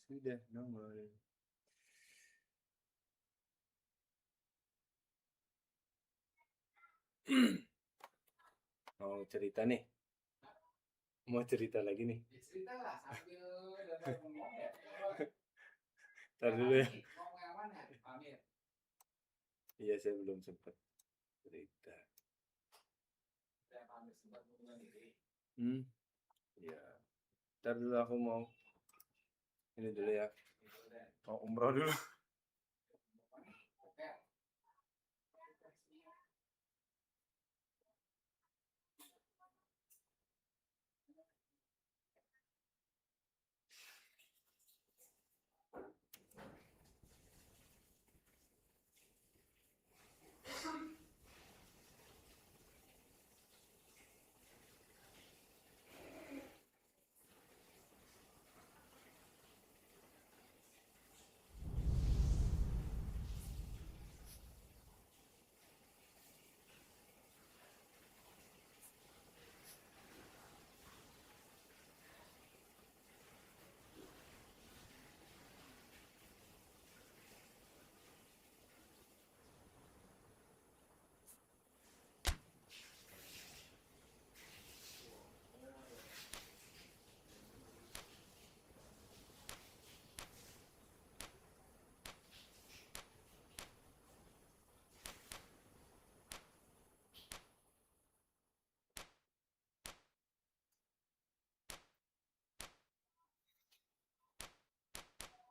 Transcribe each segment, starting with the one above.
Sudah nongol. Mau cerita nih? Mau cerita lagi nih? Cerita lah sambil ngomong ya. Ntar dulu ya. Ngomong yang mana? Pamir. Iya, saya belum sempat cerita. Saya pamir sempat ngomong diri. Ya. Ntar dulu aku mau ini dulu ya. Mau umroh dulu.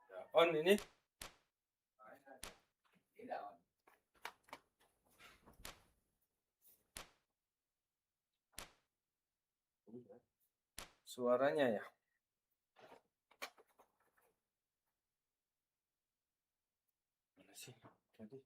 Ya, on ini. Tidak on. Suaranya ya. Mana sih? Tadi.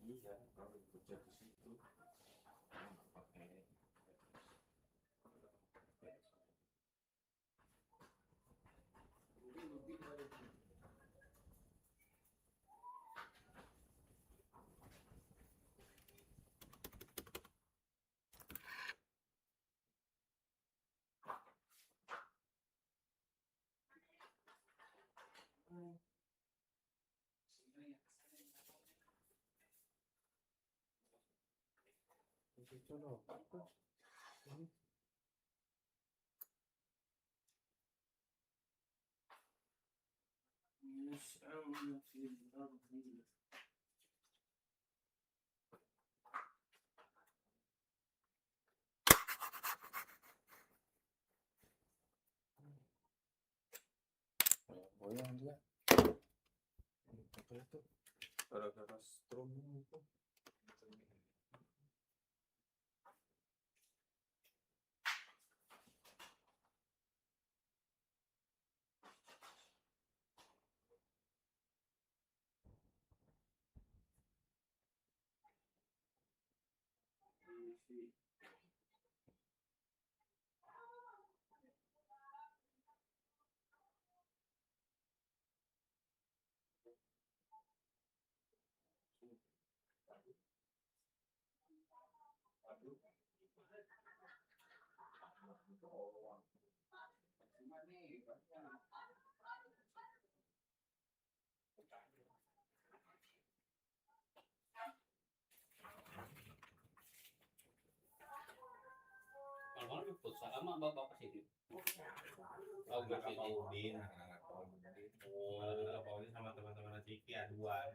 Iya, kalau kerja di situ pakai itu loh. Ini goyang dia. Apa itu? Gara-gara strum itu. Kalau jemput sama bapak sini. Oh, nggak Pak Udin. Pak Udin sama teman-teman Ciki aduan.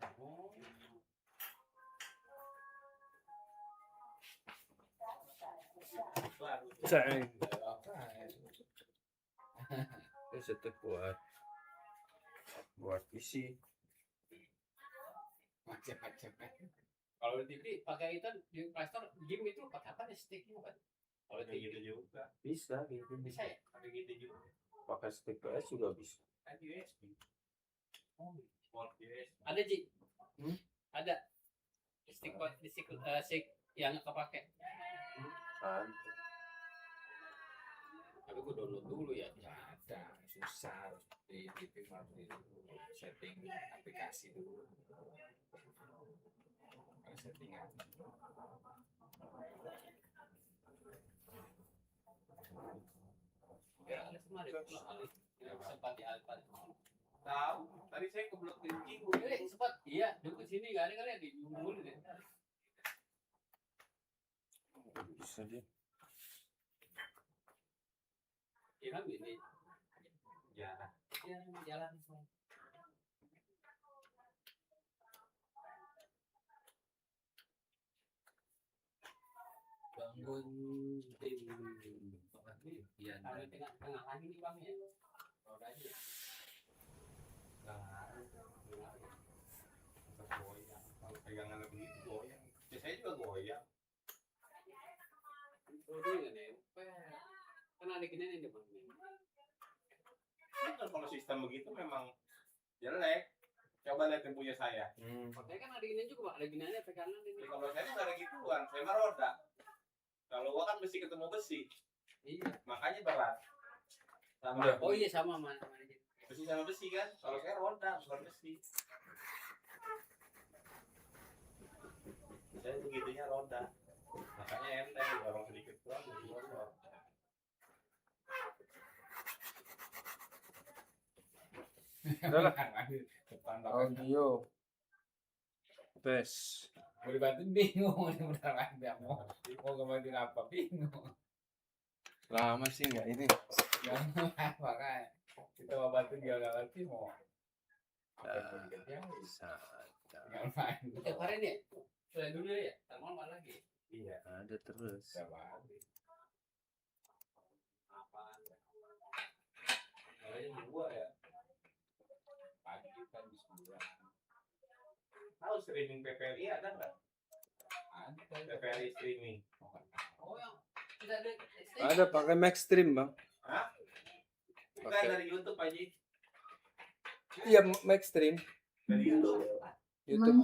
Ceng. Ini setek buat isi. Macam-macam. Kalau di TV pakai itu di Playstore game itu pakai apa nih sticknya kan? Kalau gitu juga Bisa gitu. bisa ya? Pakai gitu juga. Pakai stick PS juga bisa. Kan USB. Oh, port USB. Ada Ji? Ada. stick yang kepake. Kan. Tapi gue download dulu ya. Ya ada, susah harus di setting aplikasi dulu. Ada settingan. Ya, ada kemarin sempat di Alfa. Tahu, tadi saya ke Blok Tinggi. Sempat, iya, dulu sini nggak ada kali ya di Jumul deh. Bisa dia. Iya kan ini. Ya, Iya, jalan. bangun tim. Iya, Ada tengah lagi nih bang ya. Roda aja. Goyang. Kalau pegangan begitu goyang. Ya, saya juga goyang. Roda nggak nempel. Kan ada gini nih bang. Kalau sistem begitu memang jelek. Coba lihat yang punya saya. Saya kan ada gini juga, Pak. Ada gini aja pegangan ini. Ya, kalau saya nggak ada gituan, saya mah roda. Kalau gua kan besi ketemu besi, Iya. makanya berat. Sama. Oh iya sama mana ini. Besi sama besi kan? Kalau saya roda bukan besi. Saya begitunya roda. Makanya enteng, dorong sedikit doang jadi bosor. Audio. Tes. Mau dibantuin bingung, beneran dia mau ngebantuin apa bingung. Lama sih nggak ini. Makanya kita mau bantuin dia nggak ngerti mau. Sadar. Tiap hari nih. Sudah dulu ya. Malam lagi. Iya. Ada terus. Apa? Kayaknya gua ya. Pagi kan di sebulan. Tahu streaming PPLI ada nggak? Ada PPLI streaming. Oh yang tidak ada. Ada pakai Maxstream bang. Hah? Bukan Pakai. dari YouTube aja. Iya Maxstream. Dari YouTube. YouTube.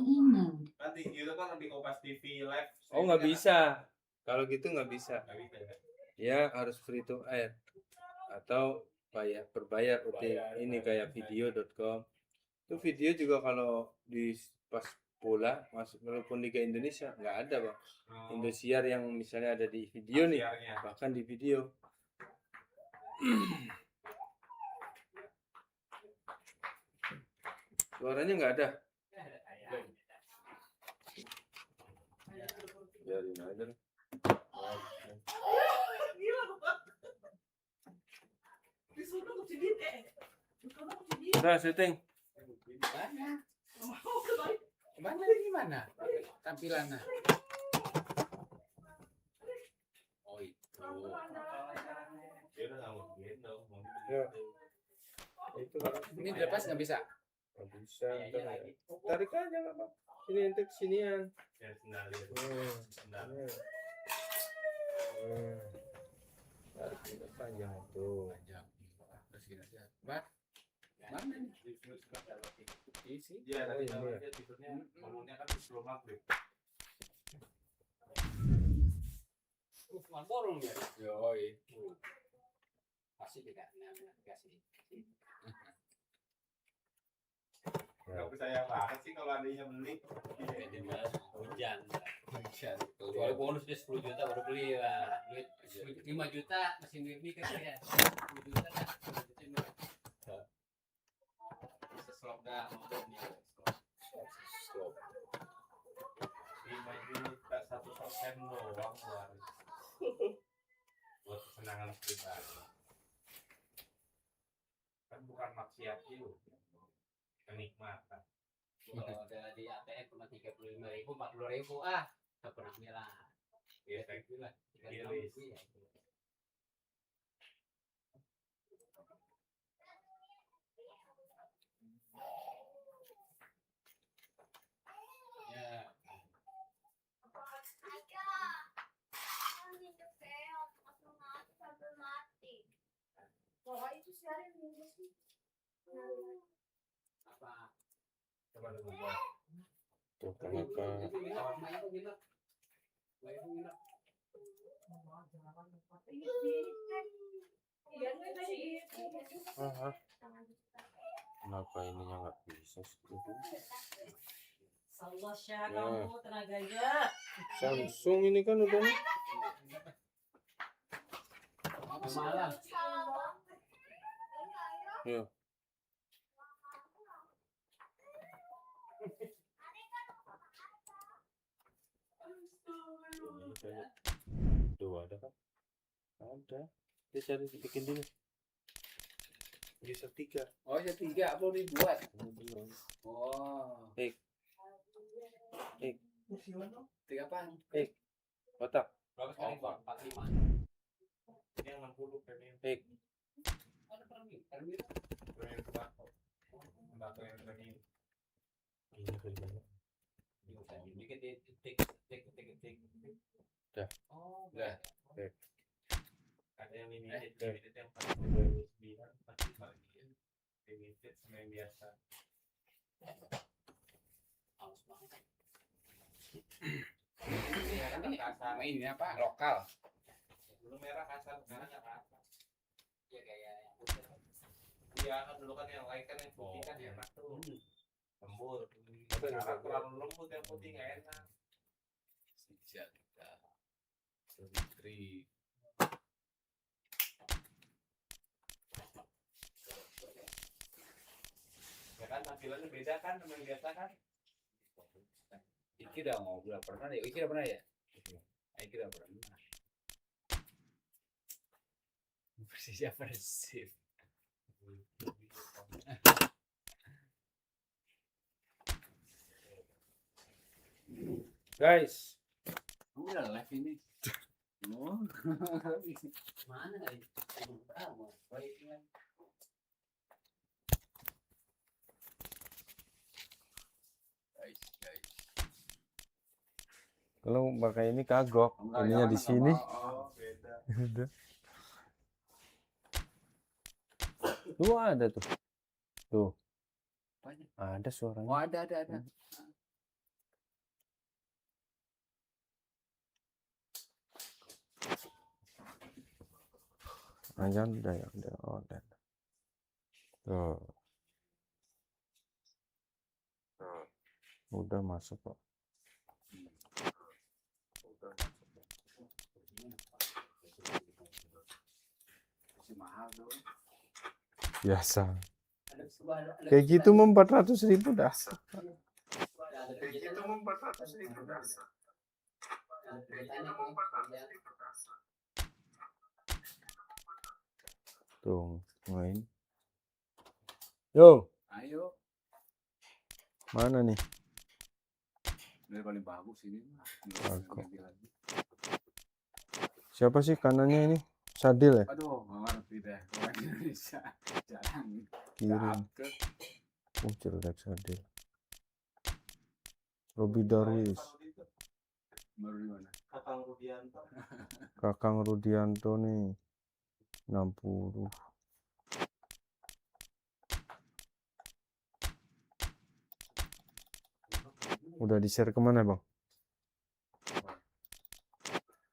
Nanti YouTube kan lebih Kompas TV live. Oh nggak bisa. Kalau gitu nggak bisa. Nggak bisa ya. Ya harus free to air atau berbayar ini kayak video.com. Itu video juga kalau di pas bola masuk walaupun Liga Indonesia nggak ada bang. Indosiar yang misalnya ada di video nih, Siarnya. bahkan di video. Suaranya nggak ada. Biarin aja. Udah syuting. Mana gimana? Tampilannya? Oh itu. Dia udah nggak mau gendong. Ya. Itu kan. Ini dilepas nggak bisa? Nggak bisa. Tarik aja nggak apa. Ini untuk sinian. Ya sendal dia. Sendal. Tarik ini panjang tuh. Panjang. Terus gini aja. Bah. Mana nih? Isi. Oh, Iya, nanti ini kalau ya. dia tidurnya bangunnya kan sebelum maghrib. Cuma borong ya. Yoi. Pasti tidak kasih. Gak percaya banget sih kalau adanya beli. Hujan. Hujan. Soalnya bonus dia 10 juta baru beli lah. Duit 5 juta masih duit mikir ya. 10 juta dah. Seslop dah mobilnya. Stop. 5 juta 1% doang keluar. Buat kesenangan pribadi. Kan bukan maksiat juga. Kenikmatan. Kalau ada di ATM cuma 35.000, 40.000 ah, tak pernah milah. Iya, Saya bilang 36.000 ya. Ya. Apa? Coba dulu. Tuh kenapa? Aha. Kenapa ininya nggak bisa sih? Salosya Ya. kamu tenaganya. Samsung ini kan udah nih. Malam. Ya. Tuh ada kan? Ada. Dia cari dibikin dulu. Bisa 3. Oh, ya 3 belum dibuat. Belum. Oh. Tiga apaan? Kotak. Berapa sekali, Pak? 45. Ini yang 60 premium. Ada premium. Premium tembakau. Tembakau yang premium. Ini kerjanya. Dikit tik. Udah. Oh, Udah. Ada yang limited yang 49 pasti bagian limited sama yang biasa. halus banget. Sama ini apa? Lokal. Dulu merah kasar, sekarang nggak apa-apa. Ya kayak yang putih. Iya kan dulu kan yang lain kan yang putih kan enak tuh. Lembut. Sekarang terlalu lembut yang putih nggak enak. Sejak kita Sentri. Ya kan tampilannya beda kan sama yang biasa kan. Iki udah ngobrol pernah ya? Iki udah pernah ya? Iki udah pernah. Persisnya persif. Guys, Udah live ini. Oh. Mana nih? Baiknya. Guys. kalau pakai ini kagok, ininya di sini. Oh, beda. Udah. Tuh ada tuh. Tuh. Banyak. Ada suaranya. Oh, ada. Jangan udah ya, udah. Oh, udah. Tuh. Udah masuk kok. Masih mahal dong. Biasa. Kayak gitu mau 400.000 dah. Kayak gitu mau 400.000 dah. Tuh, main. Yo, Ayo. mana nih? Ini paling bagus ini. Bagus. Siapa sih kanannya ini? Sadil ya? Aduh, nggak ngerti deh. Orang Indonesia jarang. Kirim. Jelek Sadil. Robi Darwis. Baru di mana? Kakang Rudianto nih. 60. Udah di-share kemana bang?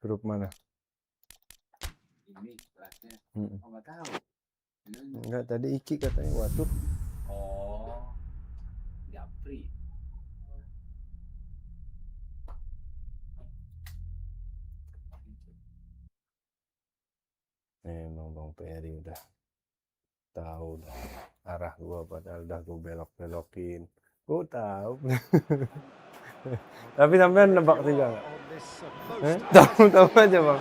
Grup mana? Ini kelasnya. Mm-mm. Oh, nggak tahu. Ini. Enggak, tadi Iki katanya waduh. Oh, Japri. Emang Bang Peri udah tahu dah arah gua, padahal udah gua belok-belokin. Gua tahu. Tapi sampean nebak juga nggak? Tahu aja bang.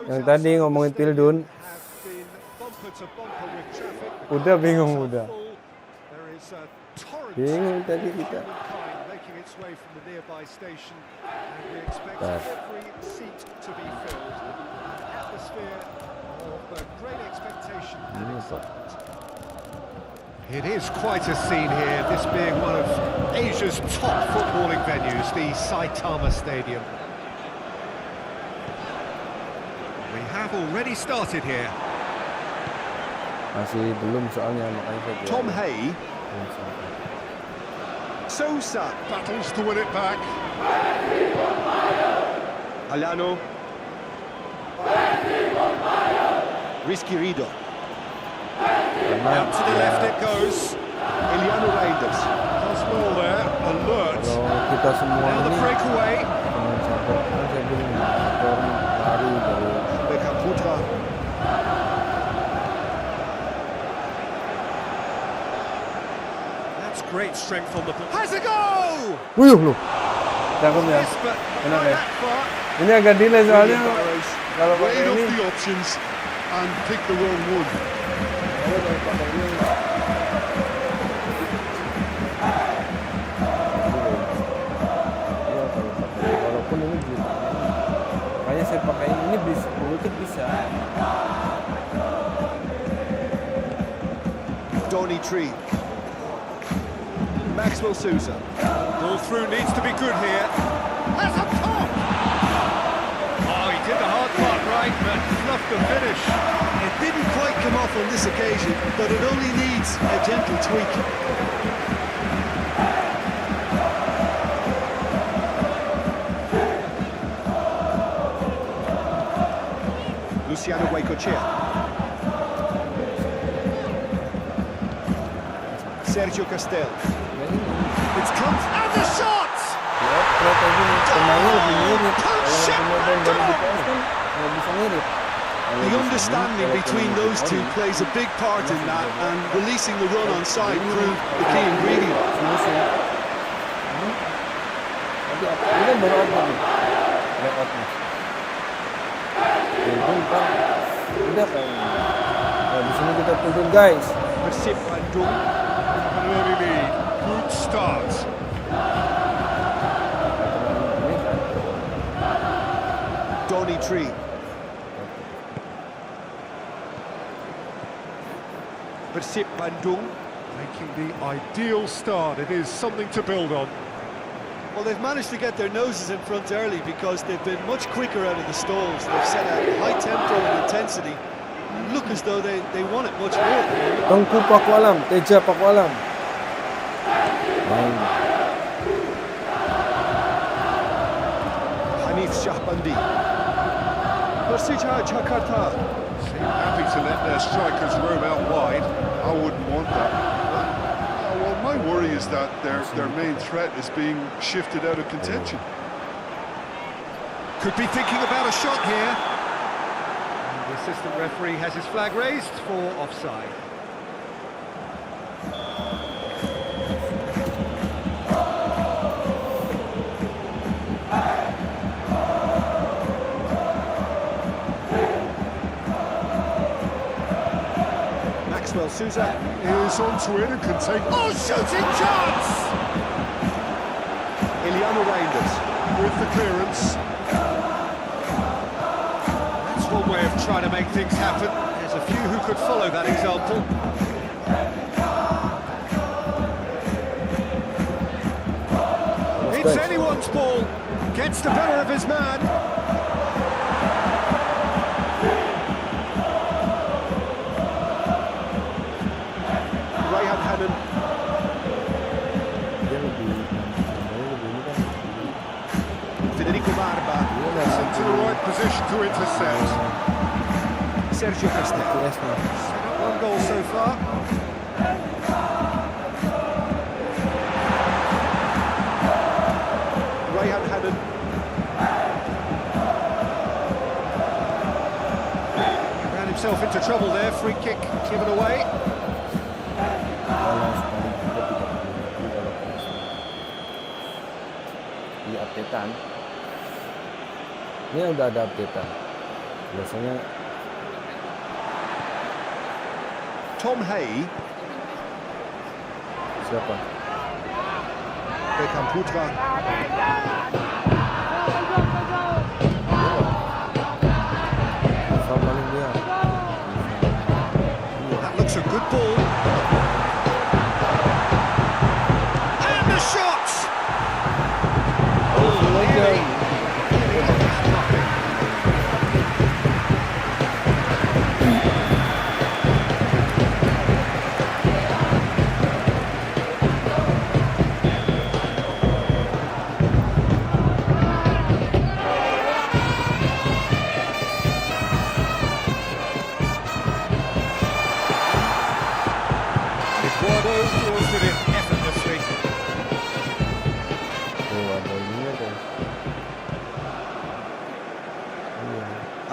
Yang tadi ngomongin Pildun, udah bingung udah. Bingung tadi kita. It is quite a scene here, this being one of Asia's top footballing venues, the Saitama Stadium. We have already started here. Masih belum soalnya, makanya saya bilang Tom Hay. belum sampai. Sousa battles to win it back. Alano. Risky Rido. Out to the left it goes. Iliano Reinders. Does well there. Alert. Kalau kita semua Now the ini breakaway. dengan sampai kan saya bilang satu orang lari dari Beckham Putra. That's great strength on the ball. Has a go! wuyuh loh, cakep ya. Yes, but Enak not ya. that far. Ini agak delay soalnya William Burrows kalau weighed pakai up ini. the options and picked the wrong one. Kalau pakai ini. Iya, kalau pakai walaupun ini bisa. Makanya saya pakai ini bisa, Bluetooth bisa. Donny Tree. Maxwell Sousa. Ball through needs to be good here. Has a top! Oh, he did the hard part right, but fluffed the finish. It didn't quite come off on this occasion, but it only needs a gentle tweak. Luciano Guaycochea. Sergio Castel. Ya ini. It's come and the shot! Ya, ternyata ini pemainnya lebih mirip. Kalau yang pemain baru di PS kan nggak bisa mirip. The understanding between those two plays a big part in that, and releasing the run on side proved the key ingredient. Tapi ini kan baru update nih, layoutnya. Itu ntar udah kan. Nah, di sini kita turun guys. Persib Bandung, an early lead, good start. Ini kan. Donny Tree. Persib Bandung making the ideal start. It is something to build on. Well, they've managed to get their noses in front early because they've been much quicker out of the stalls. They've set a high tempo and intensity. Look as though they want it much more. Tengku Pakualam, Teja Pakualam. Hanif Shahbandi. Persija Jakarta. Seem happy to let their strikers roam out wide. I wouldn't want that. Well, my worry is that their main threat is being shifted out of contention. Could be thinking about a shot here. And the assistant referee has his flag raised for offside. Maxwell Sousa Is onto it and can take. Oh, shooting chance! Iliano Reinders. With the clearance. That's one way of trying to make things happen. There's a few who could follow that example. It's anyone's ball. Gets the better of his man. Rayhan Hannon. Dia lebih ini kan. Federico Barba. Into the right position to intercept. Sergio Castel. PS-nya. One goal so far. Rayhan Hannon. Ran himself into trouble there. Free kick given away. Kalau sekarang kita tidak memiliki kalau di updatean. Ini udah ada updatean. Biasanya Tom Hay. siapa? Beckham Putra. Asal paling dia. That looks a good ball. And the shot! Oh, nearly.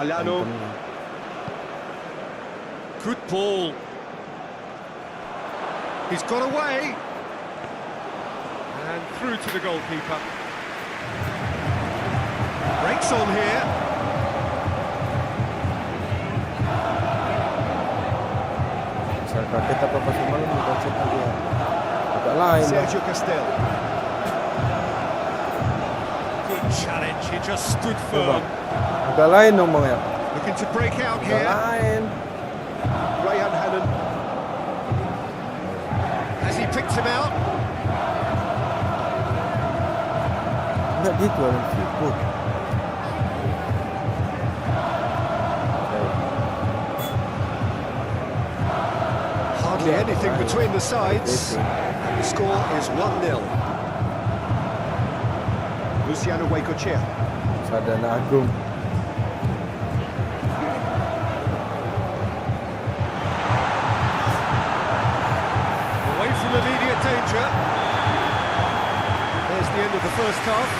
Alano. Good ball. He's got away. And through to the goalkeeper. Breaks on here. Misal kaget apa pas Malam konsep dia agak lain. Sergio Castel. Good challenge. He just stood firm. Agak lain dong Bang ya. Looking to break out Agak here. lain. Rayhan Hannon. Has he picked him out? Enggak gitu Alan Siput. Hardly anything between the sides. And the score is 1-0. Luciano Huaycochea. Sadana Agung. Away from immediate danger. There's the end of the first half.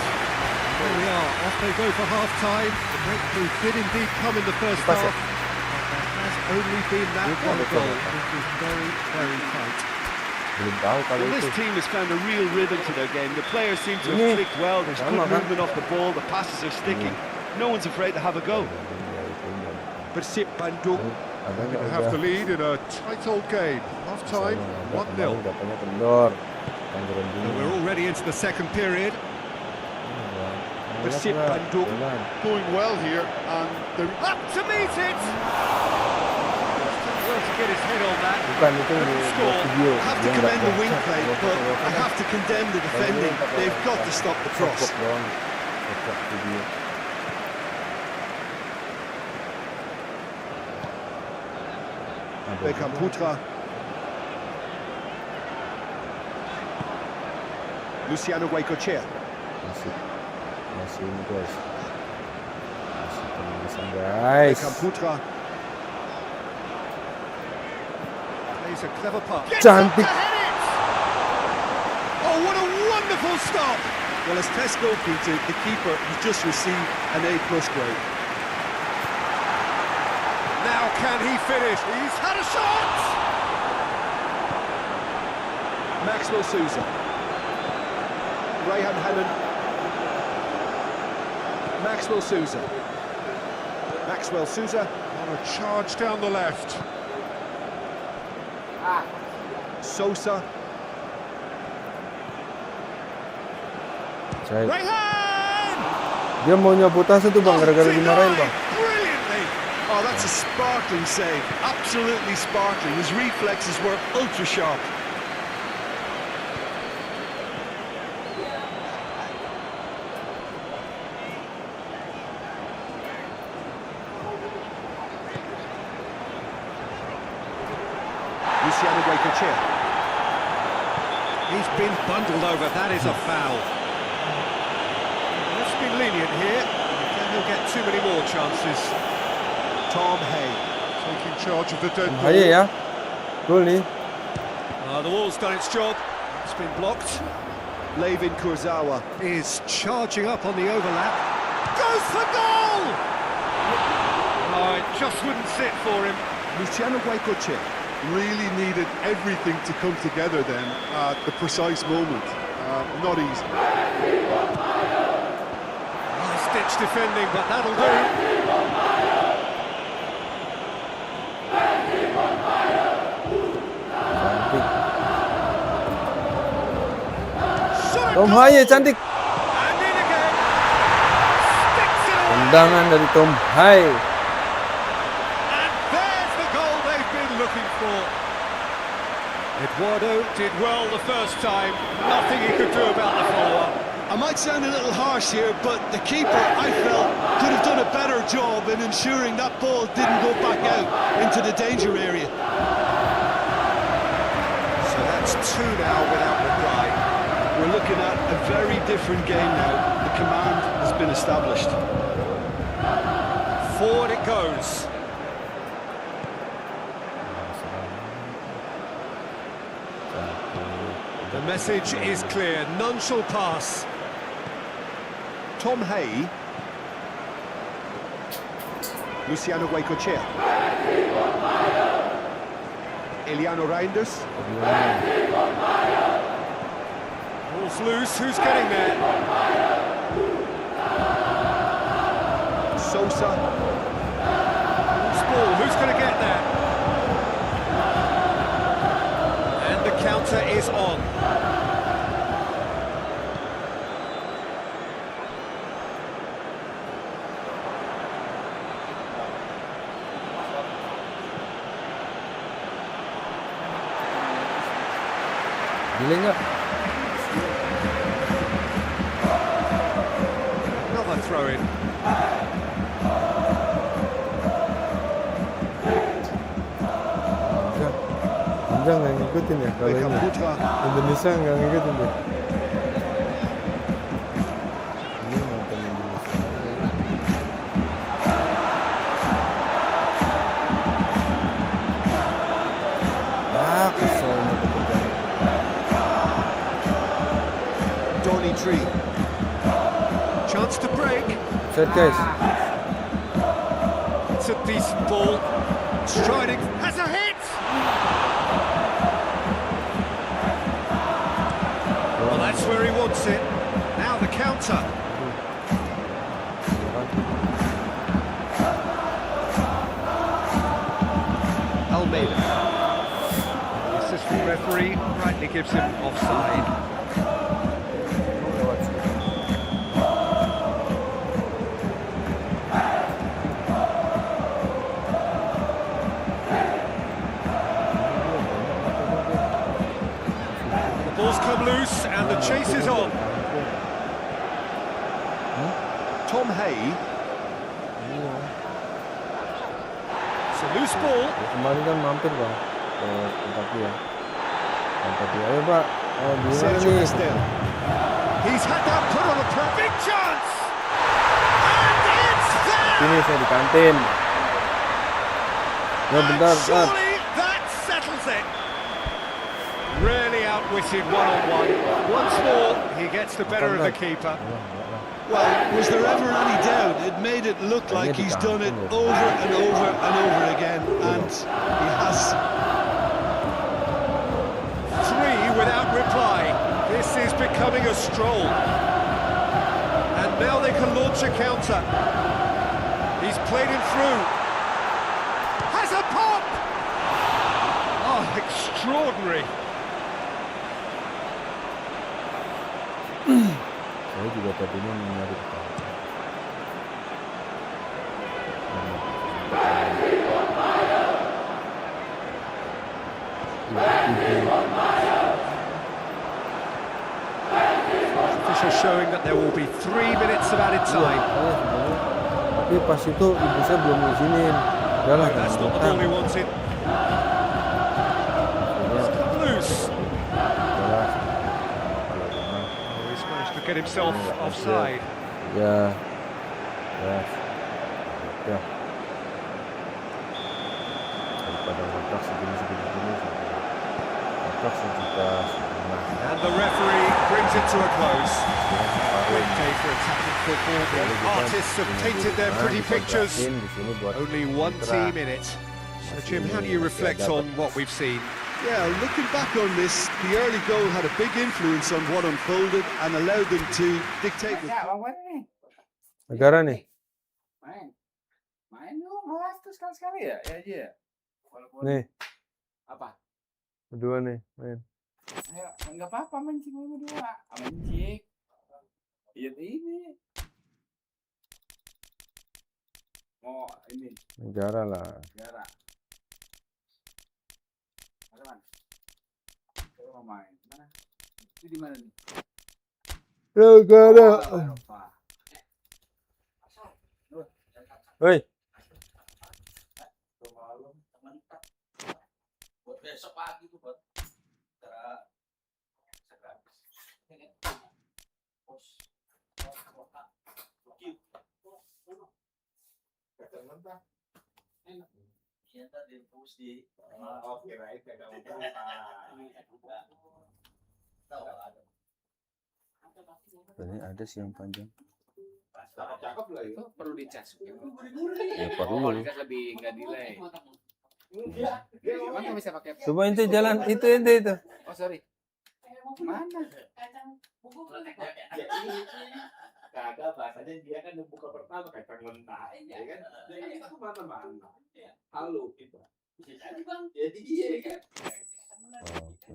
There we are, off they go for half-time. The breakthrough did indeed come in the first half. But there has only been that one goal, which was very, very tight. Belum tahu kalau Well, itu. this team has found a real rhythm to their game. The players seem to have clicked well. There's good movement off the ball. The passes are sticking. No one's afraid to have a go. Persib Bandung Ada nggak Have udah. the lead in a tight old game. Half time, 1-0. Datanya kendor. Yang turun And dulu. we're already into the second period. Persib Jalan. Bandung. Jalan. Going well here, and they're Up to meet it! Well to get his head on that. Bukan itu di Score. video. I have to Dia commend the nggak wing baca. play, Baca- but baca- I have to condemn the defending. They've got to stop the cross. Sokok doang. Sokok video. Ada Beckham juga. Putra. Luciano Huaycochea. Masih ini guys. Masih penulisan guys. Beckham Putra. Plays a clever pass. Cantik. Oh, what a wonderful stop! Well, as test goalkeeper, the keeper has just received an A+ grade. Now can he finish? He's had a shot! Maxwell Sousa. Rayhan Hannon. Maxwell Sousa. Maxwell Sousa. on a charge down the left. Sosa. Saya, Rayhan! dia mau nyabut tas itu Bang, gara-gara dimarahin Bang. Brilliantly! Oh, that's a sparkling save. Absolutely sparkling. His reflexes were ultra sharp. Luciano Huaycochea. He's been bundled over. That is a foul. Let's be lenient here. Then he'll get too many more chances. Tom Hay. Taking charge of the dead ball. Bahaya ya. Gol nih. The wall's done its job. It's been blocked. Levin Kurzawa is charging up on the overlap. Goes for goal! Oh, it just wouldn't sit for him. Luciano Huaycochea. Really needed everything to come together then at the precise moment. Not easy. Stitch defending, but that'll do. Cantik. Shot Tom at Hay goal! cantik. And in again. Sticks it away. Tendangan dari Tom Hay. And there's the goal they've been looking for. Eduardo did well the first time. Nothing he could do about the follow-up. I might sound a little harsh here, but the keeper, I felt, could have done a better job in ensuring that ball didn't go back out into the danger area. So that's two now without reply. We're looking at a very different game now. The command has been established. Forward it goes. The message is clear. None shall pass. Tom Hay. Luciano Guaycochea. Eliano Reinders. Ball's loose, who's getting there? Sosa. Loose ball, who's going to get there? And the counter is on. Delay nggak? Another throw in. Panjang nggak ngikutin ya kalau Beckham ini. Putra. Indonesia nggak ngikutin deh. Ini nonton Indonesia. Ah, kesel nih kepegang. Donny Tree. Chance to break. Set guys. It's a decent ball. Striding. Has a hit! Well, that's where he wants it. Now the counter. Almeida. The assistant referee rightly gives him offside. The ball's come loose and the chase is on. Tom Hay. It's a loose ball. Kemarin kan mampir bang ke tempat dia. Tempat dia. Ayo pak. Gimana Sergio nih? Estel. He's had that put on a perfect chance. And it's there. Ini saya di kantin. Ya And bentar. surely that settles it. Really outwitted one-on-one. Once more, he gets the better of the keeper. Well, was there ever any doubt? It made it look like he's done it over and over and over again, and he has. Three without reply. This is becoming a stroll. And now they can launch a counter. He's played him through. Has a pop! Oh, extraordinary. Saya juga tadinya mencari tahu. Official showing that there will be 3 minutes of added time. Tapi pas itu ibu saya belum ngizinin. Udah lah, That's not the ball he wanted. Come loose. Oh, he's managed to get himself offside. Ya. Daripada ngontrak segini. Ngontrak sejuta setengah. And the referee brings it to a close. Great day for attacking football. The artists have painted their pretty pictures. Only one team in it. So Jim, how do you reflect on what we've seen? Yeah, looking back on this, the early goal had a big influence on what unfolded and allowed them to dictate. Negara nih. Main lu malas tuh sekali-sekali ya aja. Walaupun Nih, apa? berdua nih, main. Ya, enggak apa-apa mancing lu berdua. Mancing. Iya ini. Oh, ini Negara lah. negara. Mana? Coba mau main. Mana? Itu di mana nih? Negara. Oh, Eropa. Hei, Malam mantap. Buat besok pagi tuh buat cara Iya tadi push di. Oke baik ya kamu. Tahu ada. ini ada sih yang panjang. Cakep lah itu perlu dicas. Ya perlu. Oh, dicas lebih nggak delay. Emang nggak bisa pakai. Coba ente jalan itu ente itu. Oh sorry. Mana? Kagak bahasanya dia kan buka pertama kacang mentah, ya kan? Jadi kita tuh mana-mana. Halo kita. Jadi dia kan. Oke.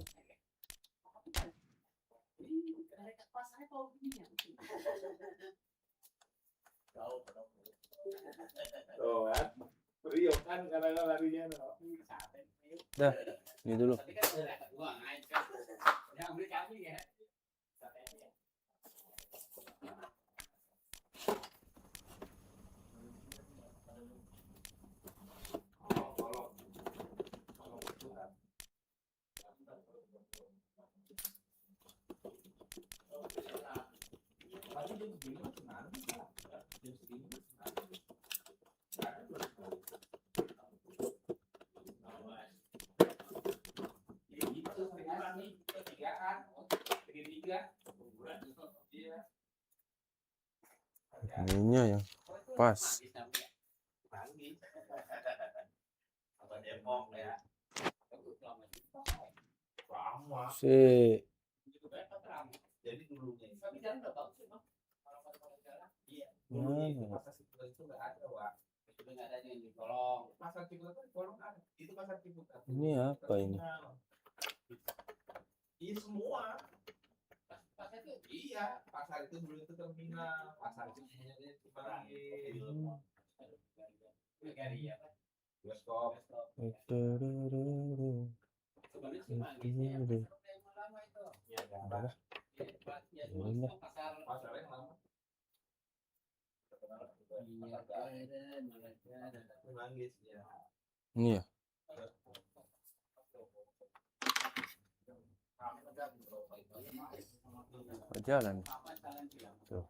Oh kan? Rio kan kadang larinya. Dah, ini dulu. Ininya yang pas. Si ini apa ini? Iya semua. Iya, pasar itu dulu itu terminal, pasar itu semuanya dipanggil. Bioskop. Ini ya. Jalan. Tuh.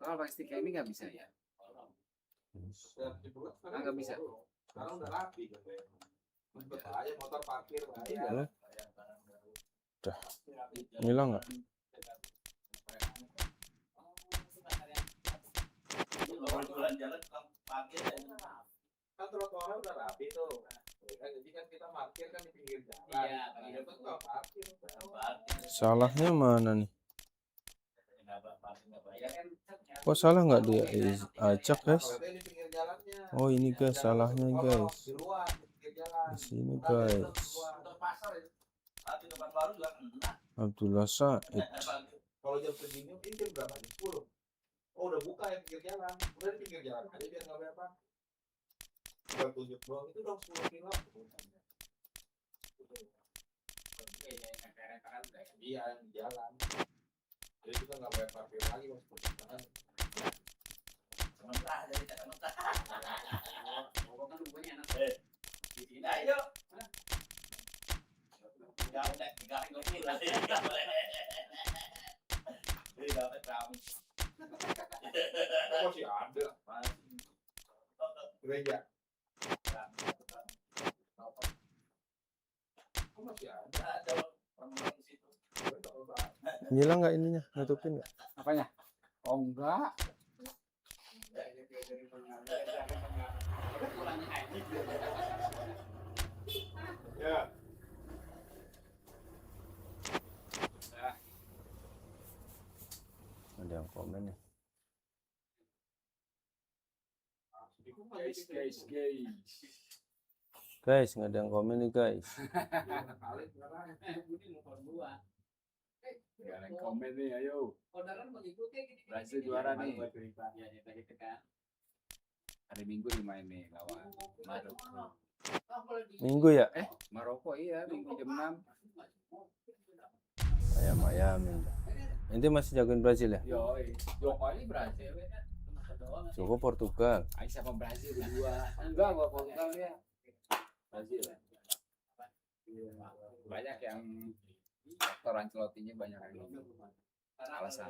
Kalau pakai stiker ini nggak bisa ya? Nggak bisa. Sekarang udah rapi kan. Aja motor parkir Boleh. Dah. Hilang nggak? Kan trotoarnya udah rapi tuh. Jadi kan kita parkir kan di pinggir jalan. Iya, itu nggak parkir. Salahnya mana nih? Kok salah nggak dia acak guys? Oh ini guys salahnya guys. Di sini guys. Abdullah Said. Kalau jam segini ini jam berapa? 10. Oh udah buka ya pinggir jalan. Udah di pinggir jalan aja biar nggak bayar parkir. Bukan tunjuk doang itu dong 10 kilo. Iya yang di jalan. Jadi kita nggak bayar parkir lagi mas. Sementara dari sementara. Mau kan punya anak. Di sini ayo. Enggak udah 3 kilo lah. Jadi dapat berapa? Masih ada. Gereja. Masih ada. Hilang nggak ininya? Nutupin nggak? Apanya? Oh enggak. Ya. Ada yang komen nih. Guys, nggak ada yang komen nih guys. Komen nih, ayo. Brazil juara nih. Hari Minggu dimain nih lawan Maroko. Minggu ya? Maroko iya, Minggu jam 6. Ayam-ayamin. Ente masih jagoin Brazil ya? Yo kali Brazil. Joko Portugal. Ayo sama Brazil berdua. Enggak, gua Portugal dia. Brazil. Banyak yang faktor Ancelotti-nya banyak yang alasan.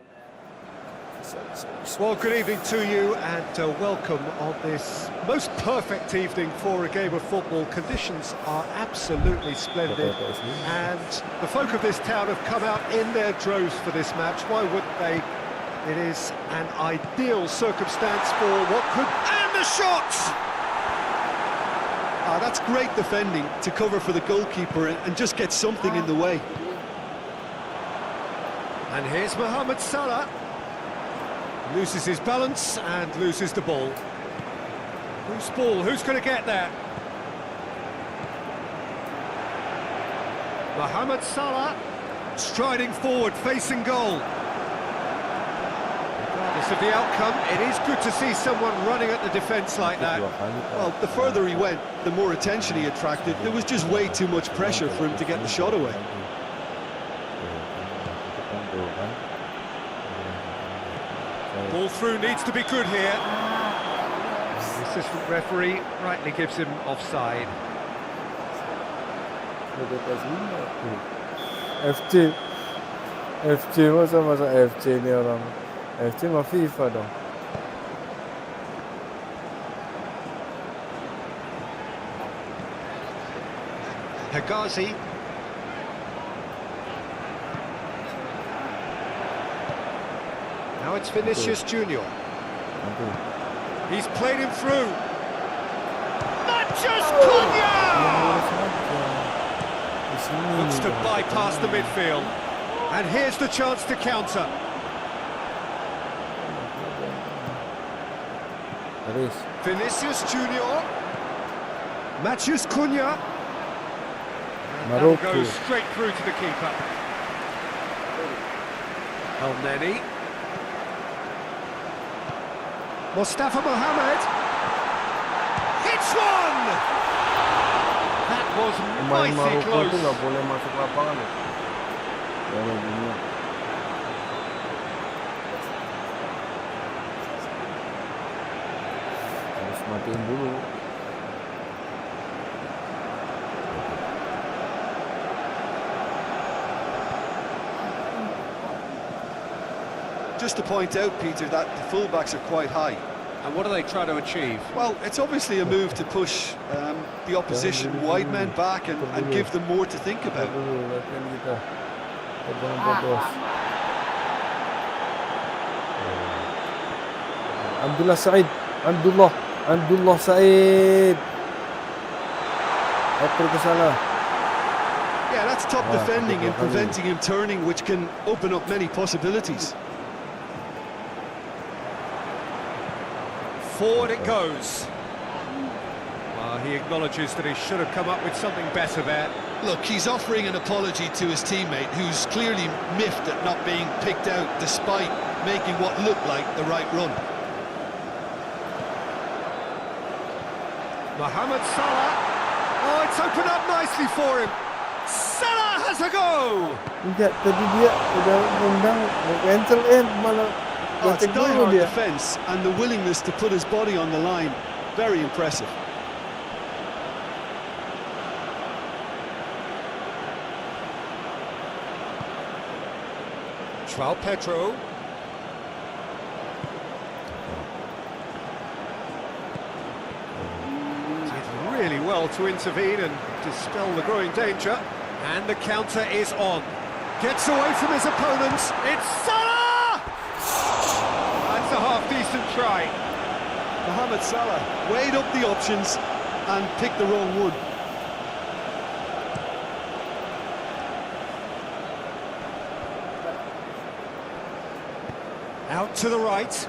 Well, good evening to you and welcome on this most perfect evening for a game of football. Conditions are absolutely splendid and the folk of this town have come out in their droves for this match. Why wouldn't they? It is an ideal circumstance for what could... And the shots! That's great defending to cover for the goalkeeper and just get something in the way. And here's Mohamed Salah. Loses his balance and loses the ball. Whose ball? Who's going to get there? Mohamed Salah striding forward, facing goal. Regardless of the outcome, it is good to see someone running at the defence like that. Well, the further he went, the more attention he attracted. There was just way too much pressure for him to get the shot away. Ball through needs to be good here. The assistant referee rightly gives him offside. FC masa FC ni orang. FC mah FIFA dong. Hegazi. Now it's Vinicius Junior. He's played him through. Matches Cunha! Looks to bypass the midfield. And here's the chance to counter. Vinicius Junior. Matches Cunha. And that goes straight through to the keeper. El Neni. Mustafa Mohamed. Hits one! That was Pemain mighty Maroko tu close. nggak boleh masuk lapangan. Piala Dunia. Harus matiin dulu. Just to point out, Peter, that the fullbacks are quite high. And what are they trying to achieve? Well, it's obviously a move to push the opposition wide men back and give them more to think about. Dulu latihan kita. Jangan podos. Abdullah Said. Abdullah Said. Oper ke sana. Yeah, that's top Wow, defending and good defending. preventing him turning, which can open up many possibilities. Forward it goes. Well, he acknowledges that he should have come up with something better there. Look, he's offering an apology to his teammate, who's clearly miffed at not being picked out despite making what looked like the right run. Mohamed Salah. Oh, it's opened up nicely for him. Salah has a go. Tidak, tadi dia udah undang cancel malah Oh, it's gocek dulu diehard dia. defence and the willingness to put his body on the line. Very impressive. João Pedro. Did really well to intervene and dispel the growing danger. And the counter is on. Gets away from his opponents. It's Salah! That's a half-decent try. Mohamed Salah weighed up the options and picked the wrong one. Out to the right.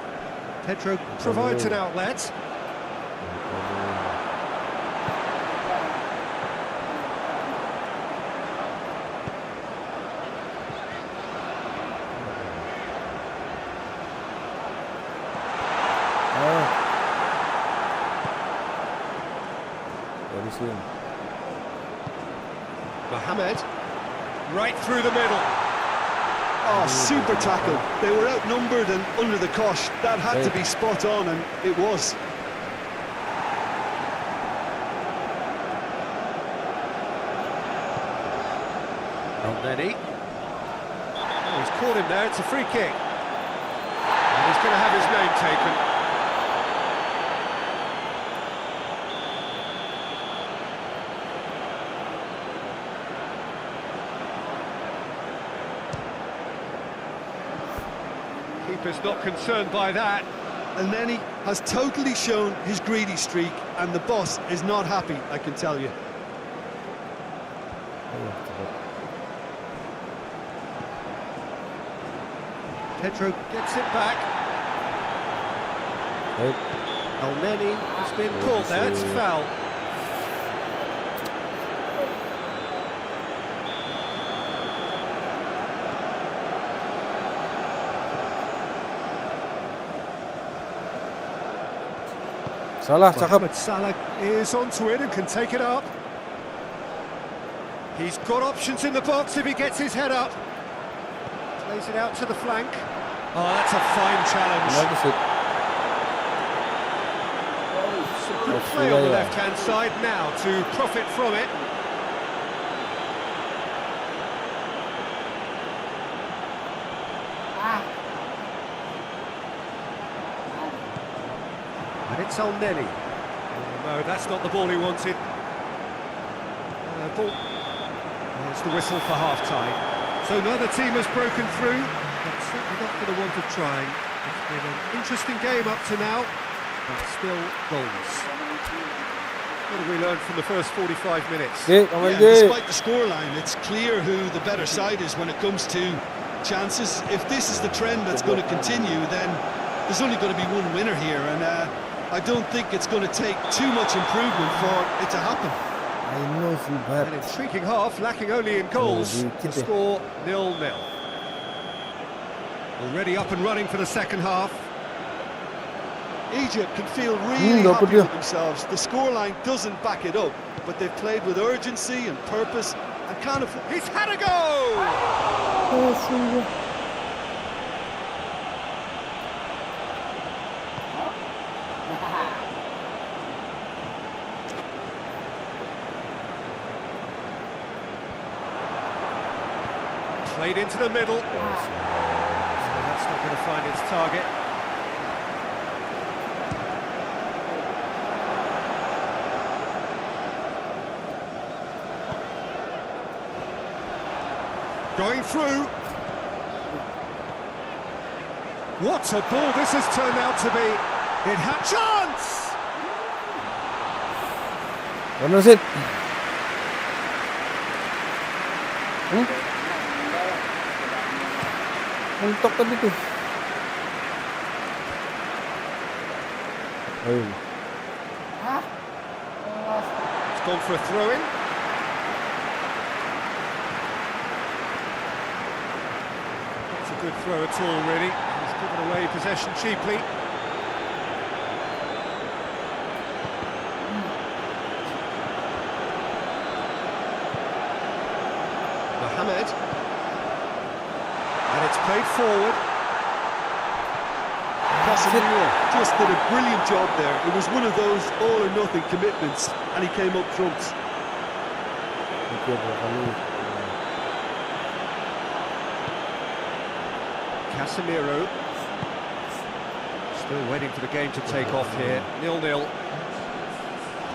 Pedro provides an outlet. Dari sini. Mohamed, right through the middle. Oh, super tackle. They were outnumbered and under the cosh. That had to be spot on, and it was. El Neni. He's caught him there, it's a free kick. And he's going to have his name taken. Keeper's not concerned by that. And then he has totally shown his greedy streak, and the boss is not happy, I can tell you. Pedro gets it back. Baik. Elneny has been caught there, it's a foul. Salah, cakap. Mohamed Salah is onto it and can take it up. He's got options in the box if he gets his head up. Plays it out to the flank. Oh, that's a fine challenge. Bagus it. Some good play on the left-hand side now to profit from it. And it's Elneny. No, that's not the ball he wanted. There's the whistle for half-time. So neither team has broken through, but certainly not for the want of trying. It's been an interesting game up to now, but still goals. What have we learned from the first 45 minutes? Okay, come on, Yeah, Jay. despite the scoreline, it's clear who the better side is when it comes to chances. If this is the trend that's going to continue, then there's only going to be one winner here, and I don't think it's going to take too much improvement for it to happen. I know so bad. An intriguing half, lacking only in goals. The score 0-0. Already up and running for the second half. Egypt can feel really dapat happy dia. with themselves. The scoreline doesn't back it up, but they've played with urgency and purpose and kind of... He's had a go! Played into the middle. So that's not going to find its target. Going through. What a ball this has turned out to be. It had chance! Mana Sid? Mentok tadi tuh. Oh. It's gone for a throw-in. Not a good throw at all, really. He's given away possession cheaply. Mohamed. And it's played forward. Casemiro just did a brilliant job there. It was one of those all-or-nothing commitments, and he came up trumps. Casemiro. Still waiting for the game to take off here. 0-0.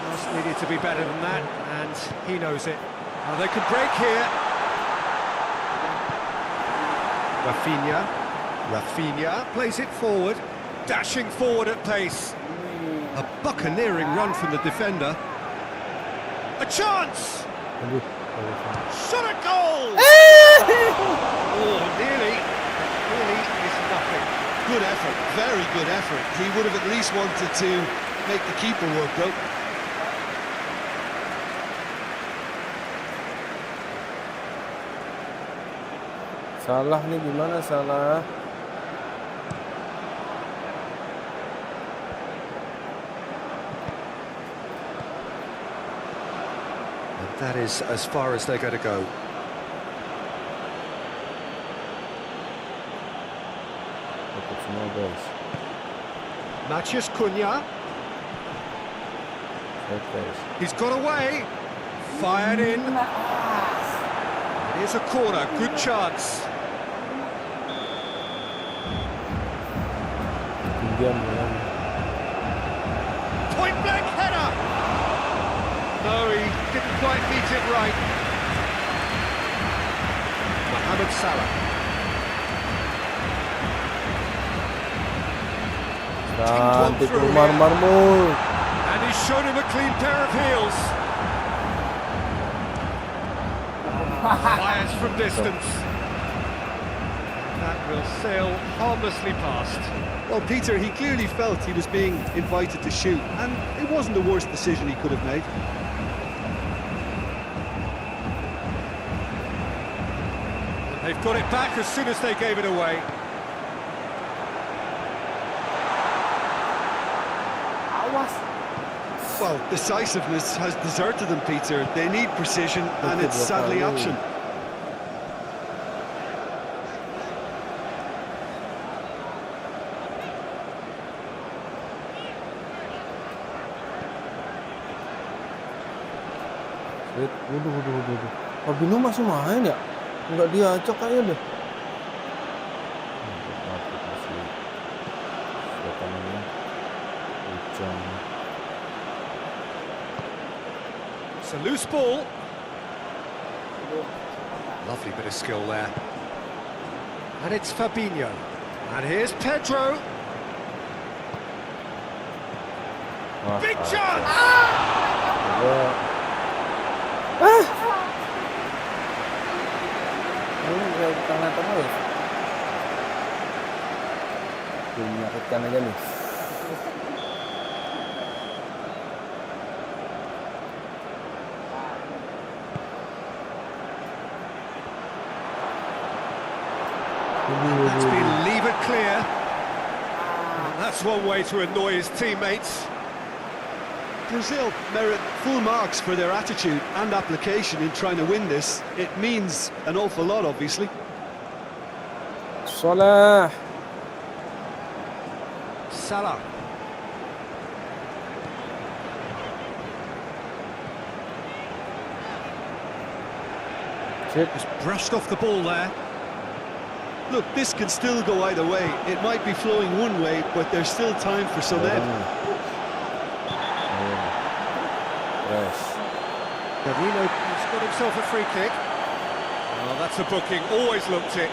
Just needed to be better than that, and he knows it. Now they could break here. Rafinha plays it forward, dashing forward at pace. A buccaneering run from the defender. A chance! Shot a goal! Oh, nearly. Really is nothing. Good effort, very good effort. He would have at least wanted to make the keeper work, though. Salah nih gimana Salah? And that is as far as they're going to go. Dapat semua guys. Matheus Cunha. Okay. He's got away. Fired in. Here's a corner, good chance. ketinggian Malam. Point blank header. No, he didn't quite meet it right. Mohamed Salah. Cantik Marmul. And he's shown him a clean pair of heels. Fires from distance. That will sail harmlessly past. Well, Peter, he clearly felt he was being invited to shoot, and it wasn't the worst decision he could have made. They've got it back as soon as they gave it away. Well, decisiveness has deserted them, Peter. They need precision, and it's sadly absent. Waduh. Fabinho masih main ya? Enggak dia acak kayaknya deh. Masih siapa namanya? Hujan. It's a loose ball. Lovely bit of skill there. And it's Fabinho. And here's Pedro. Big chance! Ini tengah-tengah loh. Menyakitkan aja nih. That's been levered clear. That's one way to annoy his teammates. Brazil merit full marks for their attitude and application in trying to win this. It means an awful lot, obviously. Salah. Salah. Just brushed off the ball there. Look, this can still go either way. It might be flowing one way, but there's still time for some ebb. He's got himself a free kick. Oh, that's a booking. Always looked it.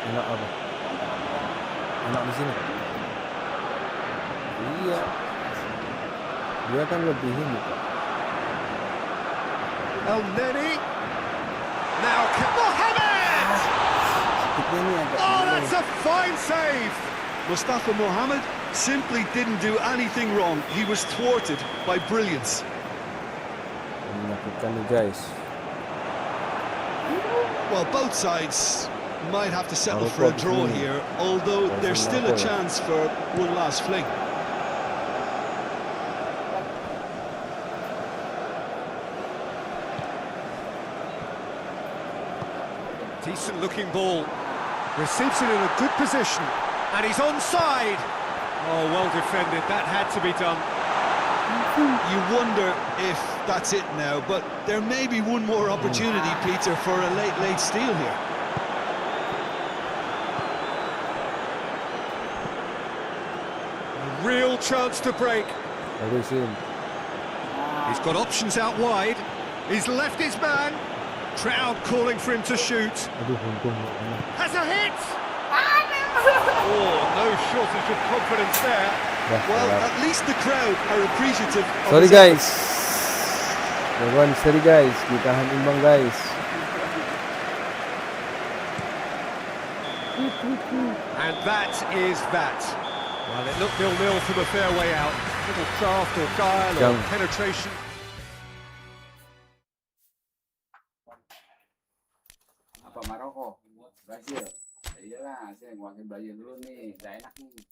Enak apa? Enak di sini. Iya. Dia kan lebih ini, Pak. El Neni. Now Mohamed! Oh, that's a fine save! Mustafa Mohamed simply didn't do anything wrong. He was thwarted by brilliance. Menyakitkan nih, guys. Well, both sides might have to settle for a draw here, although there's still a chance for one last fling. Decent looking ball. Receives it in a good position. And he's onside. Oh, well defended. That had to be done. You wonder if that's it now, but there may be one more opportunity, Peter, for a late steal here. A real chance to break. He's got options out wide. He's left his man. Crowd calling for him to shoot. Has a hit! Oh, no shortage of confidence there. Well, at least the crowd are appreciative of Sorry his guys. Sorry guys, ditahan imbang guys. And that is that. Well, it looked 0-0 from a fair way out. Little craft or guile or penetration. Apa Maroko? Brazil. Iyalah, saya ngelakuin Brazil dulu nih, udah enak nih.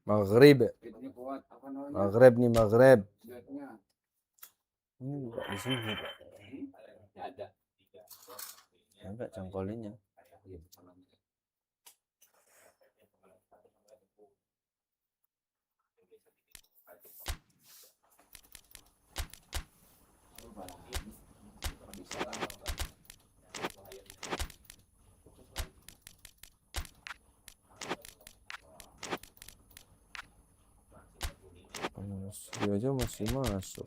Maghrib. Fitnya kuat, apa namanya? Maghrib nih, Maghrib. Duetnya. Enggak di sini. Ada. Enggak cangkolinnya. Dia aja masih masuk.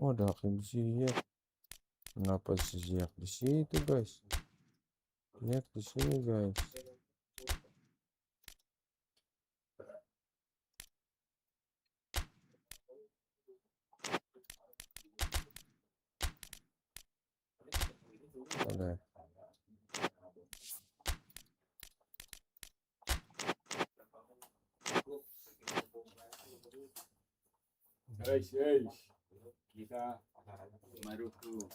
Oh, ada Hakim Ziyech. Kenapa si Ziyech di situ, guys? Ziyech di sini, guys. Ada. Kita Maruku.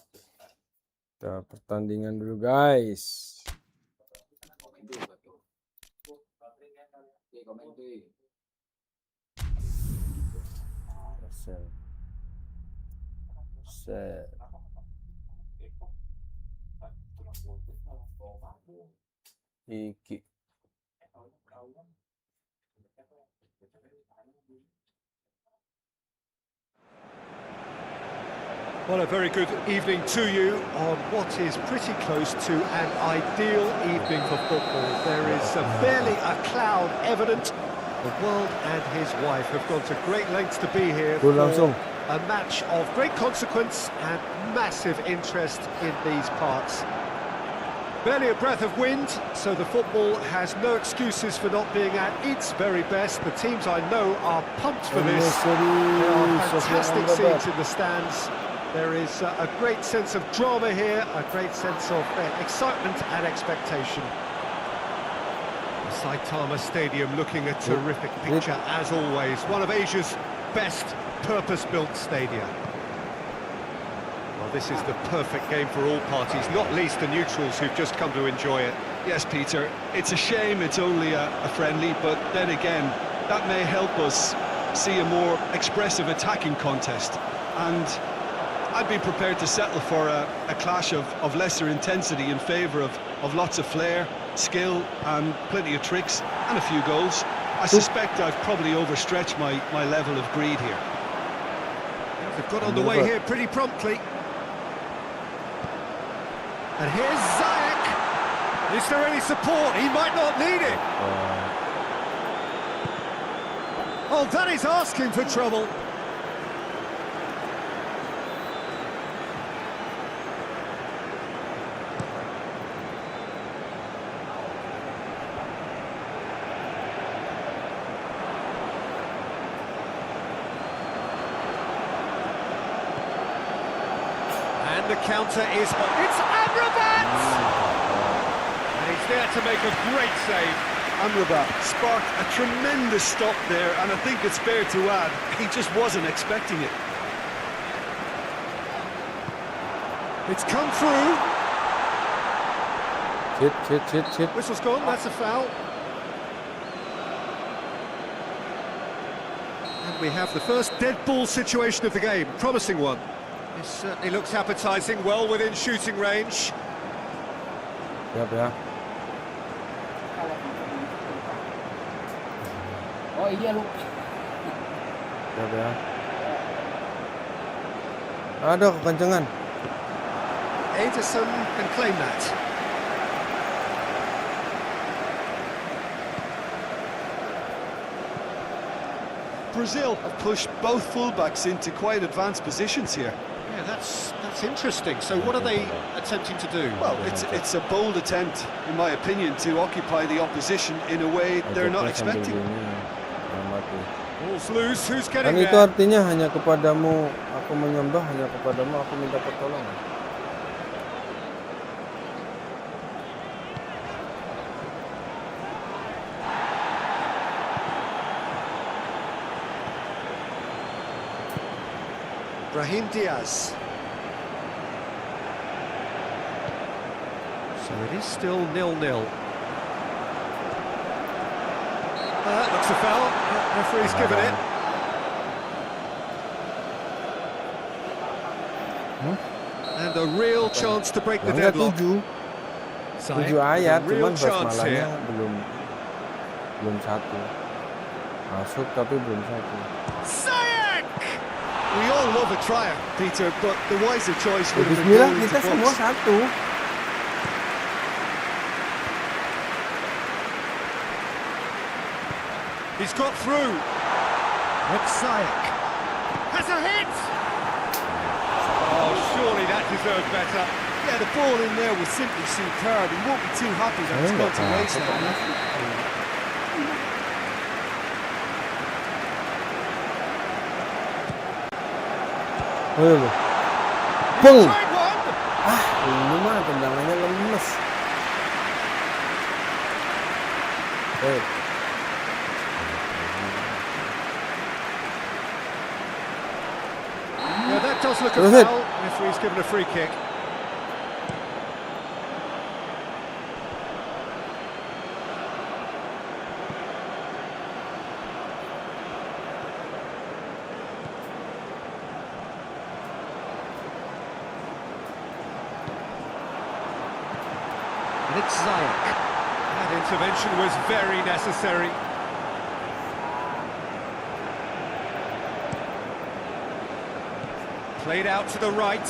Kita pertandingan dulu, guys. Set. Iki. Well, a very good evening to you on what is pretty close to an ideal evening for football. There is barely a cloud evident. The world and his wife have gone to great lengths to be here for a match of great consequence and massive interest in these parts. Barely a breath of wind, so the football has no excuses for not being at its very best. The teams I know are pumped for this. There are fantastic scenes in the stands. There is a great sense of drama here, a great sense of excitement and expectation. Saitama Stadium looking a terrific picture as always. One of Asia's best purpose-built stadia. Well, this is the perfect game for all parties, not least the neutrals who've just come to enjoy it. Yes, Peter, it's a shame it's only a friendly, but then again, that may help us see a more expressive attacking contest. And I'd be prepared to settle for a clash of lesser intensity in favour of lots of flair, skill and plenty of tricks and a few goals. I suspect I've probably overstretched my level of greed here. They've got on the way here pretty promptly. And here's Ziyech. Is there any support? He might not need it. Oh, that is asking for trouble. The counter is... It's Amrabat! And he's there to make a great save. Amrabat sparked a tremendous stop there, and I think it's fair to add, he just wasn't expecting it. It's come through. Shit. Whistle's gone, that's a foul. And we have the first dead ball situation of the game, promising one. This certainly looks appetising, well within shooting range. Ya. Oh iya lu. Ya. Ada kekencangan. Ederson can claim that. Brazil have pushed both fullbacks into quite advanced positions here. Yeah, that's interesting. So what are they attempting to do? Well, it's a bold attempt, in my opinion, to occupy the opposition in a way they're not expecting. Ball's loose, who's getting Kan itu there? artinya hanya kepadamu aku menyembah, hanya kepadamu aku minta pertolongan. Brahim Diaz. So it is still 0-0. Looks a foul. Referee's given it. And a real chance to break the Enggak deadlock. 7 Sayek, ayat, a real cuman chance basmalahnya here. belum 1. Masuk tapi belum 1. Sayek! We all love a triumph, Peter, but the wiser choice would have been Bismillah, going kita into semua box. 1. He's got through. It's Sayek. Has a hit! Oh, surely that deserved better. Yeah, the ball in there was simply superb. He won't be too happy that it's gone to waste now. Pung! Tried one! Ini mah tendangannya lemes. Yeah, that does look a Go ahead. foul. Referee's given a free kick. And it's Sayek. That intervention was very necessary. Played out to the right.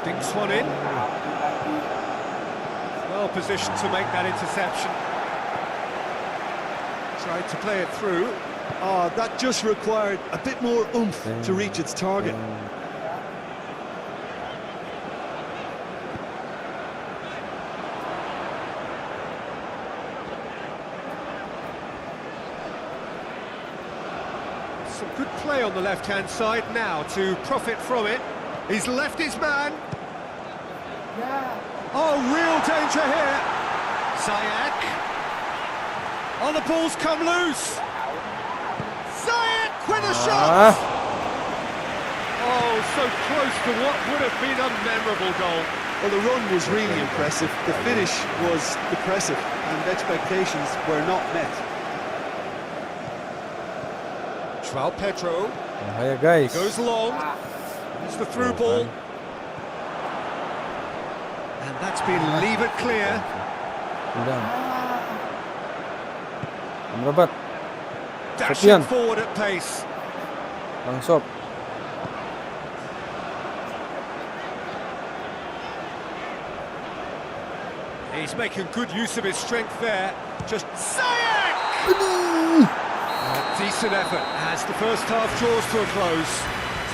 Dinks one in. Well positioned to make that interception. Tried to play it through. Oh, that just required a bit more oomph to reach its target. Some good play on the left-hand side now to profit from it. He's left his man. Oh, real danger here. Sayek. Oh, the ball's come loose. Sayek with a shot. Oh, so close to what would have been a memorable goal. Well, the run was really impressive. The finish was depressive, and expectations were not met. João Pedro Bahaya guys. goes long. It's the through ball. And that's been levered clear. Tendang. Amrabat. Dashing Sofian. forward at pace. Langsop. He's making good use of his strength there. Just Sayek! A decent effort as the first half draws to a close.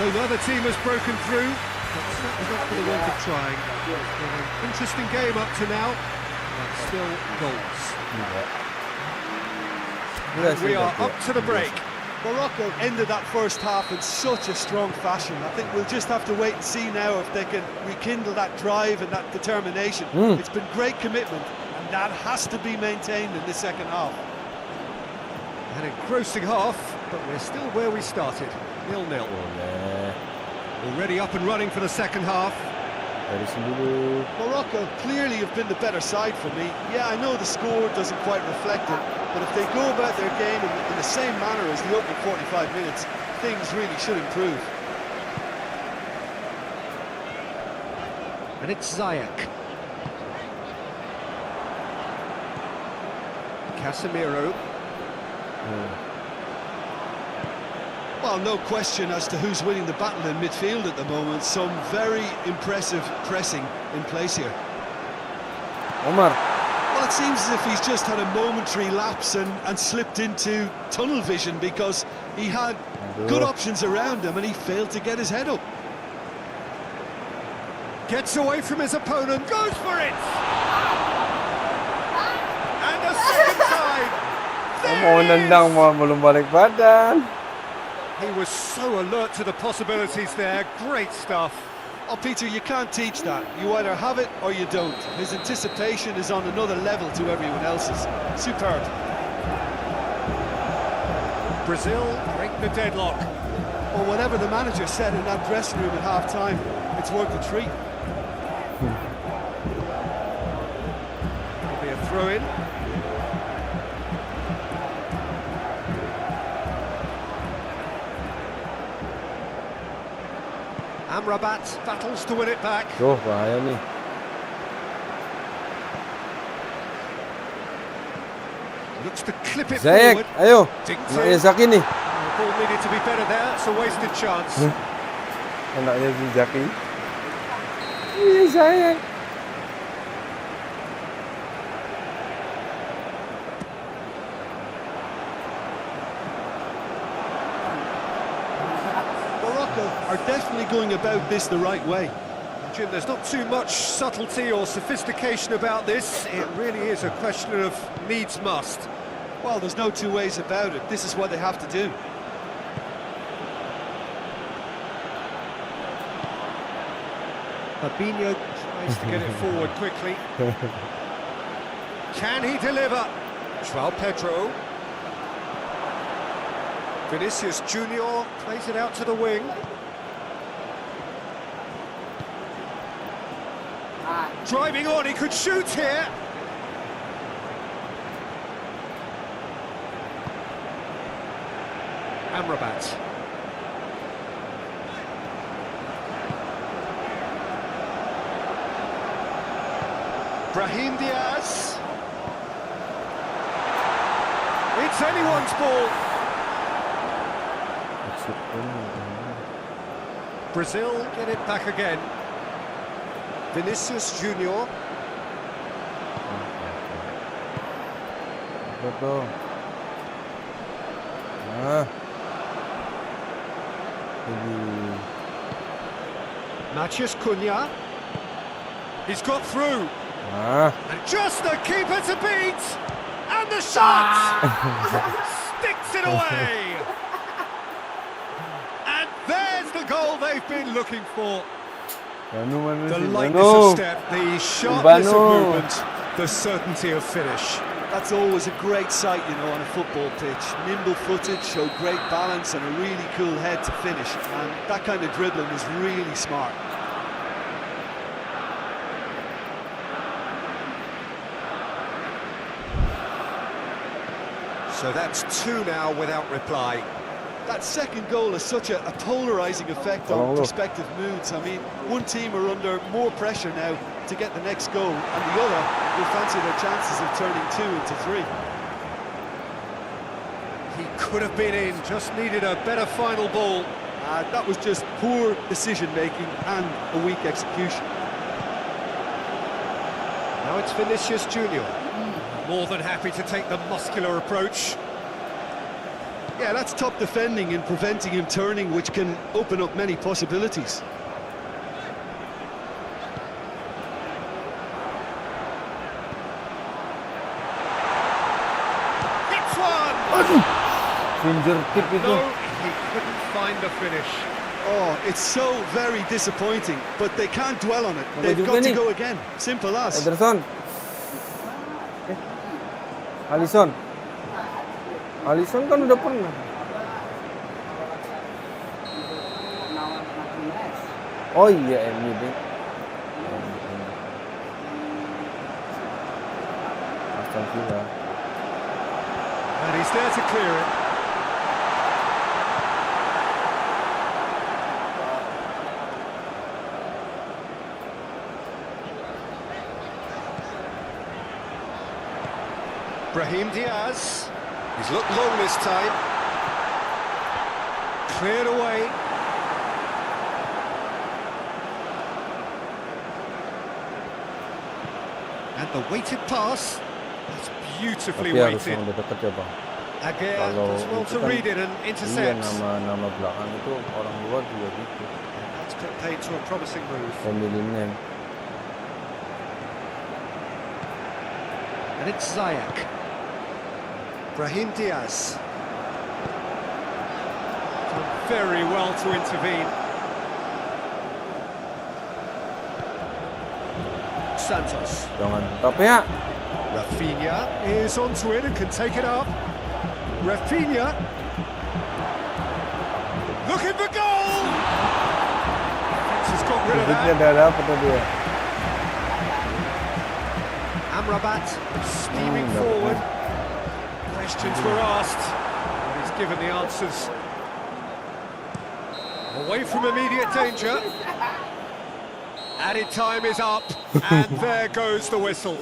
So neither team has broken through, but certainly not for the want of trying. Been an interesting game up to now, but still goals. And we are up to the break. Morocco ended that first half in such a strong fashion. I think we'll just have to wait and see now if they can rekindle that drive and that determination. It's been great commitment, and that has to be maintained in the second half. An engrossing half, but we're still where we started, 0-0. Already up and running for the second half. Morocco clearly have been the better side for me. Yeah, I know the score doesn't quite reflect it, but if they go about their game in the same manner as the opening 45 minutes, things really should improve. And it's Sayek. Casemiro. Well, no question as to who's winning the battle in midfield at the moment. Some very impressive pressing in place here. Omar. Well, it seems as if he's just had a momentary lapse and slipped into tunnel vision because he had good options around him and he failed to get his head up. Gets away from his opponent, goes for it! And a second time! Mau nendang mau belum balik badan. He was so alert to the possibilities there. Great stuff. Oh, Peter, you can't teach that. You either have it or you don't. His anticipation is on another level to everyone else's. Superb. Brazil break the deadlock. Well, whatever the manager said in that dressing room at half-time, it's worth a treat. It'll be a throw-in. Amrabat battles to win it back. Tuh, bahaya nih. Looks to clip it Zayek, forward. ayo. Dinked Anaknya in. Zaki nih. The ball needed to be better there. It's a wasted chance. Anaknya si Zaki. Iya, Zayek. Morocco are definitely going about this the right way. Jim, there's not too much subtlety or sophistication about this. It really is a question of needs must. Well, there's no two ways about it. This is what they have to do. Fabinho tries to get it forward quickly. Can he deliver? Joao Pedro. Vinicius Junior plays it out to the wing. Driving on, he could shoot here. Amrabat. Brahim Diaz. It's anyone's ball. Brazil get it back again. Vinicius Junior. Betul. Ah. Ini. Matheus Cunha. He's got through. Ah. And just the keeper to beat. And the shot! Sticks it away! And there's the goal they've been looking for. The lightness of step, the sharpness of movement, the certainty of finish. That's always a great sight, you know, on a football pitch. Nimble-footed, show great balance and a really cool head to finish. And that kind of dribbling is really smart. So that's two now without reply. That second goal has such a polarising effect on prospective moods. I mean, one team are under more pressure now to get the next goal, and the other will fancy their chances of turning 2 into 3. He could have been in, just needed a better final ball. That was just poor decision-making and a weak execution. Now it's Vinicius Junior. More than happy to take the muscular approach. Yeah, that's top defending and preventing him turning, which can open up many possibilities. Hits one! Fingertip itu. No, he couldn't find the finish. Oh, it's so very disappointing, but they can't dwell on it. They've juga got to nih. go again. Simple as. Ederson. Alisson. Alisson kan udah pernah. Oh iya, MU deh. Aston Villa. And he's there to clear it. Brahim Diaz. He's looked long this time. Cleared away. And the weighted pass. That's beautifully Tapi harus weighted. yang udah deket ya bang. Aguirre Kalau does well itu to kan, read it and iya, intercept. nama belakang itu orang luar juga gitu. That's paid to a promising move. Family name. And it's Zayek. Brahim Diaz. Done very well to intervene. Santos. Jangan tapi ya. Rafinha is onto it and can take it up. Rafinha. Looking for Adiknya udah dapet tadi ya. Amrabat steaming dapat. forward. Questions were asked, and he's given the answers. Away from immediate danger. Added time is up, and there goes the whistle.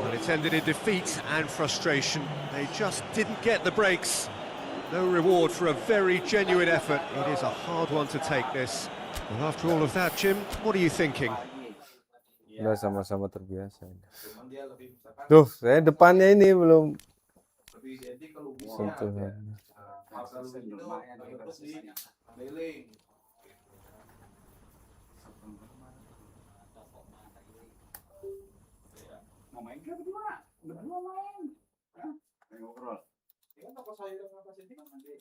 But it's ended in defeat and frustration. They just didn't get the breaks. No reward for a very genuine effort. It is a hard one to take this. Well, after all of that, Jim, what are you thinking? Udah sama-sama terbiasa. Tuh, saya depannya ini belum sentuhan. Mau main kan berdua? Berdua main. Hah? Main ngobrol. Kan toko sayur apa sih kan nanti.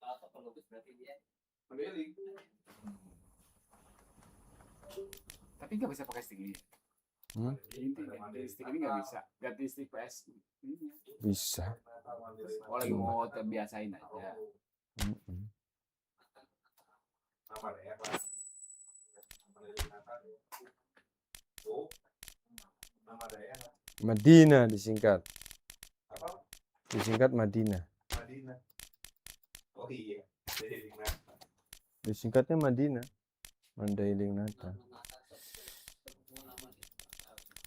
Kalau toko lukis berarti dia keliling. Tapi nggak bisa pakai stick ini. Stick ini nggak bisa. Ganti stick PS. Bisa. Oh, lagi mau terbiasain aja. Madinah disingkat. Disingkat Madinah. Oh iya. Disingkatnya Madinah. Mandailing Nata.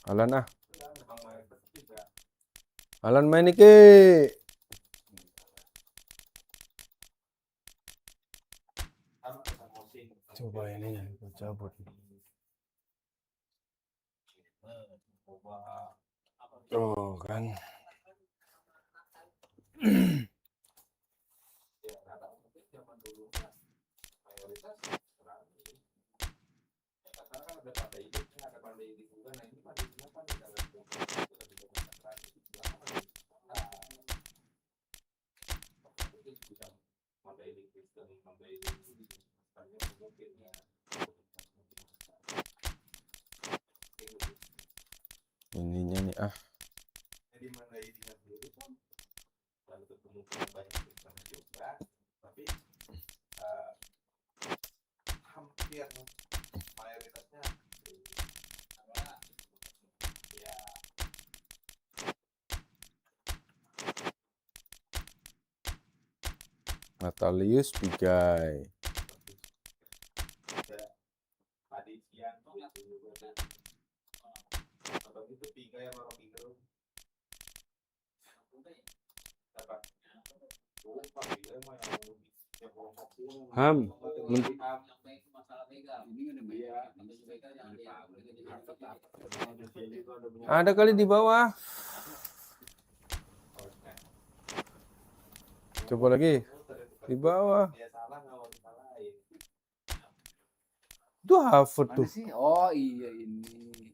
Alan ah. Alan main iki. Coba ini ya, cabut. Oh kan. Ininya nih ah. Jadi mana ini dulu kan lalu ketemu banyak juga, tapi hampir mayoritasnya ya Natalius Pigai. tadi siang atau itu tiga yang orang tiga apa Ham. Ada kali di bawah. Coba lagi. Di bawah. Itu Harvard tuh. Oh iya ini.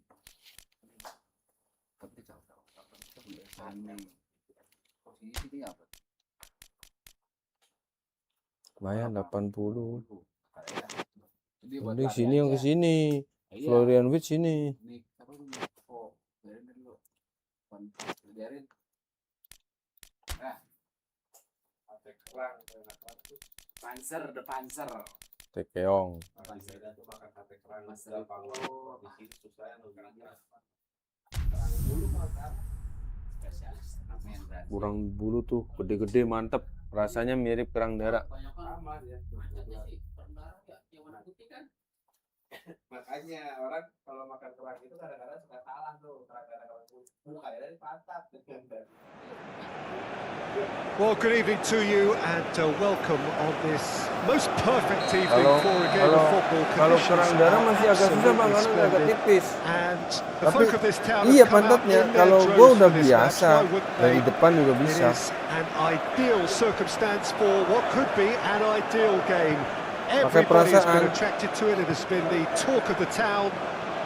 Tapi posisi apa? Lumayan 80. Jadi Mending sini yang ke sini. Florian Witz sini. Nih, apa lu? Oh, biarin dulu. Biarin. Panzer, the Panzer. Tekeong. Kurang bulu tuh, gede-gede mantep. Rasanya mirip kerang darah. Makanya orang kalau makan kerang itu kadang-kadang suka salah tuh, kerang-kerang bukan dari pantat. Well, good evening to you and welcome on this most perfect evening for a game of football. Kalau kerang darah masih agak susah bang, karena agak tipis. And the Tapi folk of this town iya have come out pantatnya, in their kalau droves gua udah for this match. biasa, Why wouldn't dari they? depan juga It bisa. is an ideal circumstance for what could be an ideal game. Pakai Everybody's been perasaan. attracted to it. It has been the talk of the town.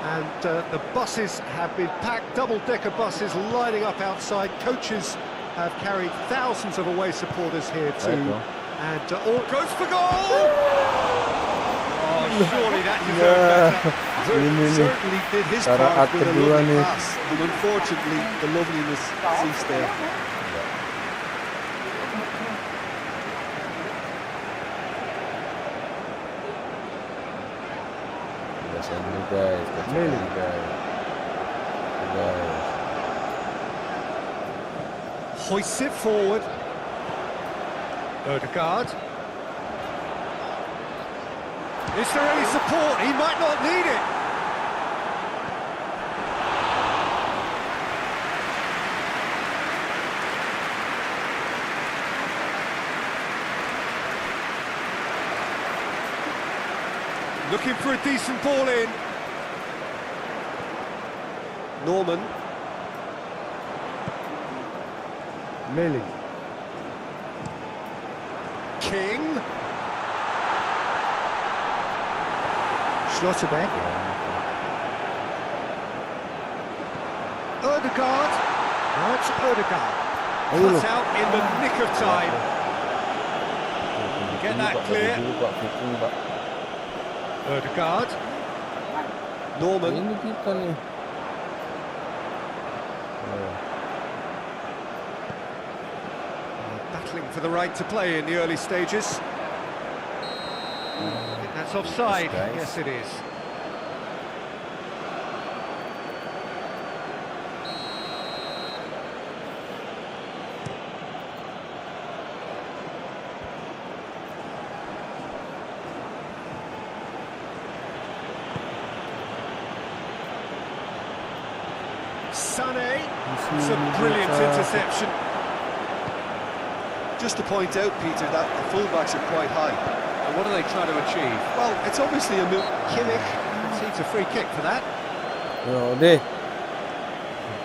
And the buses have been packed, double-decker buses lining up outside. Coaches have carried thousands of away supporters here too. And all goes for goal! Oh, surely that deserved better. Ini Certainly did his cara part with a kedua lovely nih. pass. And unfortunately, the loveliness ceased there. Kasihan ini guys, kasihan ini guys. Guys. Hoists it forward. Odegaard. Is there any support? He might not need it. Looking for a decent ball in. Norman. Malam. King. Schlotterbeck. Odegaard. That's Odegaard. Cut out in the nick of time. Get that clear. Odegaard. Norman. Ini kita nih. Battling for the right to play in the early stages. I think that's offside. Yes, it is. Sané. It's a brilliant interception. Just to point out, Peter, that the fullbacks are quite high. And what are they trying to achieve? Well, it's obviously a move. Kimmich concedes a free kick for that. Yo deh.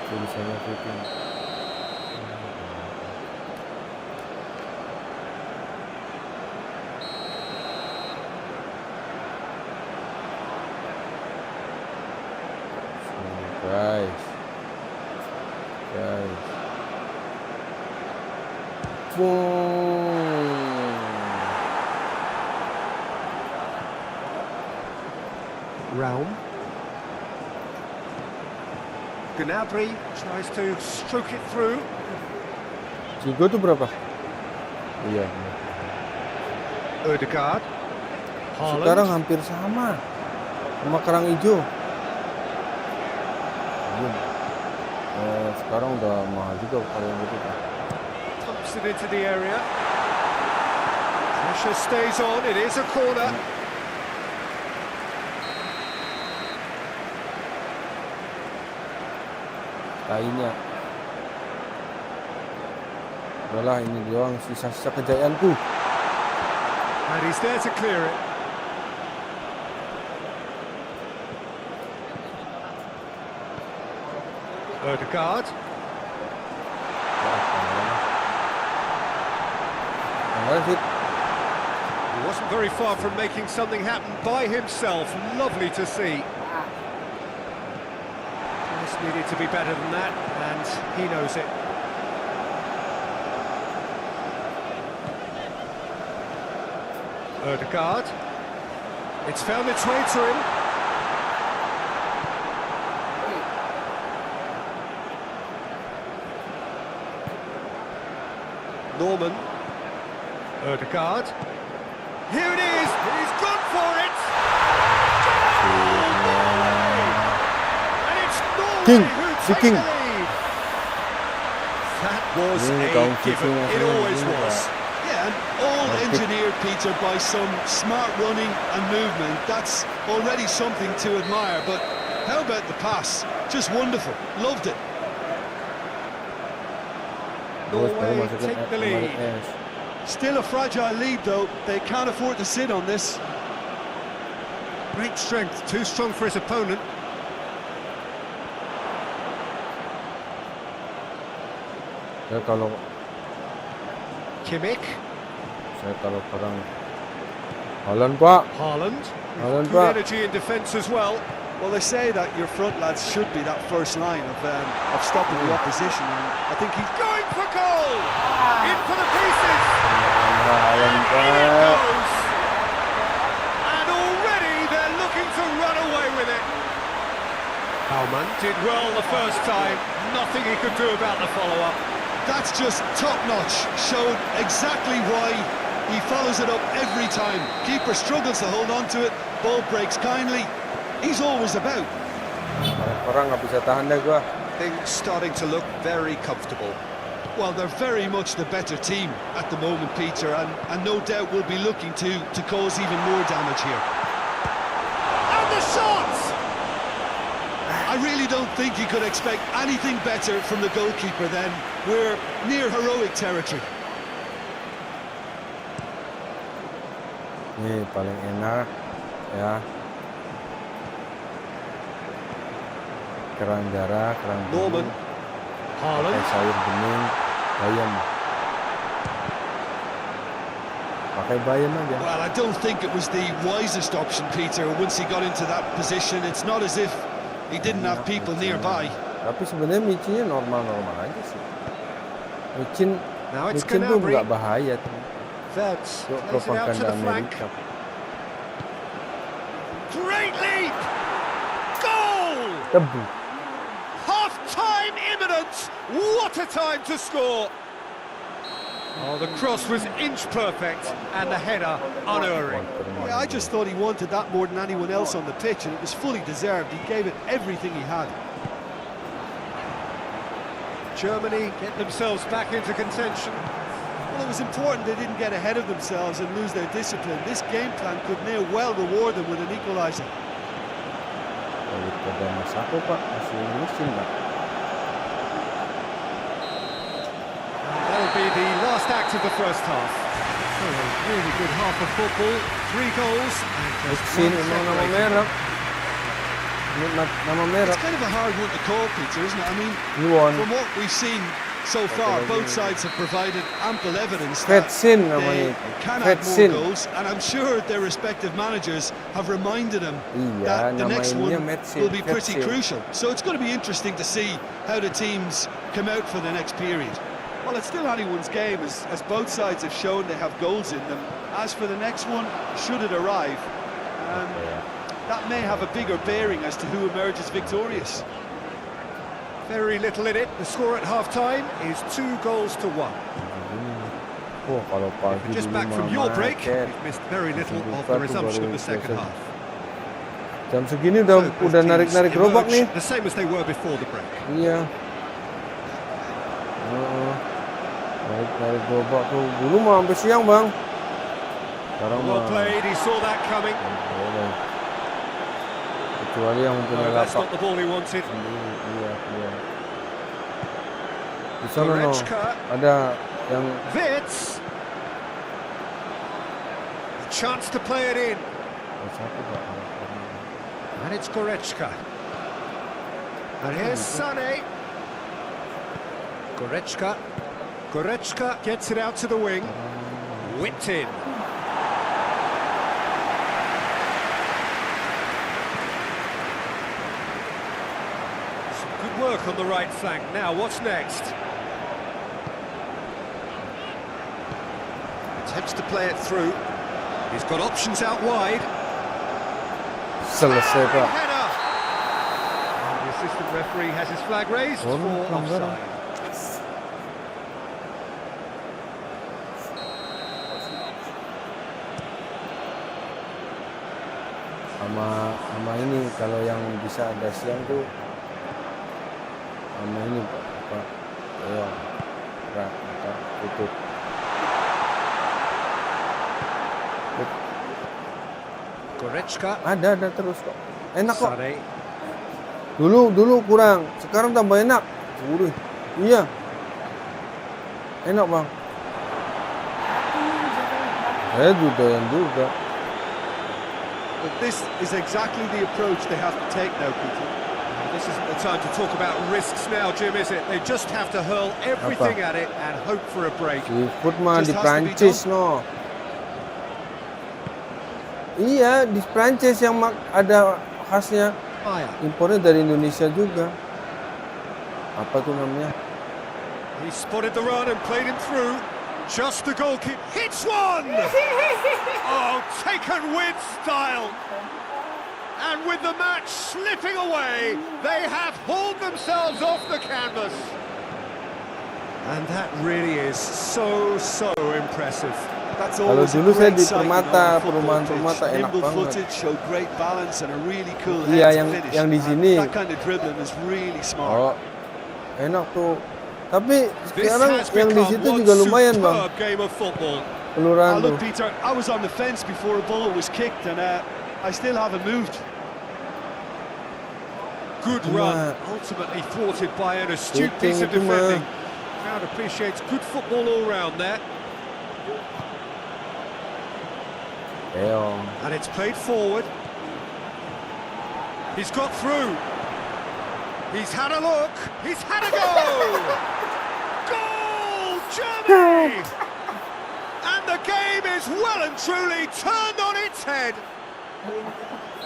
Tulisannya shooting. Guys. Boom. Raum. Gnabry tries to stroke it through. Cigo tuh berapa? Iya. Odegaard. Sekarang hampir sama kerang hijau. Sekarang udah mahal juga kalau yang gitu. Pumps it into the area. Pressure stays on. It is a corner. Lainnya. Udahlah, ini doang sisa-sisa kejayaanku. And he's there to clear it. Odegaard. He wasn't very far from making something happen by himself. Lovely to see. This needed to be better than that, and he knows it. Odegaard. It's found its way to him. Norman. Odegaard. Here it is! He's gone for it! And it's Norway who take the lead! That was a given. It always was. Yeah, and all engineered, Peter, by some smart running and movement. That's already something to admire, but how about the pass? Just wonderful. Loved it. Norway take the lead. Still a fragile lead, though. They can't afford to sit on this. Great strength, too strong for his opponent. Ya kalau Kimmich. saya kalau perang Haaland, Pak. Haaland. Haaland, Good Pak. energy in defence as well. Well, they say that your front lads should be that first line of stopping the opposition, and I think he's Going for goal! In for the pieces! Haaland, In it Pak. goes! And already they're looking to run away with it. Baumann did well the first time. Nothing he could do about the follow-up. That's just top-notch. Showed exactly why he follows it up every time. Keeper struggles to hold on to it. Ball breaks kindly. he's always about. Orang nggak bisa tahan deh gua. Things starting to look very comfortable. Well, they're very much the better team at the moment, Peter, and no doubt will be looking to cause even more damage here. And the shot! I really don't think you could expect anything better from the goalkeeper then. We're near heroic territory. Nih paling enak ya. Kerang darah, kerang Norman. bening, Haaland. pakai sayur bening, bayam. Pakai bayam aja. Well, I don't think it was the wisest option, Peter, once he got into that position. It's not as if he didn't have people nearby. Tapi sebenarnya micinnya normal-normal aja sih. Micin Now it's tuh Gnabry. nggak bahaya tuh. Vets Untuk plays it out to propaganda the flank. Amerika. Great leap! Goal! Tebu. Half-time imminent! What a time to score! Oh, the cross was inch perfect and the header unerring. Yeah, I just thought he wanted that more than anyone else on the pitch, and it was fully deserved. He gave it everything he had. Germany get themselves back into contention. Well, it was important they didn't get ahead of themselves and lose their discipline. This game plan could now well reward them with an equaliser. Daripada Mas aku Pak masih ngurusin Pak. That'll be the last act of the first half. So a really good half of football, 3 goals and just Sin one emang nama separating. merah. Ini nama merah. It's kind of a hard one to call, Peter, isn't it? I mean, Luon. from what we've seen so far, both sides have provided ample evidence that Vetsin namanya they itu. can add more Vetsin. goals, and I'm sure their respective managers have reminded them Iya, that the nama next ininya one Metsin. will be pretty Vetsin. crucial. So it's going to be interesting to see how the teams come out for the next period. Well, it's still anyone's game, as both sides have shown they have goals in them. As for the next one, should it arrive, that may have a bigger bearing as to who emerges victorious. Very little in it. The score at half-time is 2 goals to 1. Oh, kalau pagi Just dulu back from your break, macet. you've missed very little of the resumption of the second half. Jam segini udah So, both narik-narik teams gerobak nih. emerge the same as they were before the break. Iya. Narik gerobak tuh. Dulu mau sampai siang bang. Sekarang Well mah played, he saw that coming. boleh. Kecuali yang punya No, that's lapak. not the ball he wanted. Iya. Di sana no, Goretzka. ada yang Wits. A chance to play it in. satu Pak. And it's Goretzka. And here's Sané. Goretzka. Goretzka gets it out to the wing. Whipped in. Some good work on the right flank. Now, what's next? Attempts to play it through. He's got options out wide. Selesai Pak. Header. And the assistant referee has his flag raised Oh, for pelanggaran. offside. Sama ini kalau yang bisa ada siang tuh sama ini Pak. Ayo. Tutup. Goretzka. Ada terus kok. Enak kok. Sané. Dulu kurang, sekarang tambah enak. Udah. Iya. Enak, Bang. Juga. But this is exactly the approach they have to take now, Peter. This isn't the time to talk about risks now, Jim, is it? They just have to hurl everything at it and hope for a break. Seafood mah Just di has to be Prancis, no. Iya, di Prancis yang ada khasnya. Maya. Impornya dari Indonesia juga. Apa tuh namanya? He spotted the run and played him through. Just the goalkeeper hits one! Oh, taken with style. And with the match slipping away, they have hauled themselves off the canvas. And that really is so impressive. That's Kalau always a dulu saya great di sight, you know, on Permata, a football perumahan pitch. Permata enak Nimble banget. footed, showed great balance and a really cool Iya, head to finish. yang di And sini. that kind of dribbling is really smart. Oh, enak tuh. Tapi This sekarang has yang di become situ one juga lumayan bang. superb game of football. Kelurahan tuh. Look, Peter, I was on the fence before a ball was kicked, and I still haven't moved. Good Cuma- run, ultimately thwarted by an astute Shooting piece of itu mah. defending. Crowd appreciates good football all round there. Keong. And it's played forward. He's got through. He's had a look. He's had a go. Goal, Germany! And the game is well and truly turned on its head.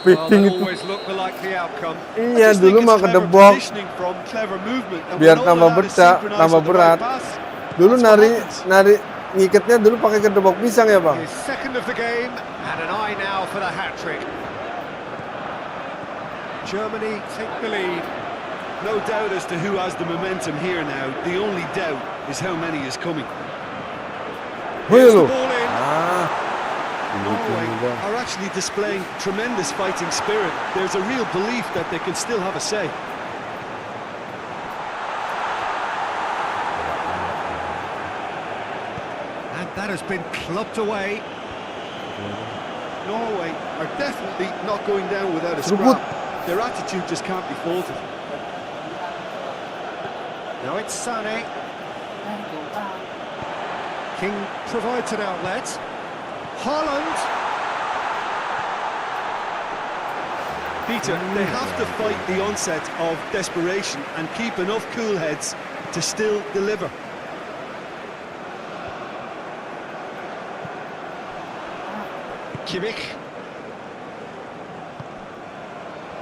Well, Fitting that itu. always looked the likely outcome. Iya, I just think dulu it's mah clever kedebok. positioning from clever movement, and Biar when all tambah that is bercak, synchronized tambah at the right berat. pass, Dulu that's what nari happens. ngiketnya dulu pakai kedebok pisang ya bang. His second of the game, and an eye now for the hat-trick. Germany take the lead. No doubt as to who has the momentum here now. The only doubt is how many is coming. Wih Here's the lu. ball in. Ah. Norway Gitu juga. are actually displaying tremendous fighting spirit. There's a real belief that they can still have a say. And that has been clubbed away. Norway are definitely not going down without a Seruput. scrap. Their attitude just can't be faulted. Now it's Sané. King provides an outlet. Holland. Peter, they have to fight the onset of desperation and keep enough cool heads to still deliver. Kimmich.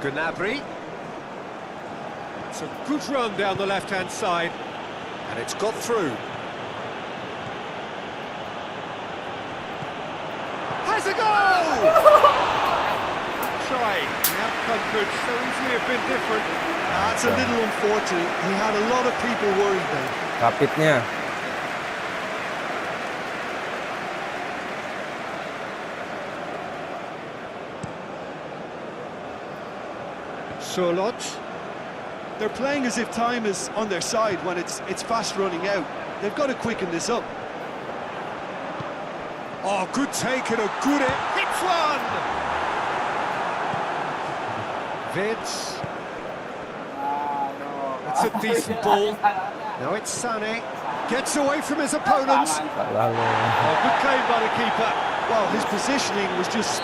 Gnabry. It's a good run down the left-hand side. And it's got through. Has a goal! Try. The outcome could so easily have been different. That's a little unfortunate. He had a lot of people worried then. Kapitnya. Solot. They're playing as if time is on their side when it's fast running out. They've got to quicken this up. Oh, good take and a good hits one. Vince. That's a decent ball. Now it's Sané. Gets away from his opponents. Salah lu. Oh, good claim by the keeper. Well, his positioning was just...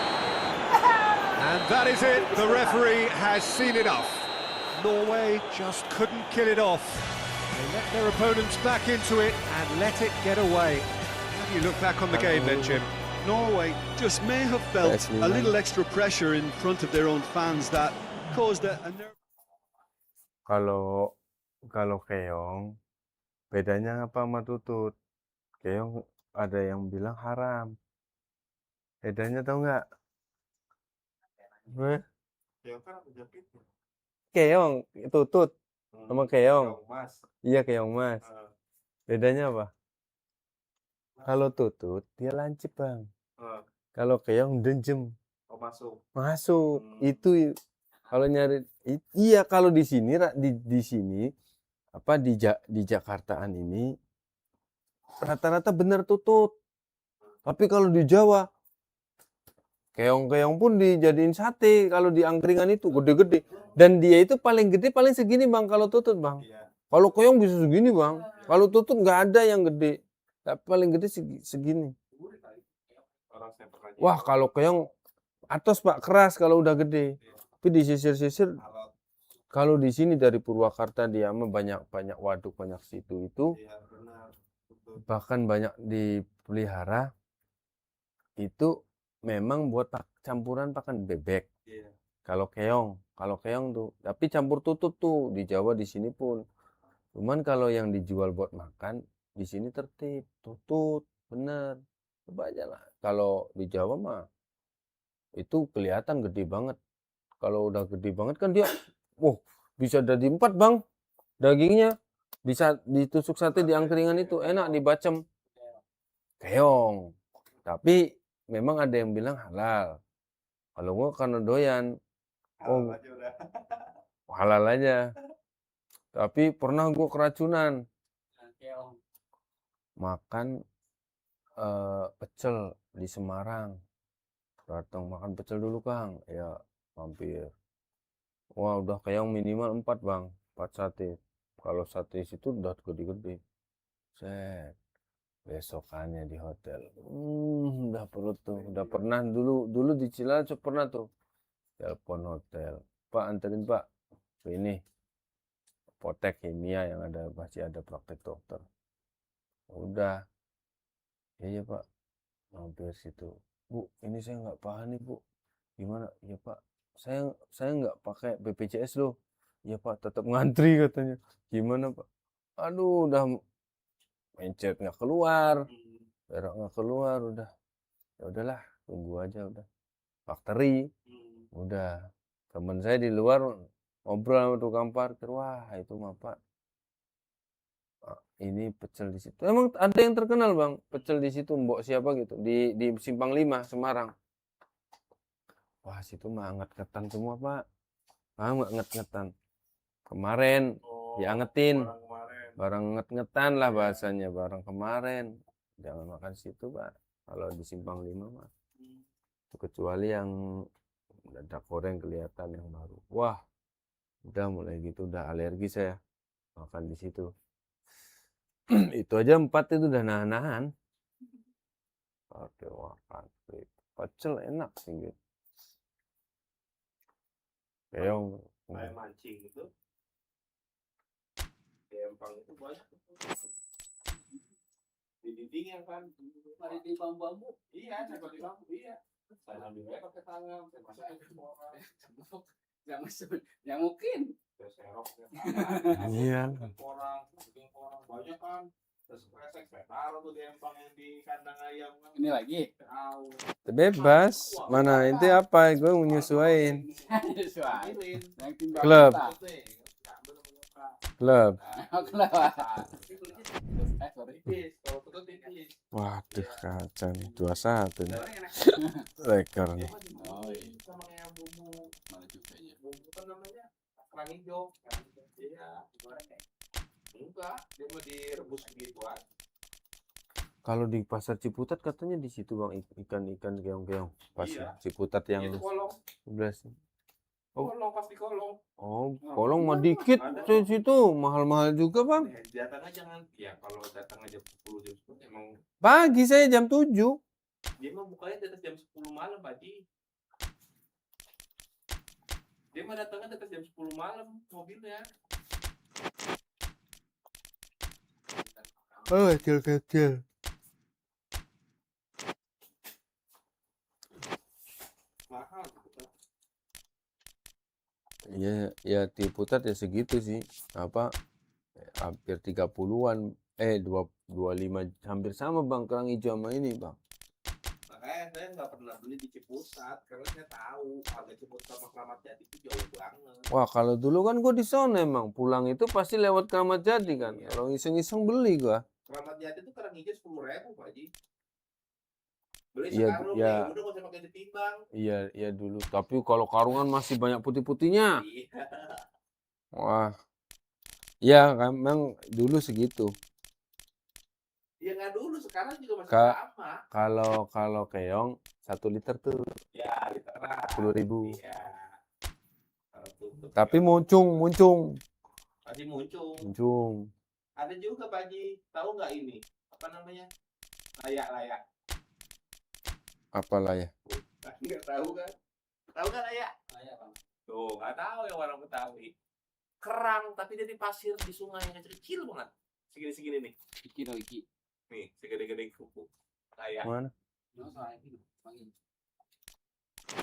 And that is it. The referee has seen enough. Norway just couldn't kill it off. They let their opponents back into it and let it get away. How do you look back on the game then, Jim? Norway just may have felt Actually, a man. little extra pressure in front of their own fans that caused a nerve. Kalau keong bedanya apa sama tutut? Keong ada yang bilang haram. Bedanya tahu nggak? Weh, keong, tutut sama keong. Mas. Iya keong mas. Bedanya apa? Kalau tutut dia lancip bang. Kalau keong denjem. Oh, masuk. Masuk. Itu kalau nyari iya kalau di sini di sini apa di Jakartaan ini rata-rata benar tutut. Tapi kalau di Jawa keong-keong pun dijadiin sate kalau di angkringan itu gede-gede. Dan dia itu paling gede paling segini bang kalau tutut bang. Kalau keong bisa segini bang. Kalau tutut nggak ada yang gede. Tapi paling gede segini. Wah kalau keong atas pak keras kalau udah gede. Tapi di sisir-sisir kalau di sini dari Purwakarta dia mah banyak waduk banyak situ itu bahkan banyak dipelihara itu memang buat campuran pakan bebek. Kalau keong tuh tapi campur tutut tuh di Jawa di sini pun. Cuman kalau yang dijual buat makan di sini tertib tutut bener. Coba aja lah. Kalau di Jawa mah itu kelihatan gede banget. Kalau udah gede banget kan dia, bisa jadi 4 bang, dagingnya bisa ditusuk sate di angkringan itu enak dibacem. Keong. Tapi memang ada yang bilang halal. Kalau gua karena doyan, oh aja udah. halal aja. Tapi pernah gua keracunan makan pecel di Semarang. Datang makan pecel dulu Kang, ya mampir. Wah udah keong minimal 4 bang, 4 sate. Kalau sate situ udah gede-gede. Set, besokannya di hotel. Udah perut tuh, udah pernah dulu di Cilacap pernah tuh. Telepon hotel, Pak anterin Pak ke ini, apotek kimia yang ada masih ada praktek dokter. Udah, iya Pak, mampir situ. Bu, ini saya nggak paham nih Bu. Gimana? Ya Pak, saya nggak pakai BPJS loh. Ya Pak, tetap ngantri katanya. Gimana Pak? Aduh, udah mencet nggak keluar, berak nggak keluar, udah. Ya udahlah, tunggu aja udah. Bakteri, udah. Temen saya di luar ngobrol sama tukang parkir, wah itu mah Pak. Ini pecel di situ. Emang ada yang terkenal bang, pecel di situ, mbok siapa gitu, di Simpang 5 Semarang. Wah situ mah anget-ngetan semua Pak. Paham nggak anget-ngetan? Kemarin diangetin, barang anget-ngetan lah bahasanya, barang kemarin. Jangan makan situ Pak. Kalau di Simpang 5 mah. Kecuali yang dadak goreng kelihatan yang baru. Wah, udah mulai gitu, udah alergi saya makan di situ. Itu aja 4 itu udah nahan-nahan. Oke, makan pecel enak sih gitu. Keong Kayak mancing itu. Empang itu banyak. Di dindingnya kan. Ada di bambu-bambu. Iya, saya di bambu, iya. Saya ambilnya pakai tangan, saya masukin ke orang. Yang mungkin. Saya serok ke tangan. Iya. Bikin orang banyak kan. Terus kresek, saya taruh tuh di empang yang di kandang ayam kan. Ini lagi. Tahu. Bebas, mana itu apa? Gue menyesuaiin. Ambilin. Klub. Itu, Klub. tipis, kalau betul tipis. Waduh, kacau nih. 21 nih. Lekar nih. Oh iya. Sama kayak bumbu Mana cukainya? bumbu apa namanya, kerang hijau. Iya, digoreng. Enggak, dia mau direbus gitu aja. Kalau di pasar Ciputat katanya di situ bang, ikan-ikan keong-keong. Pasar Ciputat yang Itu kolong, 11. Oh. kolong pasti kolong. Oh, kolong mah dikit di situ, mahal-mahal juga bang. Datangnya jangan, ya kalau datangnya jam 10 jam 10 emang Pagi saya jam 7. dia mah bukanya di atas jam 10 malam Pak Ji. Dia mah datangnya di atas jam 10 malam mobilnya. Oh, kecil-kecil. Mahal gitu. Iya, ya Ciputat ya segitu sih. Apa hampir 30-an, 25 hampir sama bang, kerang hijau sama ini bang. Makanya saya nggak pernah beli di Ciputat karena saya tahu harga Ciputat sama Kramat Jati itu jauh banget. Wah, kalau dulu kan gue di sana emang pulang itu pasti lewat Kramat Jati kan. Kalau iseng-iseng beli gua. Kramat Jati itu kerang hijau 10.000 Pak Ji. Beli Iya, sekarung ya. ya udah nggak usah pakai ditimbang. Iya dulu. Tapi kalau karungan masih banyak putih-putihnya. Iya. Wah. Iya, kan memang dulu segitu. Ya nggak dulu, sekarang juga masih Ka- sama. Kalau keong 1 liter tuh Ya, literan. 10.000. Iya. Kalau tutup, Tapi ya, muncung. pasti muncul. Muncung. Ada juga Pak Ji, tahu nggak ini? Apa namanya? Layak. Apalah ya? Nggak tahu kan? Tahu nggak layak? Layak Bang. Tuh, nggak tahu yang orang Betawi. Kerang, tapi dia di pasir di sungai yang kecil banget. Segini-segini nih. Iki. Nih, segede-gede kuku. Layak. Mana?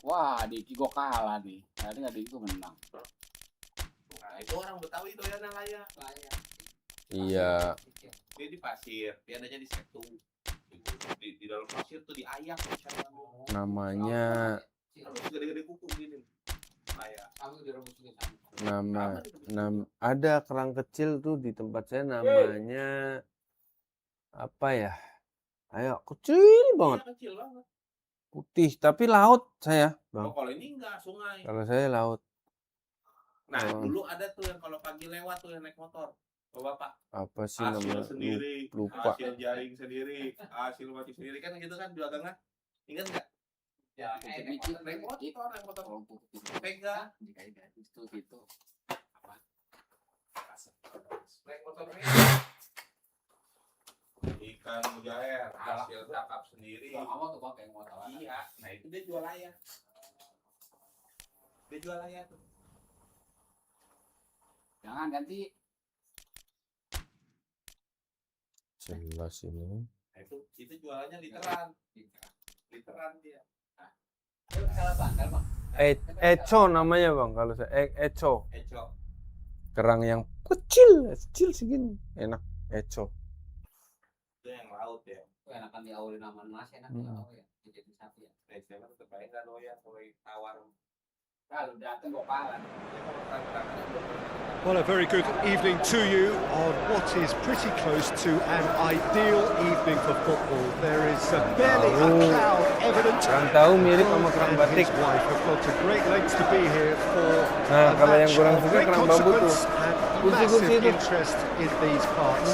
Wah, Diki gua kalah nih. Tadi nggak Diki gua menang. Nah, itu orang Betawi itu yang layak. Iya. Dia di pasir, dia adanya di Sabtu. Di dalam pasir tuh diayak. Namanya Segede-gede kuku gini. Layak. ada kerang kecil tuh di tempat saya namanya apa ya? Kayak kecil banget, Iya, kecil banget. putih. Tapi laut saya, Oh, Bang. kalau ini enggak sungai. Kalau saya laut. Nah, Oh. dulu ada tuh yang kalau pagi lewat tuh yang naik motor. Bapak, Apa sih hasil namanya? sendiri, Lupa. hasil jaring sendiri, hasil mati sendiri kan gitu kan belakangnya. Ingat nggak? Ya, naik motor. Pegang. Gitu. Apa? Naik motor ikan mujair, hasil tangkap sendiri. Kamu tuh pakai motor. Iya, nah itu dia jual ayam. Dia jual ayam tuh. Jangan ganti. Jelas ini. Nah, itu jualannya literan. Literan dia. Salah bandar, Bang. Eco namanya, Bang. Kalau saya eco. Eco. Kerang yang kecil segini. Enak, eco. Itu yang laut ya. Enakan diawalin aman mas, enak ya. Jadi sapi ya. Nah, saya tetap aja nggak doyan kalau tawar. Kalau datang gue parah. Well, a very good evening to you on what is pretty close to an ideal evening for football. There is barely a cloud evident. Kurang tahu mirip sama kerang And batik. his wife have gone to great lengths to be here for Nah, a kalau yang match kurang of suka great kerang bambu tuh. consequence and Kursi-kursi massive itu. interest in these parts.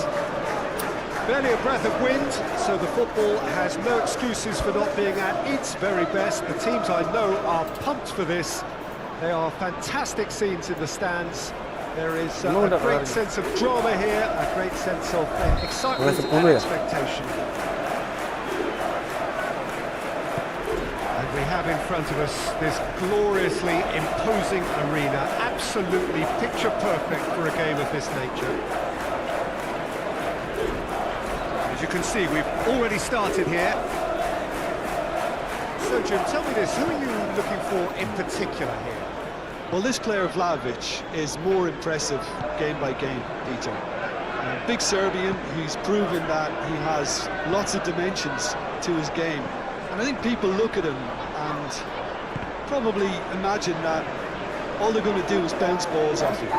Barely a breath of wind, so the football has no excuses for not being at its very best. The teams I know are pumped for this. They are fantastic scenes in the stands. There is a great sense of drama here, a great sense of excitement and expectation. And we have in front of us this gloriously imposing arena, absolutely picture perfect for a game of this nature. As you can see, we've already started here. So Jim, tell me this, who are you looking for in particular here? Well, this player Vlahovic is more impressive game by game, Peter. Big Serbian, he's proven that he has lots of dimensions to his game. And I think people look at him and probably imagine that all they're going to do is bounce balls off him.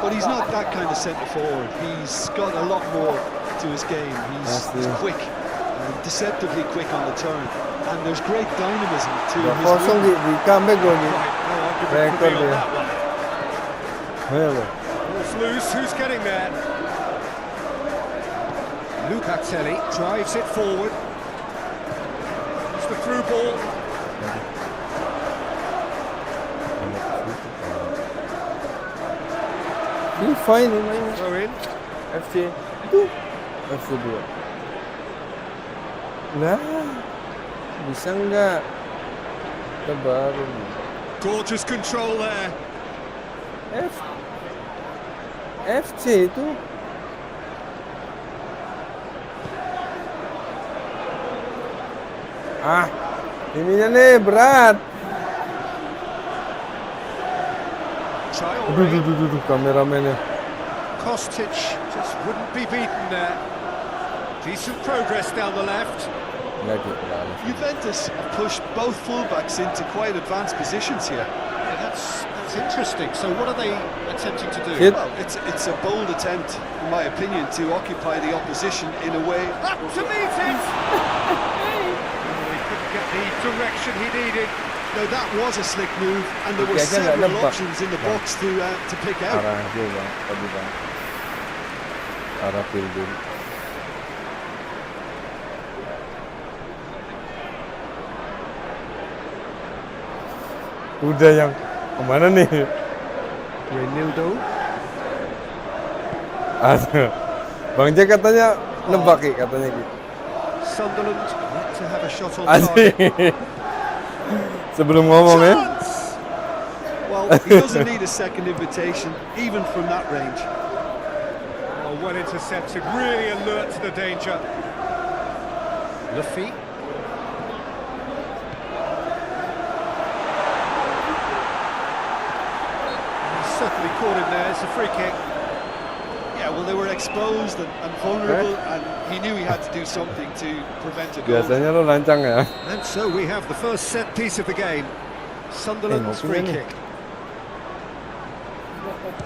But he's not that kind of centre forward. He's got a lot more to his game. He's quick, deceptively quick on the turn. And there's great dynamism to his Kosong di comeback gol nih. Rekor on dia. that one. Ball's loose, who's getting there? Lucatelli drives it forward. It's the through ball. Ini fine nih mainnya. Throw in. FC itu FC 2. Lah, bisa nggak? Kita baru nih. Gorgeous control there. FC itu ininya nih berat. Duh, kameramennya. Kostic just wouldn't be beaten there. Decent progress down the left. Juventus have pushed both fullbacks into quite advanced positions here. Yeah, that's interesting. So what are they attempting to do? Well, it's a bold attempt, in my opinion, to occupy the opposition in a way. Up to meet it! He couldn't get the direction he needed. No, that was a slick move, and there were several options in the box to pick out. Arah dia bang, tadi bang. Arah building. Udah yang kemana nih? Renildo. Bang Jack katanya nebak katanya gitu. Sunderland want to have a shot on Asik. target. Sebelum ngomong ya. Well, he doesn't need a second invitation, even from that range. Oh, well intercepted, really alert to the danger. Luffy. He's certainly caught him there, it's a free kick. Yeah, well, they were exposed and vulnerable, and he knew he had to do something to prevent a goal. Biasanya lo lancang ya. And so we have the first set piece of the game. Sunderland's free kick.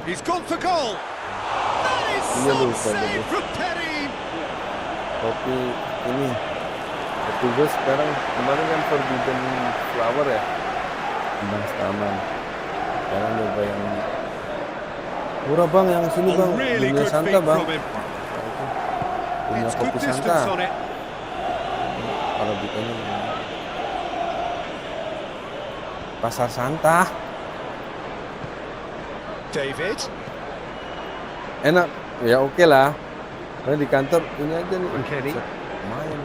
He's gone for goal. That is some save from Perry. Kopi ini Petugas sekarang kemarin kan forbidden flower ya, kembang taman. Sekarang coba yang murah bang, yang sini bang, Oh, really dunia good Santa feet bang. from him. Dunia It's good kopi distance Santa. on it. Arabikanya gimana? Pasar Santa. David. Enak, ya oke lah. Karena di kantor ini aja nih. McKennie. Lumayan.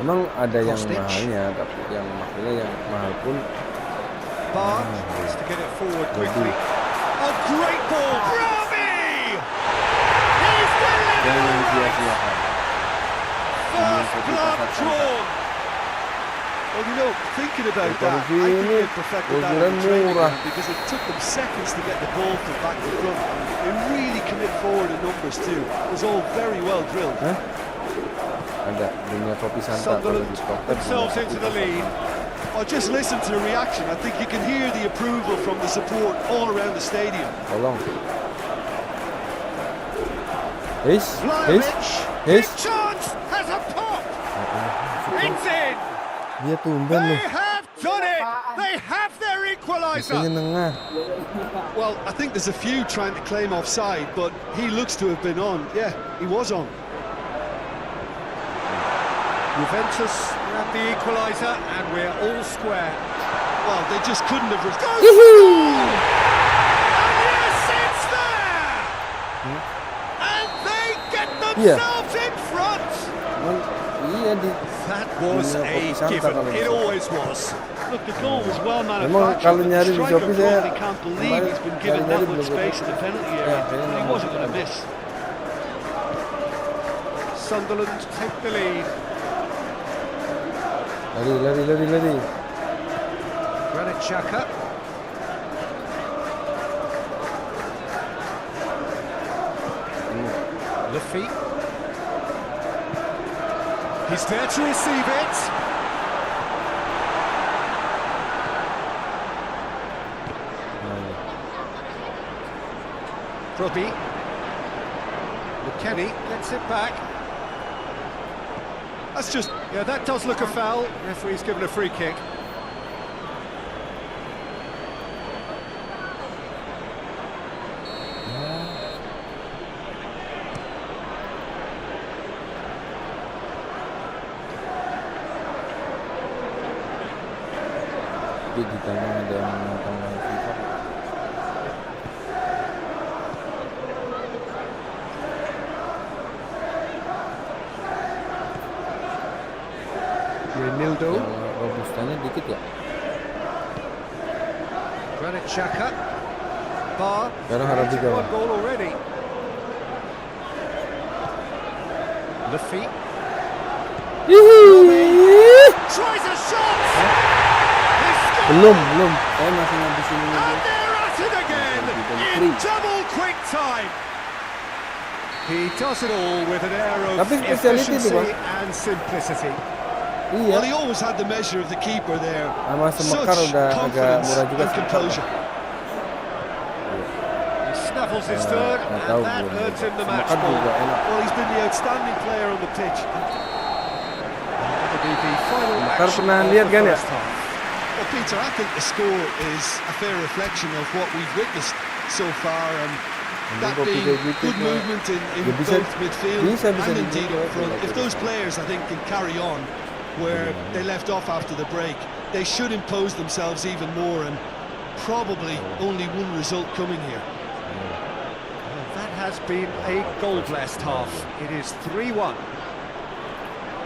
Emang ada yang Kostic. mahalnya, tapi yang mahalnya yang mahal pun Barr needs to get it forward quickly. Oh, great ball. Robbie! He's jangan delivered. sia-siakan. First blood drawn. Well, you know, thinking about Kalau that, I think sini, they perfected that ukuran in the training murah. ground because it took them seconds to get the ball from back to front. They really commit forward in numbers too. It was all very well drilled. Hah? Ada dunia kopi Santa kalau Sunderland di Stockton. themselves into the lead. Oh, just listen to the reaction. I think you can hear the approval from the support all around the stadium. Tolong. His. Vlahovic, His. chance has a pop. It's in. Dia tumben They loh. have done it. They have their equaliser. Biasanya nengah. Well, I think there's a few trying to claim offside, but he looks to have been on. Yeah, he was on. Juventus have the equaliser, and we're all square. Well, they just couldn't have... And yes, it's there. And they get themselves in front. Cuman iya di That was Dunia a kopi Santa given. kalau It bisa. always was. Look, the goal was well Memang manufactured. kalau but the nyari di striker Shopee saya probably can't believe kemarin he's been given nyari-nyari that much belum space in ketemu. the penalty Ya, area. kayaknya He nggak wasn't mau going to ketemu. miss. Sunderland take the lead. Lari. Granit Xhaka. Lafitte. He's there to receive it. Robbie. McKennie gets it back. That's just... Yeah, that does look a foul. Referee's given a free kick. Tapi di dalam ada yang menonton FIFA. Nildo. Yang robustanya dikit ya. Granit Xhaka. Barr. Sekarang harap Created juga. one goal already. Lafitte. Tries a shot. He scores. Belum. Saya masih ngabisin ini. And they're at it again in double quick time. He does it all with an air of Tapi speciality itu, Bang. efficiency and simplicity. Well, he Iya. always had the measure of the keeper there. Sama Semekar Such udah agak confidence murah juga and Semekar. composure. He snaffles his third, nggak and tahu that belum. earns him the match Semekar ball. juga enak. Well, he's been the outstanding player on the pitch. That'll be the final Semekar action pernah of lihat the kan ya? first half. Well, Peter, I think the score is a fair reflection of what we've witnessed so far, and that Kopi being kayak gitu, good Pak. movement in Ya bisa- both midfield bisa and indeed dibuka up front. lah If gitu. those players, I think, can carry on where they left off after the break, they should impose themselves even more, and probably only one result coming here. Well, that has been a goal-blessed half. It is 3-1.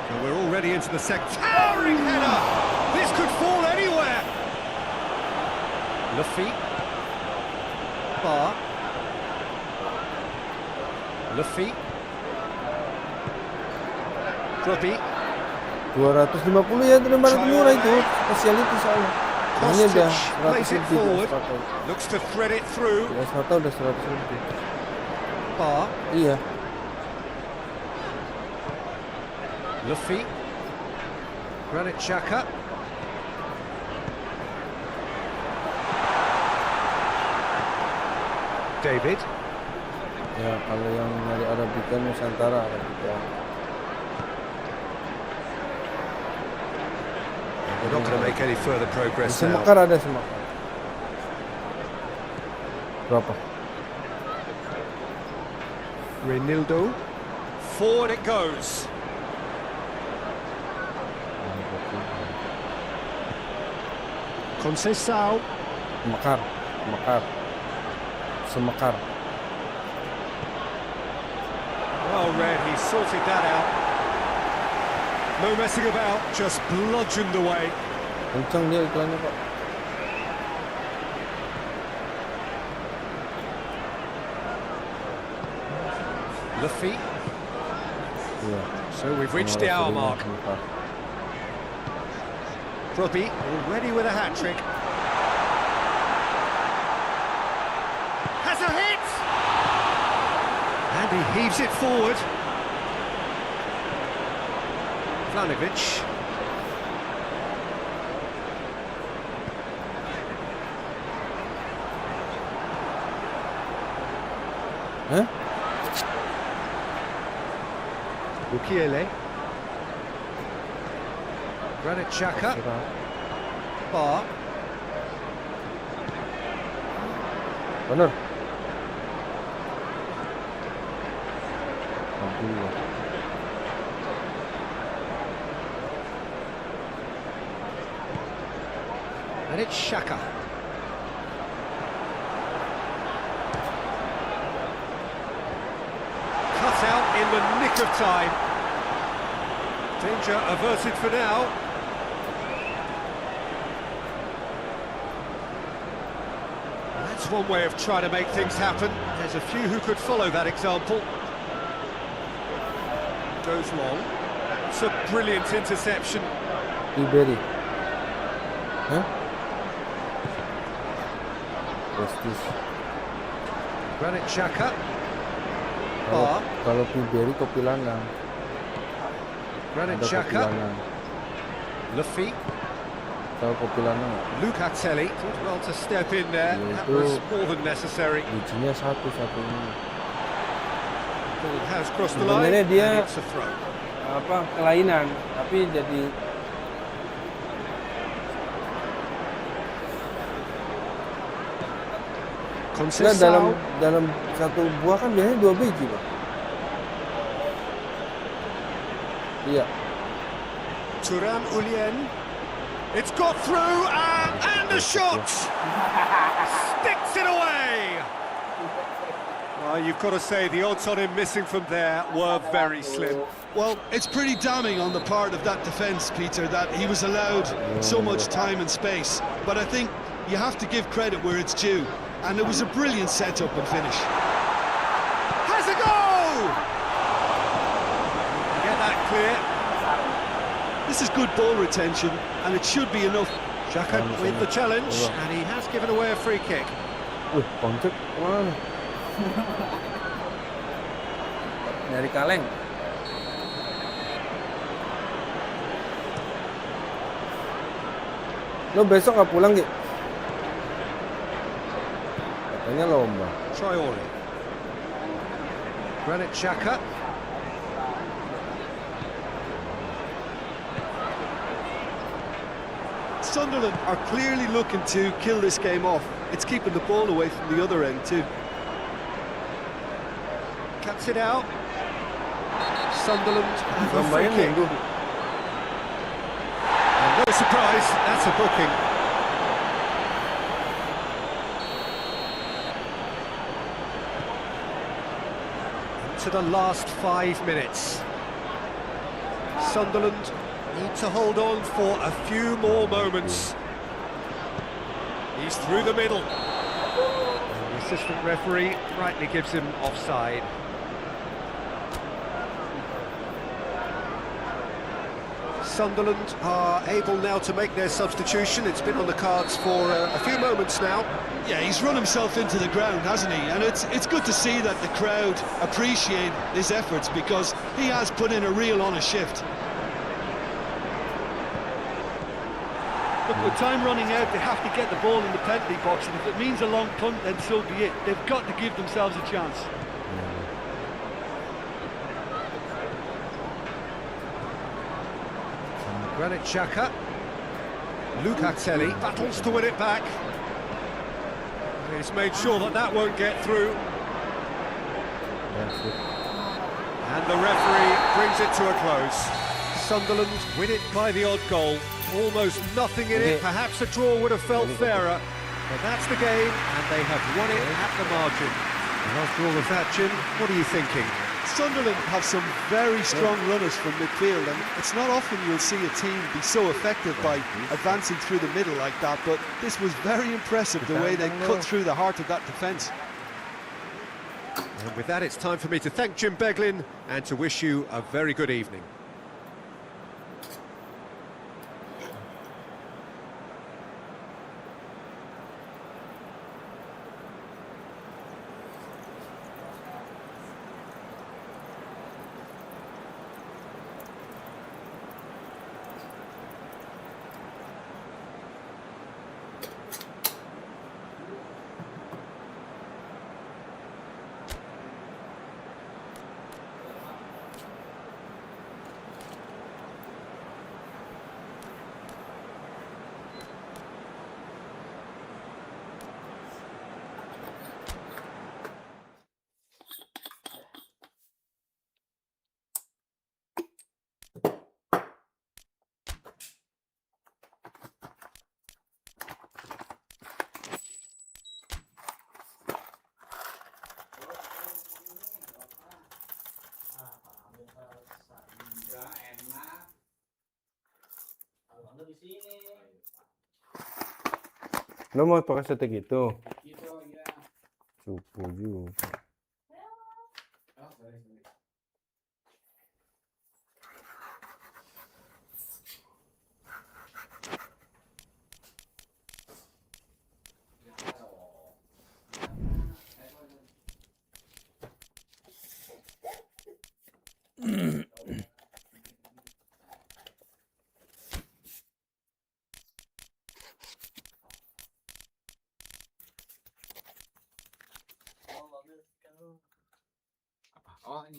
So we're already into the second. Towering header! This could fall anywhere! Lafitte. Barr. Lafitte. Robbie. 250 ya, itu lembaran murah itu. Speciality soalnya. Ini udah Kostic plays 100 it lebih. forward. Sepatu. Looks to thread it through. Ya, sepatu udah 100 lebih. Barr. Iya. Lafitte. Granit Xhaka. David. Ya, kalau yang nyari Arabica Nusantara Arabica. They're not going to make any further progress now. Semakar ada semakar. Berapa? Reinildo. Forward it goes. Conceição. Semakar, semakar, semakar. Well read, he sorted that out. No messing about, just bludgeoned away. Kencang dia iklannya kok. Luffy. Iya. So we've reached the hour mark. Semakar. Robbie already with a hat-trick. Has a hit! And he heaves it forward. Vlahovic. Hah? Mukiele. Granit Xhaka. Bar. Bener. Alhamdulillah. And it's Xhaka. Cut out in the nick of time. Danger averted for now. That's one way of trying to make things happen. There's a few who could follow that example. Goes long. It's a brilliant interception. Iberi. Hah? Prestis. Granit Xhaka. Kalau kalau Iberi kopi lanang. Granit Ada kopi Xhaka. lanang. Luffy. Tahu kopi lanang nggak? Lukatelli did well to step in there. That Itu- was more than necessary. Bijinya satu-satunya. Ball has crossed the line. Sebenarnya dia- And it's a throw. Apa kelainan, tapi jadi Nah, dalam satu buah kan biasanya 2 biji, Pak. Iya. Turan Ulien. It's got through and the shot sticks it away. You've got to say the odds on him missing from there were very slim. Well, it's pretty damning on the part of that defence, Peter, that he was allowed so much time and space. But I think you have to give credit where it's due. And it was a brilliant setup and finish. Has a go! Get that clear. This is good ball retention, and it should be enough. Xhaka with the challenge, and he has given away a free kick. Kontek mana? Dari kaleng. Lo besok nggak pulang, Ki? Katanya lomba. Traore. Granit Xhaka. Sunderland are clearly looking to kill this game off. It's keeping the ball away from the other end too. Cuts it out. Sunderland have a free Lombain kick. minggu. And no surprise, that's a booking. To the last 5 minutes. Sunderland need to hold on for a few more moments. He's through the middle. And the assistant referee rightly gives him offside. Sunderland are able now to make their substitution. It's been on the cards for a few moments now. Yeah, he's run himself into the ground, hasn't he? And it's good to see that the crowd appreciate his efforts, because he has put in a real honest shift. Look, with time running out, they have to get the ball in the penalty box, and if it means a long punt, then so be it. They've got to give themselves a chance. Granit Xhaka. Lucatelli battles to win it back. He's made sure that that won't get through. That's it. And the referee brings it to a close. Sunderland win it by the odd goal. Almost nothing in it. Perhaps a draw would have felt fairer. But that's the game, and they have won it at the margin. And after all of that, Jim, what are you thinking? Sunderland have some very strong runners from midfield, and it's not often you'll see a team be so effective by advancing through the middle like that, but this was very impressive, the way they cut through the heart of that defence. And with that, it's time for me to thank Jim Beglin and to wish you a very good evening. Lo mau pakai setek itu? Cupu juga. Oh ini.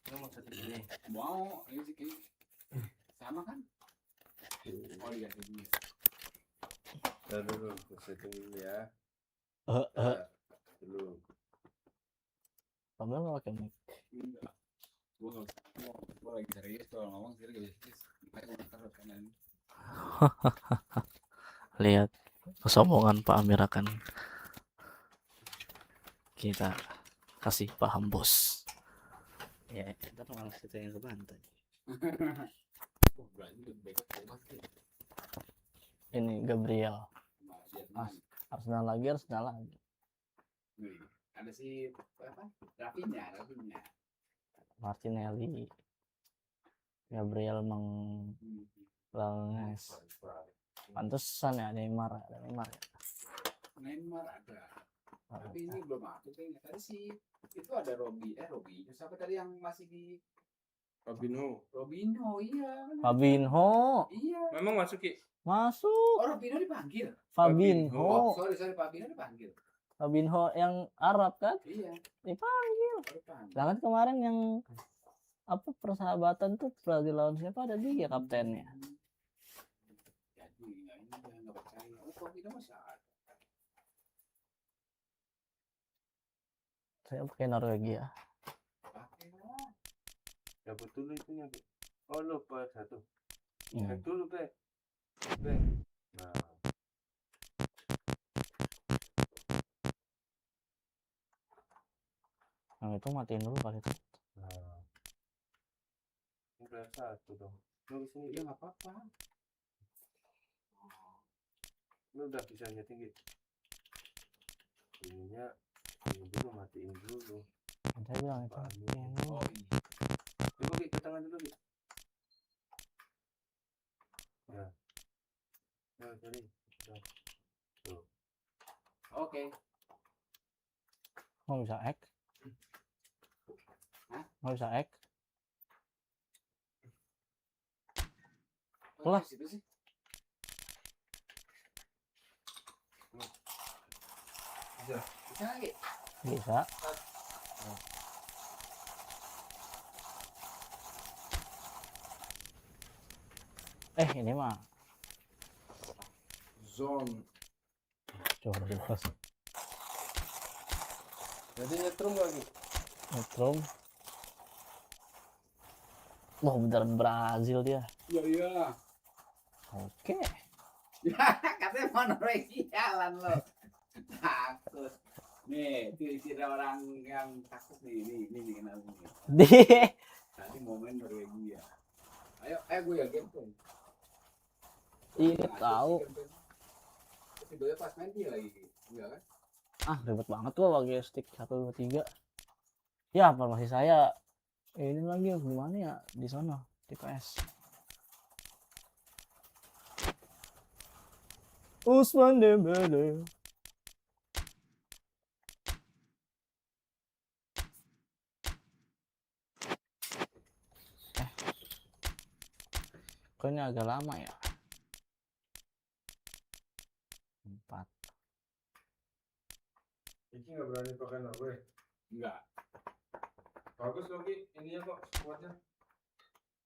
Lo mau satu ini. Mau ini sih sama kan? Oh iya ini. Ntar dulu, gue setting dulu ya. Dulu. Kamu nggak pakai mic? Enggak. Gue lagi serius kalau ngomong serius. Makanya gue taruh kanan. Lihat kesombongan Pak Amir akan kita kasih paham bos. Ya, kita malah kita yang ke pantai. Oh berarti lebih baik coba sih. Ini Gabriel. Arsenal lagi. Ada si apa? Rafinya. Martinelli. Gabriel Langes. Pantesan ya Neymar ya. Neymar ada. Tapi ini belum aku kayaknya. Tadi sih itu ada Robby. Siapa tadi yang masih di Robinho. Robinho, iya. Fabinho. Iya. Memang masuk Ki? Masuk. Oh, Robinho dipanggil. Fabinho. Oh, sorry, Fabinho dipanggil. Fabinho yang Arab kan? Iya. Dipanggil. Dipanggil. Lah kan kemarin yang apa persahabatan tuh Brazil lawan siapa ada dia kaptennya. Jadi ini nggak percaya. Oh, Fabinho masih ada. Saya pakai Norwegia. Pakai lah. Dapat dulu itunya, Be. Oh, lupa satu. Hmm. Cek dulu, Be. Nah. Nah itu matiin dulu kali itu. Nah. Ini udah satu dong. Lu sini Iya nggak apa-apa. lu udah bisa nyeting gitu. Ininya ini dulu, matiin dulu. Saya bilang itu. Oh ini. Coba Ki, ke tangan dulu Ki. Ya. Nah, tadi. Tuh. Oke. Mau bisa ek? Hah? Mau bisa ek? Oh, Lah. situ sih. Bisa lagi. Bisa. Ini mah Son. Jordos. Jadi nyetrum lagi. Metro. Wah, beneran Brazil dia. Iya. Oke. Katanya mau Norwegia lan lo. Takut. Nih, itu istilah orang yang takut nih. Ini kenapa nih? Tadi mau main Norwegia. Ayo gue ya game tuh. Iya tahu. Tiba-tiba pas main dia lagi. Iya kan? Ah, ribet banget gua pakai stick 1 2 3. Ya, apa masih saya ini lagi gimana ya di sana di PS. Usman Dembele. Kok ini agak lama ya? 4. Iki nggak berani pakai Norway. Enggak. Bagus lagi ininya kok squadnya.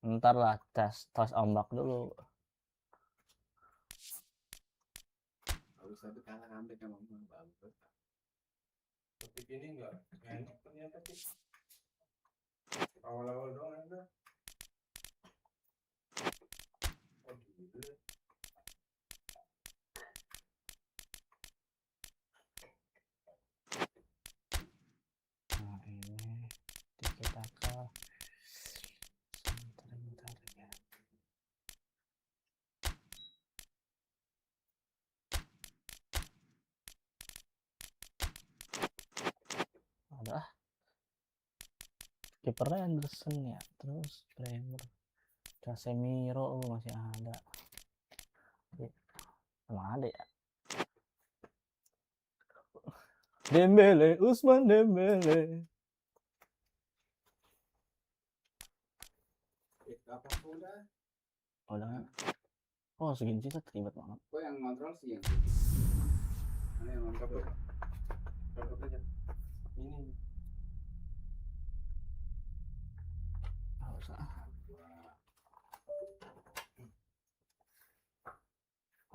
Ntar lah tes ombak dulu. Bagus tapi kalah comeback sama bagus. Tapi ini enggak enak ternyata sih. Awal-awal doang enak. Oh gitu. Nah ini tiki-taka. Sebentar ya. Ada kipernya Anderson ya, terus Bremer, Casemiro masih ada. Emang ada ya? Dembele, Usman Dembele. Apa sudah? Udah. Oh segini sih ribet banget. Gue yang kontrol sih yang. Mana yang kontrol? Dapat aja. Ini. Nggak usah.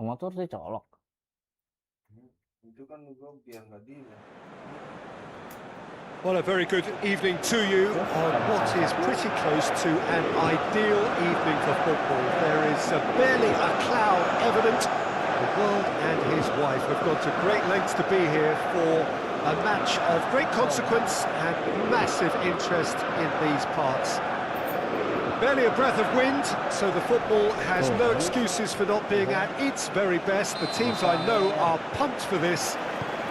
Motor sih colok. Itu kan gua biar nggak dilihat. Well, a very good evening to you on what is pretty close to an ideal evening for football. There is barely a cloud evident. The world and his wife have gone to great lengths to be here for a match of great consequence and massive interest in these parts. Barely a breath of wind, so the football has no excuses for not being at its very best. The teams I know are pumped for this.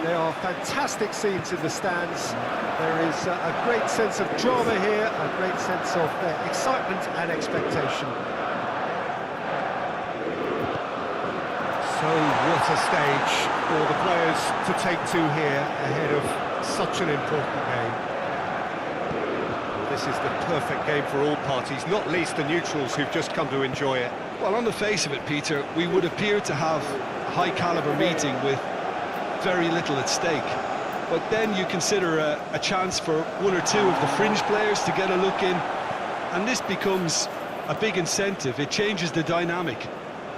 There are fantastic scenes in the stands. There is a great sense of drama here, a great sense of excitement and expectation. So what a stage for the players to take to here ahead of such an important game. Well, this is the perfect game for all parties, not least the neutrals who've just come to enjoy it. Well, on the face of it, Peter, we would appear to have a high-caliber meeting with very little at stake. But then you consider a chance for one or two of the fringe players to get a look in, and this becomes a big incentive. It changes the dynamic.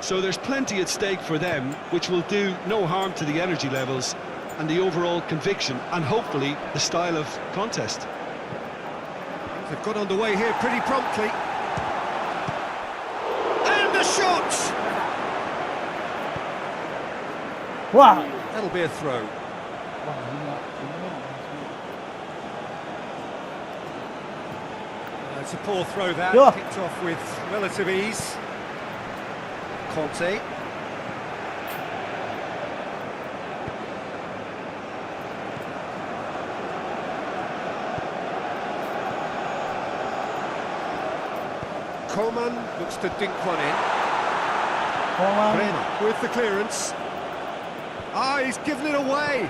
So there's plenty at stake for them, which will do no harm to the energy levels and the overall conviction, and hopefully the style of contest. They've got underway here pretty promptly. And the shot! Wah. That'll be a throw. It's a poor throw that, Yeah. picked off with relative ease. Conte. Coleman looks to dink one in. Brenner with the clearance. Ah, he's given it away.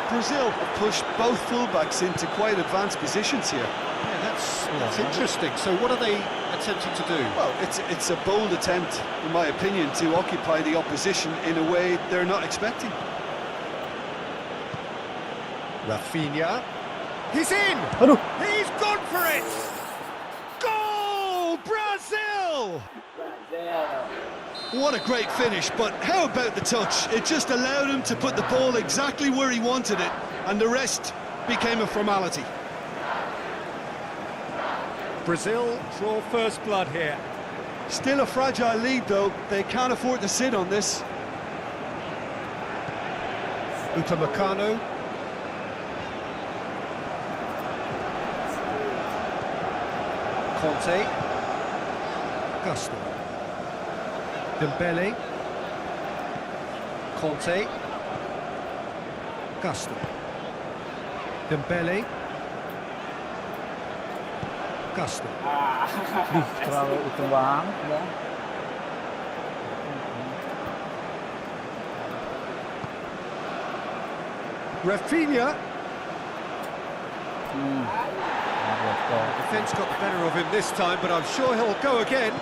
Brazil have pushed both fullbacks into quite advanced positions here. Yeah, that's interesting. So what are they attempting to do? Well, it's a bold attempt, in my opinion, to occupy the opposition in a way they're not expecting. Rafinha. He's in! Aduh. He's gone for it! Goal! Brazil! What a great finish, but how about the touch? It just allowed him to put the ball exactly where he wanted it, and the rest became a formality. Brazil draw first blood here. Still a fragile lead though, they can't afford to sit on this. Upamecano. Conte. Gusto. Dembele. Conte. Gusto. Dembele. Gusto. Terlalu itu banget dah. Rafinha. Defence got the better of him this time, but I'm sure he'll go again.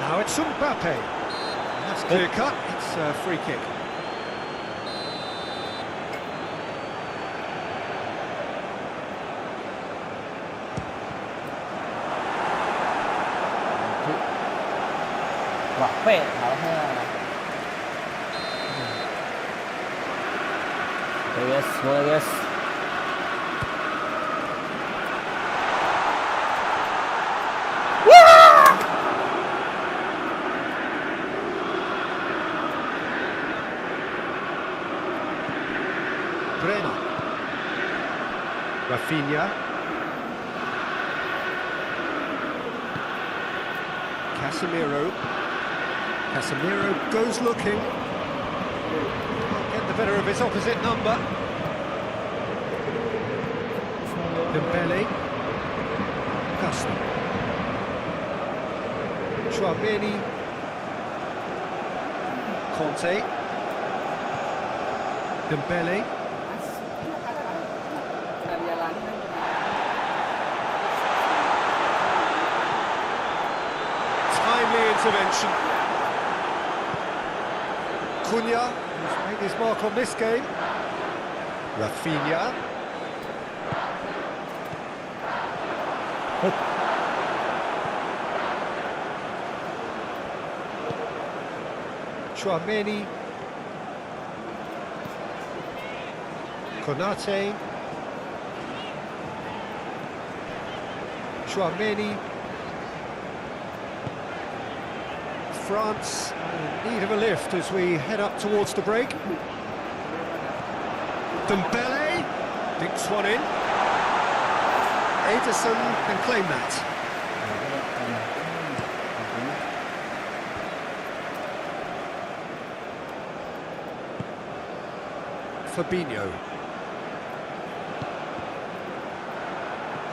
Now it's Mbappe. That's clear cut. It's a free kick. Mbappe salahnya. Oke guys, boleh guys. Brena. Rafinha. Casemiro. Casemiro goes looking. Can't get the better of his opposite number. Dembele. Gusto. Tchouaméni. Conte. Dembele. Timely intervention. Cunha, who's made his mark on this game. Rafinha. Tchouaméni. Konate. Tchouaméni. France in need of a lift as we head up towards the break. Dembele dinks one in. Ederson can claim that. Fabinho.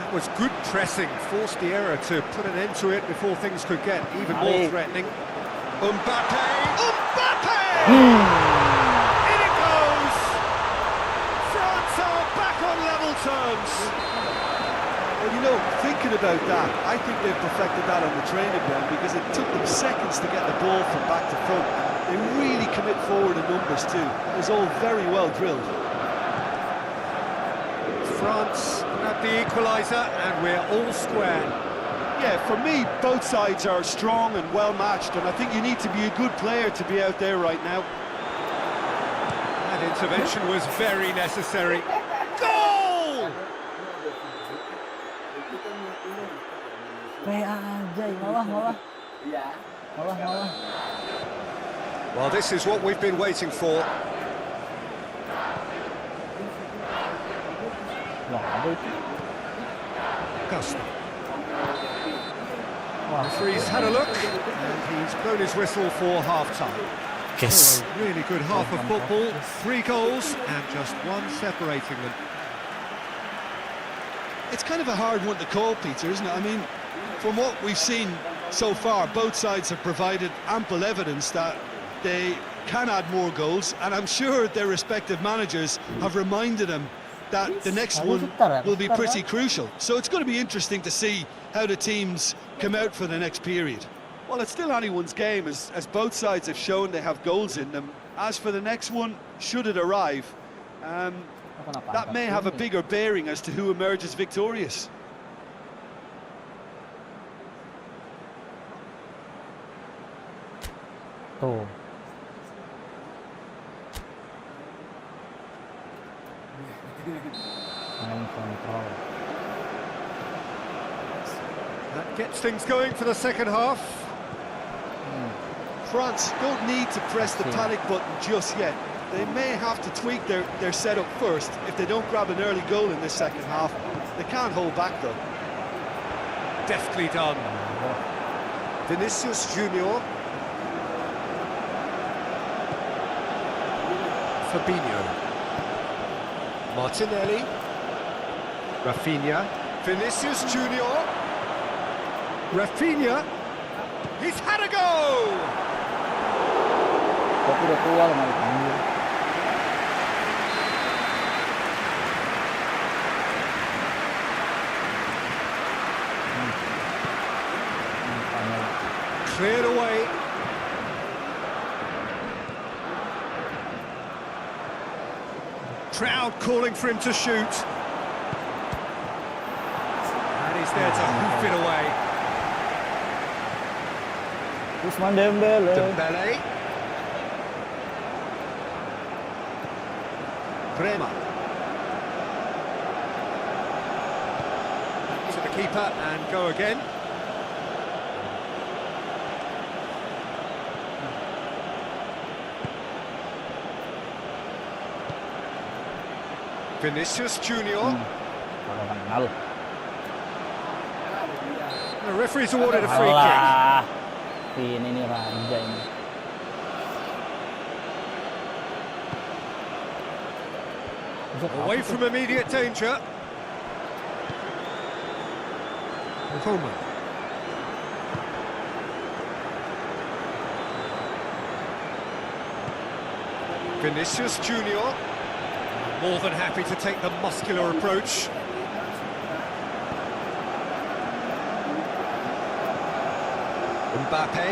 That was good pressing, forced the error to put an end to it before things could get even more threatening. Mbappe! Mbappe! In it goes! France are back on level terms. Well, you know, thinking about that, I think they've perfected that on the training ground because it took them seconds to get the ball from back to front. They really commit forward in numbers too. It was all very well drilled. France grab the equaliser and we're all square. Yeah, for me, both sides are strong and well matched, and I think you need to be a good player to be out there right now. That intervention was very necessary. Goal! Malah. Well, this is what we've been waiting for. Gusto. Referee's had a look, and he's blown his whistle for half-time. Yes. So a really good half of football, 3 goals, and just one separating them. It's kind of a hard one to call, Peter, isn't it? I mean, from what we've seen so far, both sides have provided ample evidence that they can add more goals, and I'm sure their respective managers have reminded them that the next one will be pretty crucial. So it's going to be interesting to see how the teams come out for the next period. Well, it's still anyone's game, as both sides have shown they have goals in them. As for the next one, should it arrive, that may have a bigger bearing as to who emerges victorious. Tuh. Main kontrol. That gets things going for the second half. France don't need to press the panic button just yet. They may have to tweak their setup first. If they don't grab an early goal in this second half, they can't hold back though. Deftly done. Vinicius Junior. Fabinho. Martinelli. Rafinha. Vinicius Junior. Rafinha. He's had a go! Tapi udah keluar malah dipanggil. Cleared away. Crowd calling for him to shoot. And he's there to hoof it away. Usman Dembele. Dembele. Crema. To the keeper and go again. Vinicius Junior. The referee's awarded a free kick. Alah. Ini raja ini. Away from immediate danger. Coleman. Vinicius Junior. More than happy to take the muscular approach. Mbappe.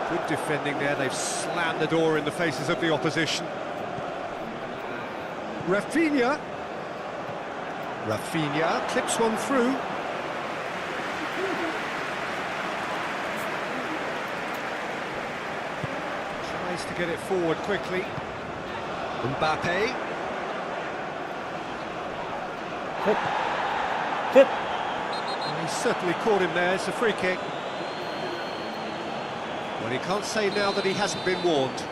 Good defending there. They've slammed the door in the faces of the opposition. Rafinha. Rafinha clips one through. Tries to get it forward quickly. Mbappe. Hit. And he certainly caught him there. It's a free kick. Well, he can't say now that he hasn't been warned.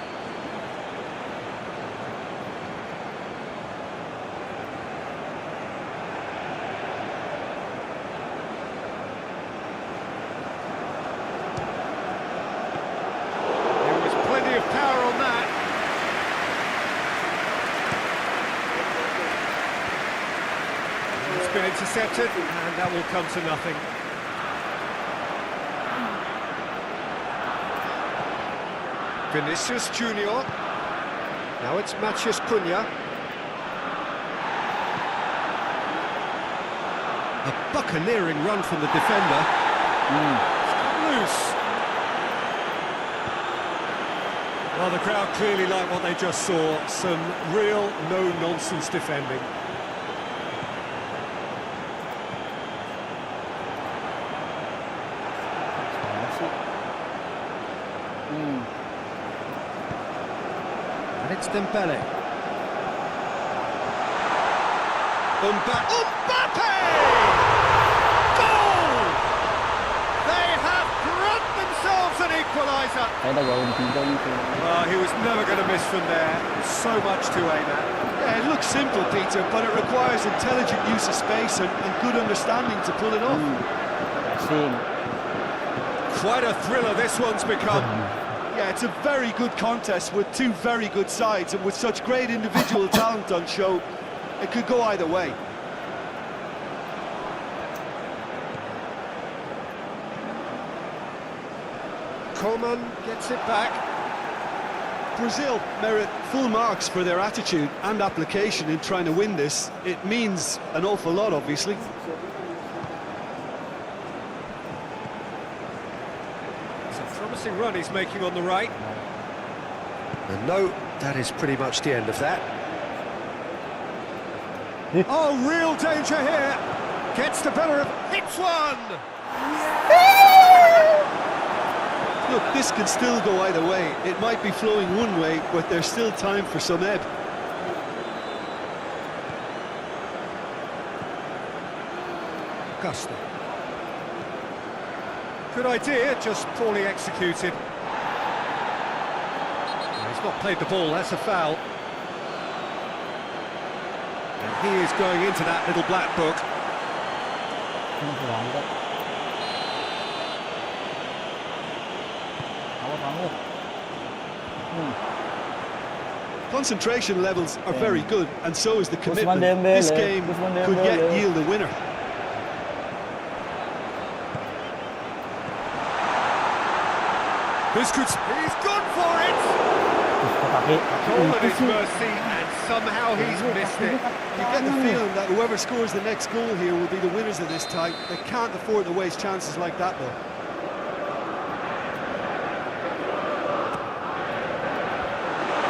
There was plenty of power on that. It's been intercepted, and that will come to nothing. Vinicius Junior. Now it's Matheus Cunha. A buccaneering run from the defender. It's got loose. Well, the crowd clearly like what they just saw. Some real no-nonsense defending. And it's Dembele. Mbappe! Goal! They have grabbed themselves an equaliser. Saya dah gawin 3 itu. Well, he was never going to miss from there. So much to aim at. Yeah, it looks simple, Peter, but it requires intelligent use of space and good understanding to pull it off. Passing. Quite a thriller this one's become. Yeah, it's a very good contest with two very good sides, and with such great individual talent on show, it could go either way. Coleman gets it back. Brazil merit full marks for their attitude and application in trying to win this. It means an awful lot, obviously. It's a promising run he's making on the right. And no, that is pretty much the end of that. Oh, real danger here. Gets the better of... Hits one! Look, this can still go either way. It might be flowing one way, but there's still time for some ebb. Gusto. Good idea, just poorly executed. He's not played the ball, that's a foul. And he is going into that little black book. Concentration levels are very good, and so is the commitment. Dembele, This game Ousmane could yet Dembele. yield a winner. He's gone for it! All at his mercy, and somehow he's missed it. You get the feeling that whoever scores the next goal here will be the winners of this tie. They can't afford to waste chances like that, though.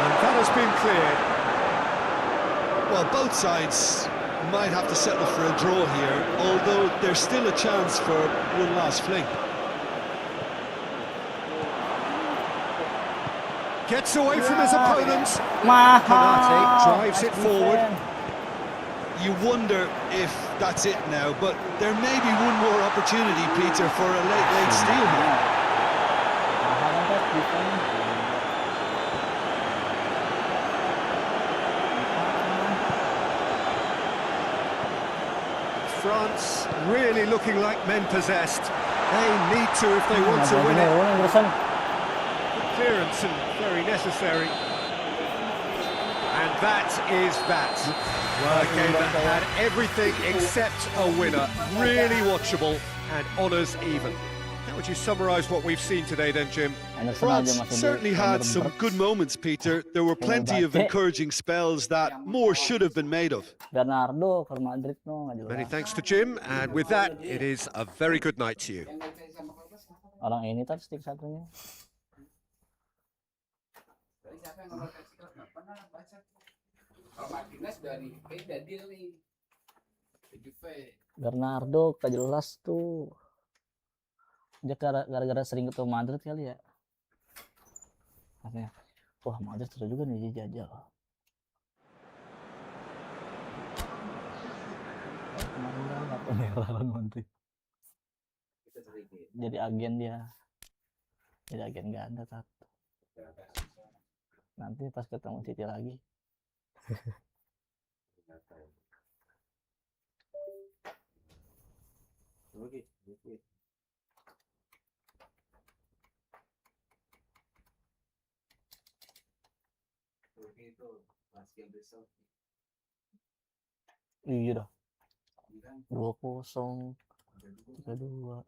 And that has been cleared. Well, both sides might have to settle for a draw here, although there's still a chance for one last fling. Gets away from his opponent. Mahal. Konate drives it forward. You wonder if that's it now, but there may be one more opportunity, Peter, for a late steal here. France really looking like men possessed. They need to if they want to win it. Clearance and very necessary. And that is that. Well, a game that had everything except a winner. Really watchable and honours even. How would you summarise what we've seen today then, Jim? France certainly had some good moments, Peter. There were plenty of encouraging spells that more should have been made of. Bernardo ke Madrid no nggak Many jelas. thanks to Jim, and with that, it is a very good night to you. Orang ini tadi stick satunya. Tadi siapa yang ngomong taksi klub? Nggak pernah baca. Kalau Martinez dari beda deal nih. Juve. Bernardo tak jelas tuh. Dia gara-gara sering ketemu Madrid kali ya. Makanya, wah Madrid seru juga nih dia jajal. Kemarin kan kartu merah lawan Madrid. Jadi agen dia. Jadi agen ganda tat. Nanti pas ketemu City lagi. Itu masih besok. Iya dah. 2-0, 3-2.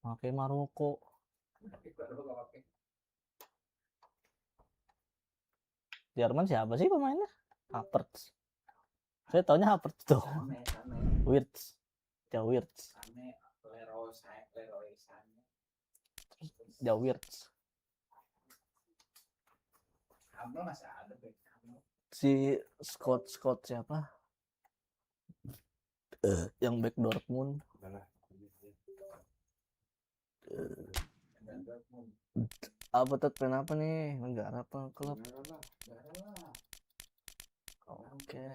Pakai Maroko. Jerman siapa sih pemainnya? Havertz. Saya taunya Havertz tuh. Wirtz. Jauh Wirtz. Jauh Wirtz. Masih ada Si Scott siapa? Yang back Dortmund. Apa tuh kenapa nih? Negara apa klub? Oke.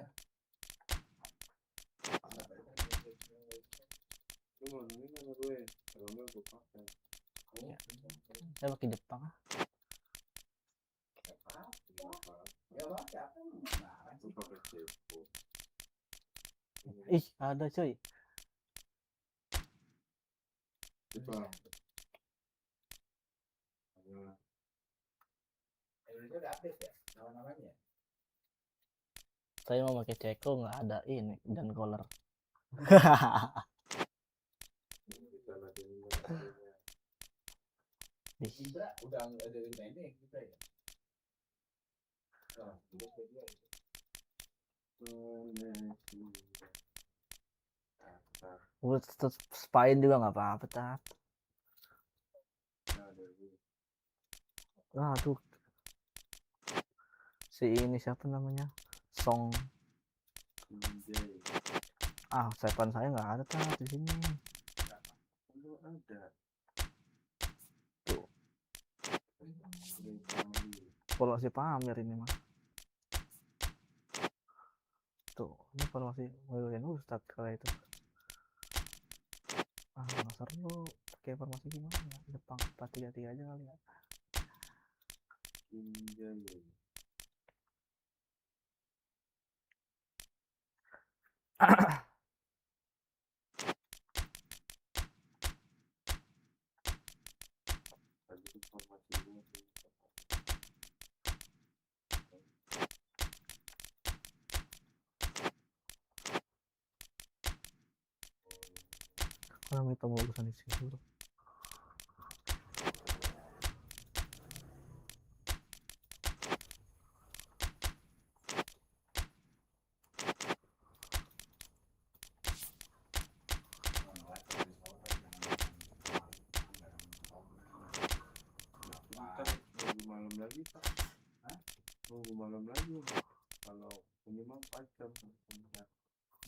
Saya pakai Jepang. Ih, ada coy. Saya mau pakai Ceko nggak ada ini dan collar. Udah ada ini kita ya. Tetap Spain juga nggak apa-apa tat. Aduh. Si ini siapa namanya? Song. Sepan saya nggak ada tat di sini. Formasi pamer ini mah. Tuh, ini formasi William Ustadz kala itu. Nggak seru. Pakai formasi gimana ya? Jepang 4-3-3 aja kali ya. Orang itu bagusan di sini dulu. Nunggu malam lagi Pak. Nunggu malam lagi. Kalau ini mah 4 jam.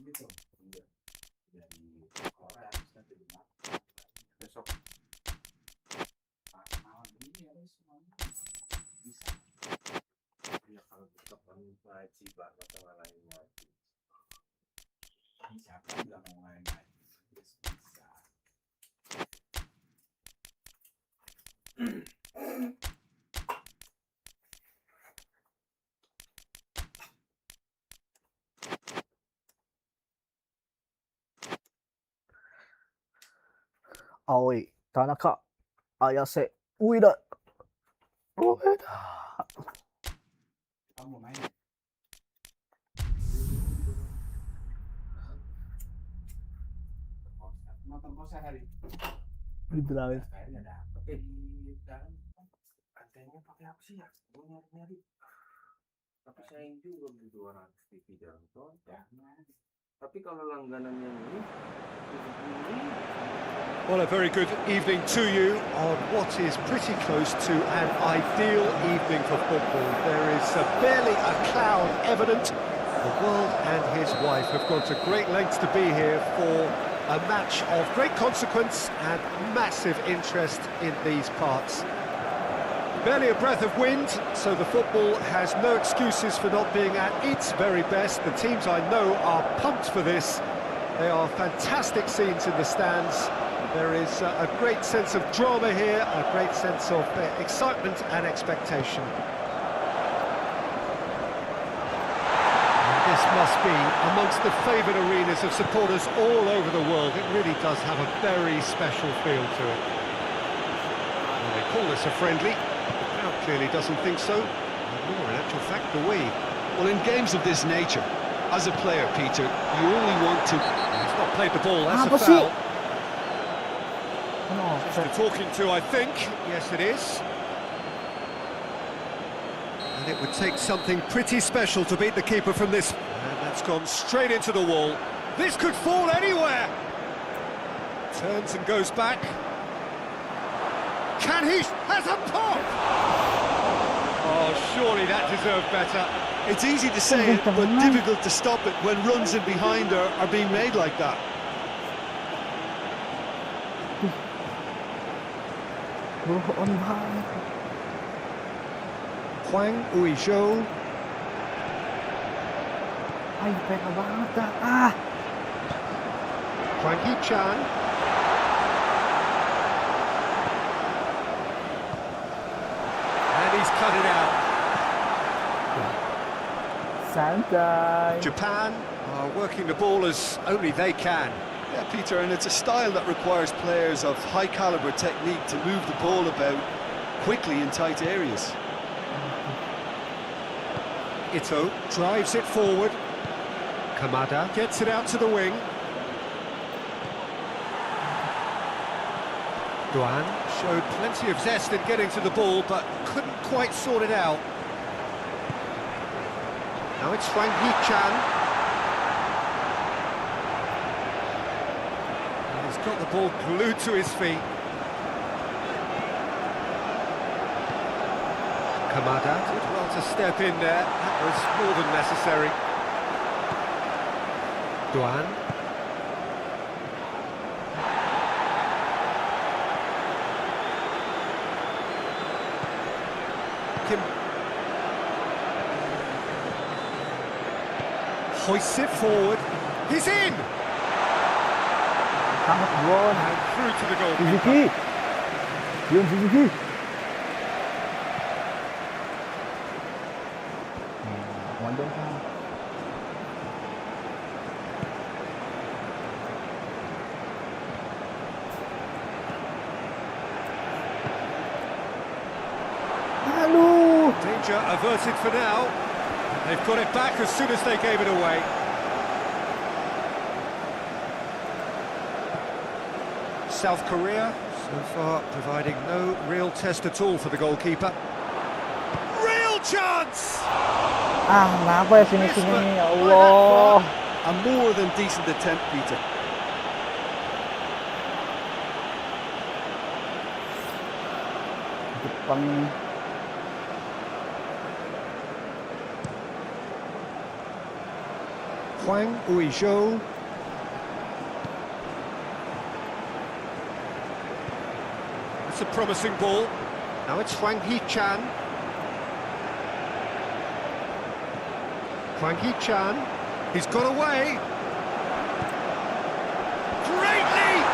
Gitu. Iya. Dari orang besok malam ini harus bisa. Ya kalau besok kan ngaji Pak atau lain ngaji. Siapa bilang mau ngaji? Bisa. Aoi, Tanaka, Ayase, Ueda. Kamu main. Nonton konser hari. Dibilangin. Antenya pakai apa sih ya? Gue nyari-nyari. Tapi sayang juga beli 200 TV jalan tol. Tapi kalau langganan yang ini, Well, a very good evening to you on what is pretty close to an ideal evening for football. There is barely a cloud evident. The world and his wife have gone to great lengths to be here for a match of great consequence and massive interest in these parts. Barely a breath of wind, so the football has no excuses for not being at its very best. The teams I know are pumped for this. They are fantastic scenes in the stands. There is a great sense of drama here, a great sense of excitement and expectation. And this must be amongst the favoured arenas of supporters all over the world. It really does have a very special feel to it. Well, they call this a friendly. The crowd clearly doesn't think so. Nor, in actual fact, do we. Well, in games of this nature, as a player, Peter, you only want to... He's not played the ball, that's Apa a sih? foul. No, They're talking to, I think. Yes, it is. And it would take something pretty special to beat the keeper from this. And that's gone straight into the wall. This could fall anywhere. Turns and goes back. Can he? Has a pop! Oh, surely that deserved better. It's easy to say it, but difficult to stop it when runs in behind are being made like that. on banget. Huang Uizhou. Ay, peka banget dah. Huang Hichan. And he's cut it out. Santai. Japan are working the ball as only they can. Yeah, Peter, and it's a style that requires players of high caliber technique to move the ball about quickly in tight areas. Ito drives it forward. Kamada gets it out to the wing. Duan showed plenty of zest in getting to the ball, but couldn't quite sort it out. Now it's Huang Hichan. He's got the ball glued to his feet. Kamada did well to step in there. That was more than necessary. Duan. Hoists it forward. He's in! Sangat gol. And through to the goalkeeper. Suzuki. Yun Suzuki. Kemajuan kan. Aduh. Danger averted for now. They've got it back as soon as they gave it away. South Korea, so far, providing no real test at all for the goalkeeper. Real chance! Kenapa ya finishingnya ini? Ya Allah. A more than decent attempt, Peter. Jepang ini. Hwang Ui-zhou. That's a promising ball. Now it's Hwang Hee-chan. Hwang Hee-chan. He's got away. Great leap!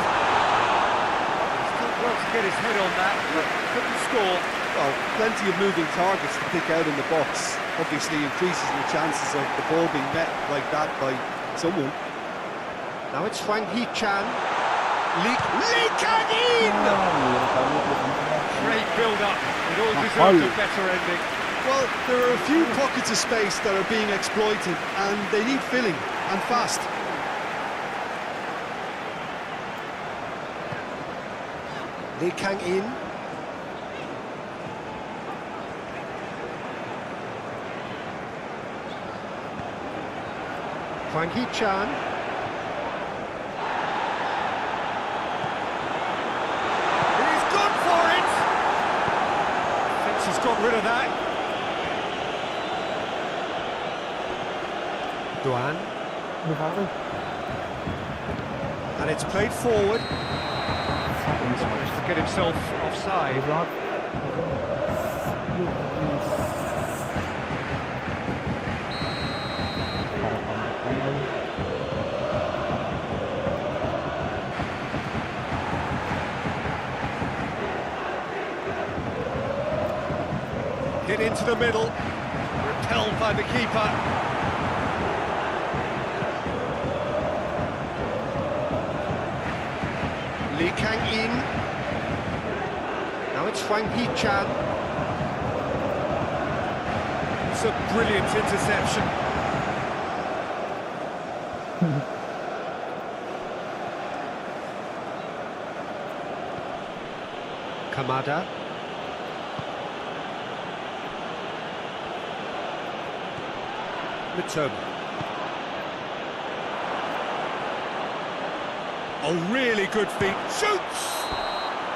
Still got to get his head on that, but couldn't score. Well, plenty of moving targets to pick out in the box. Obviously increases the chances of the ball being met like that by someone. Now it's Hwang Hee-chan. Lee Kang-in! Great build-up. It all deserved a better ending. Well, there are a few pockets of space that are being exploited, and they need filling, and fast. Lee Kang-in. Hwang Hee-chan. He's gone for it! Fitz has got rid of that. Duan. And it's played forward. He's managed to get himself offside. Hit into the middle, repelled by the keeper. Lee Kang-in. Now it's Hwang Hee-chan. It's a brilliant interception. Kamada. Mitoma. A really good feat. Shoots!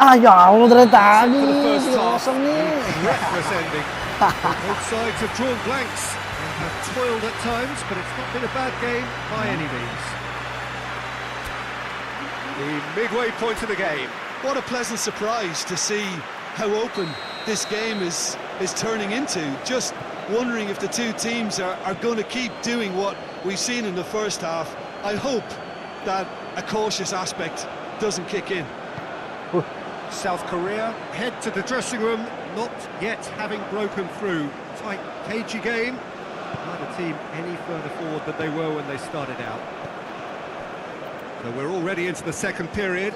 Ya Allah dari tadi. For the first half, Kosong nih. breathless ending. Both sides have drawn blanks and have toiled at times, but it's not been a bad game by any means. The midway point of the game. What a pleasant surprise to see how open this game is turning into. Just wondering if the two teams are going to keep doing what we've seen in the first half. I hope that a cautious aspect doesn't kick in. South Korea head to the dressing room, not yet having broken through. Tight, cagey game. Neither team any further forward than they were when they started out. So we're already into the second period.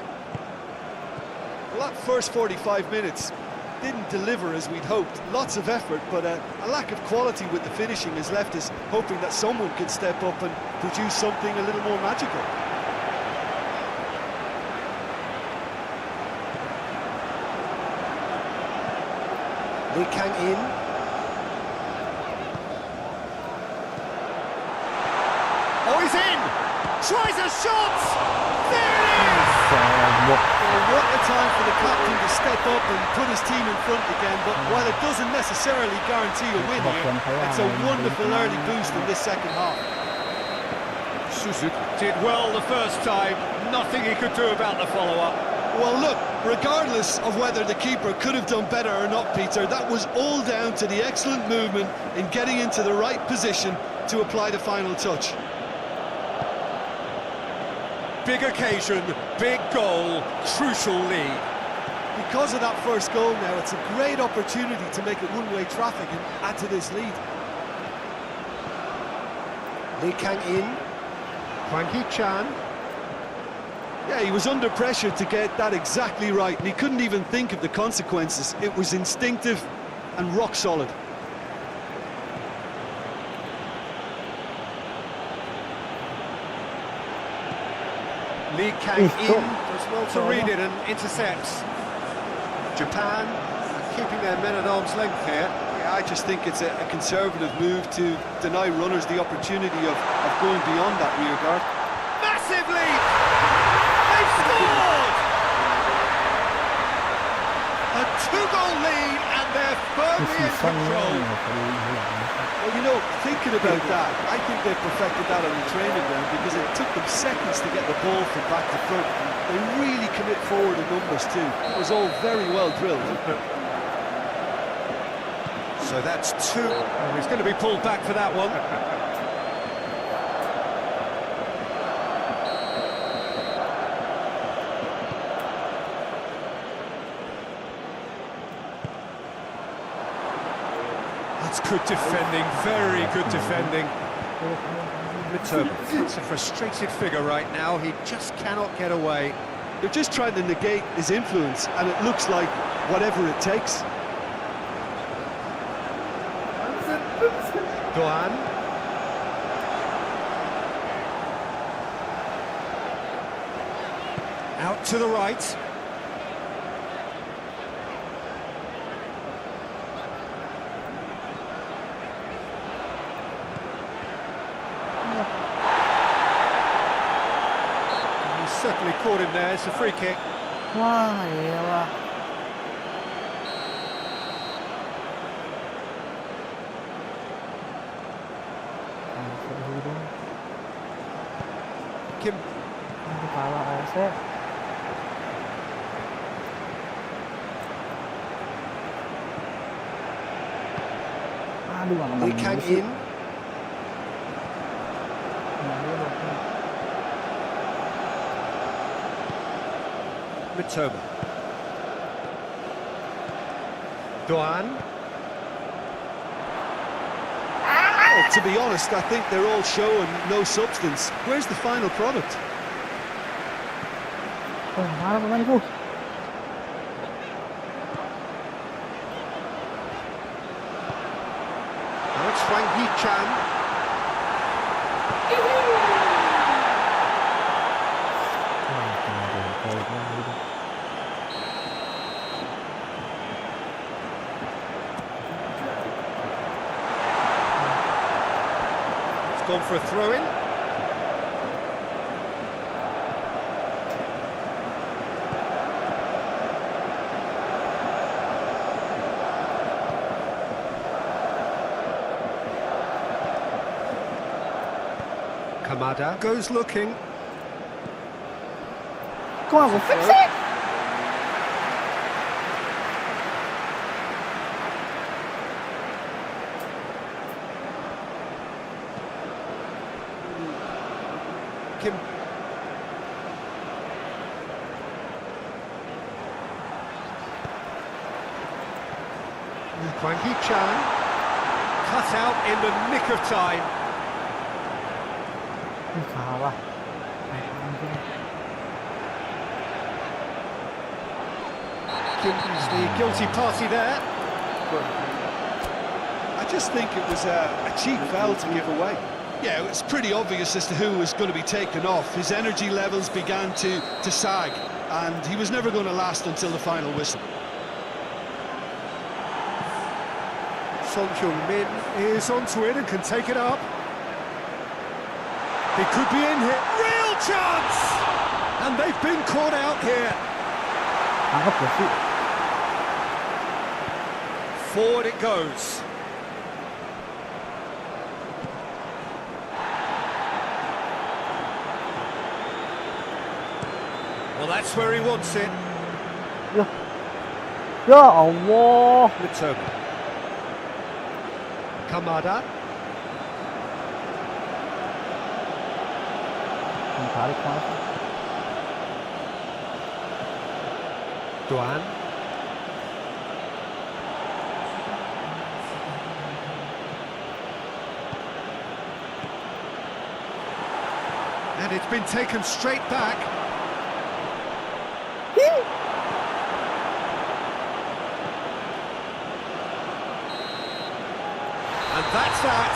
Well, that first 45 minutes didn't deliver as we'd hoped. Lots of effort, but a lack of quality with the finishing has left us hoping that someone can step up and produce something a little more magical. Lee Kang-in. Oh, he's in! Tries a shot! There it is! Well, what a time for the captain to step up and put his team in front again, but while it doesn't necessarily guarantee a win here, it's a wonderful early boost in this second half. Suzuki did well the first time, nothing he could do about the follow-up. Well, look, regardless of whether the keeper could have done better or not, Peter, that was all down to the excellent movement in getting into the right position to apply the final touch. big occasion, big goal, crucial lead. Because of that first goal now, it's a great opportunity to make it one-way traffic and add to this lead. Lee Kang-in, Hwang Hee-chan. Yeah, he was under pressure to get that exactly right, and he couldn't even think of the consequences. It was instinctive and rock solid. Lee Kang-in does well to read it and intercepts. Japan keeping their men at arm's length here. Yeah, I just think it's a conservative move to deny runners the opportunity of going beyond that rear guard. Massive lead! They've scored! A two-goal lead and they're firmly in control. Well, you know, thinking about that, I think they perfected that on the training ground because it took them seconds to get the ball from back to front. They really commit forward in numbers too. It was all very well drilled. So that's two. Oh, he's going to be pulled back for that one. That's good defending, very good defending. It's a frustrated figure right now, he just cannot get away. They're just trying to negate his influence, and it looks like whatever it takes. Doan. Out to the right. Certainly caught him there, it's a free kick. Wah, elah. Kim. Kepala ASE. Aduh, nggak Lee Kang-in. Mitoma. Doan. Well, to be honest, I think they're all show and no substance. Where's the final product? Oh, mana pemainku? Now it's Hwang Hee-chan. Gone for a throw-in. Kamada goes looking. Come on, we'll fix it! Kim. Hwang Hee-chan cut out in the nick of time. Kalah. Kim's the guilty party there. I just think it was a cheap foul to give away. Yeah, it was pretty obvious as to who was going to be taken off. His energy levels began to sag, and he was never going to last until the final whistle. Son Heung-min is onto it and can take it up. He could be in here. Real chance! And they've been caught out here. Angkat gak sih? Forward it goes. Well, that's where he wants it. Ya Allah. Mitoma. Kamada. Tarik malah. Duan. And it's been taken straight back. And that's that.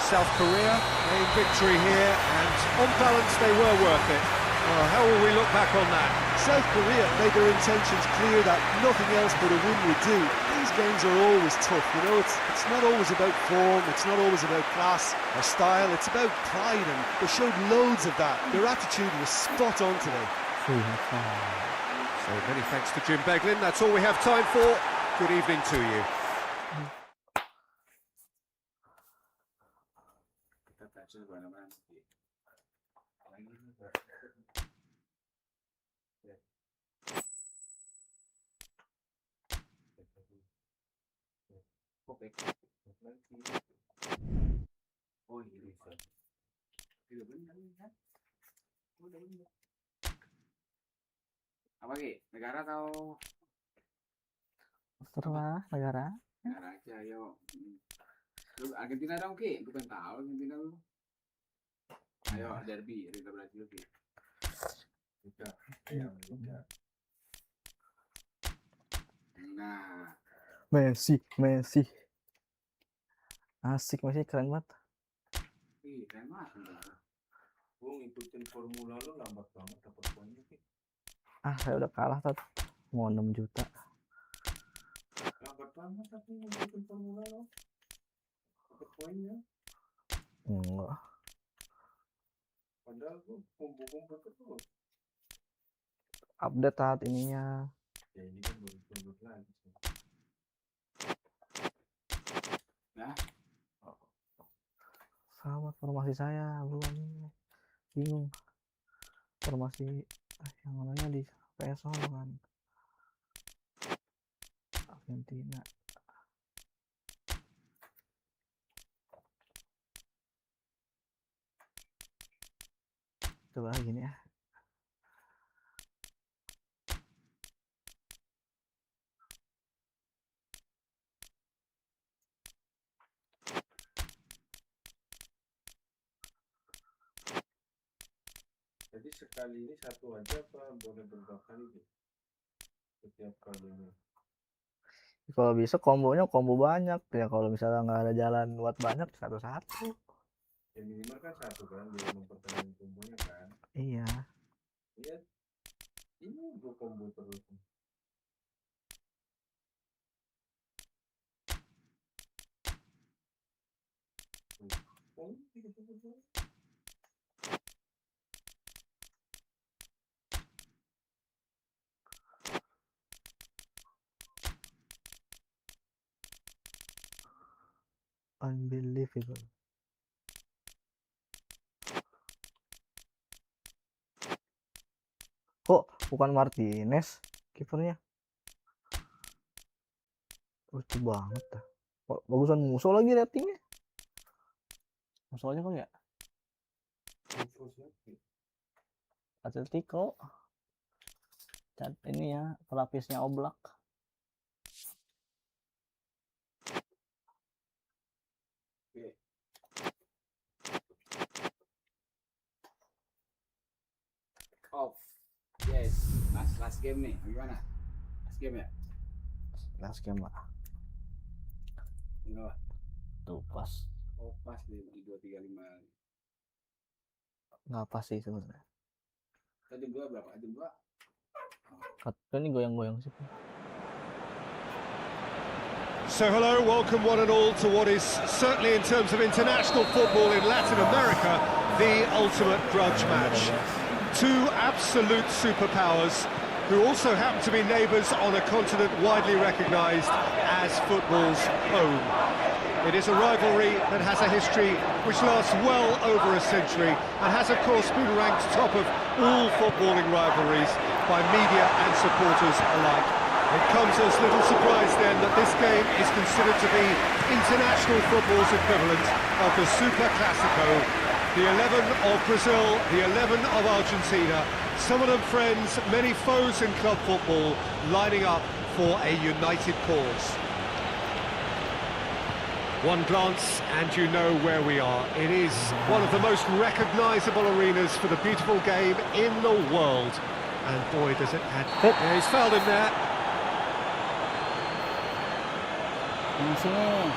South Korea a victory here, and on balance they were worth it. Well, how will we look back on that? South Korea made their intentions clear that nothing else but a win would do. These games are always tough, you know, it's not always about form, it's not always about class or style, it's about pride, and they showed loads of that. Their attitude was spot on today. So many thanks to Jim Beglin. That's all we have time for. Good evening to you. Kita baca kemana-mana. Oh ini bisa. Tidak benar kan? Udah benar. Apa Ki? Negara atau Terserah negara. negara aja ayo. Lu Argentina dong Ki, gue pengen tahu Argentina lu. Ayo derby Argentina Brazil Ki. Nah, Messi. Asik, Messi keren banget. keren banget. Gue ngikutin formula lo lambat banget dapat poinnya sih. Saya udah kalah tadi. Mau 6 juta. Lambat banget tapi ngikutin formula lo dapat poinnya. Enggak. Padahal gue kumpul terus. Update saat ininya. Ya ini kan baru download lagi sih. Nah, Sama formasi saya belum bingung. Formasi yang namanya di PSO kan. Argentina. Coba gini ya. Jadi sekali ini satu aja apa boleh berapa kali gitu? Setiap kalinya. Kalau bisa kombonya combo banyak ya. Kalau misalnya nggak ada jalan buat banyak satu-satu. Ya minimal kan satu kan biar mempertahankan kombonya kan. Iya. Iya. Ini gue combo terus. Unbelievable. Kok bukan Martinez kipernya? Lucu banget dah. Bagusan musuh lagi ratingnya. Musuhnya kok ya? Atletico. Dan ini ya pelapisnya Oblak. off. Yes, last game nih. Gimana? Last game ya? Last game lah. Enggak. Tuh pas. Oh, pas nih di 235. Nggak pas sih sebenarnya. Tadi gua berapa? Tadi gua Ini goyang-goyang sih. So hello, welcome one and all to what is certainly in terms of international football in Latin America, the ultimate grudge match. Two absolute superpowers who also happen to be neighbours on a continent widely recognised as football's home. It is a rivalry that has a history which lasts well over a century and has of course been ranked top of all footballing rivalries by media and supporters alike. It comes as little surprise then that this game is considered to be international football's equivalent of the Super Classico, The 11 of Brazil, the 11 of Argentina. Some of them friends, many foes in club football, lining up for a united cause. One glance and you know where we are. It is one of the most recognisable arenas for the beautiful game in the world. And boy, does it add... Yeah, he's fouled him there. Sini.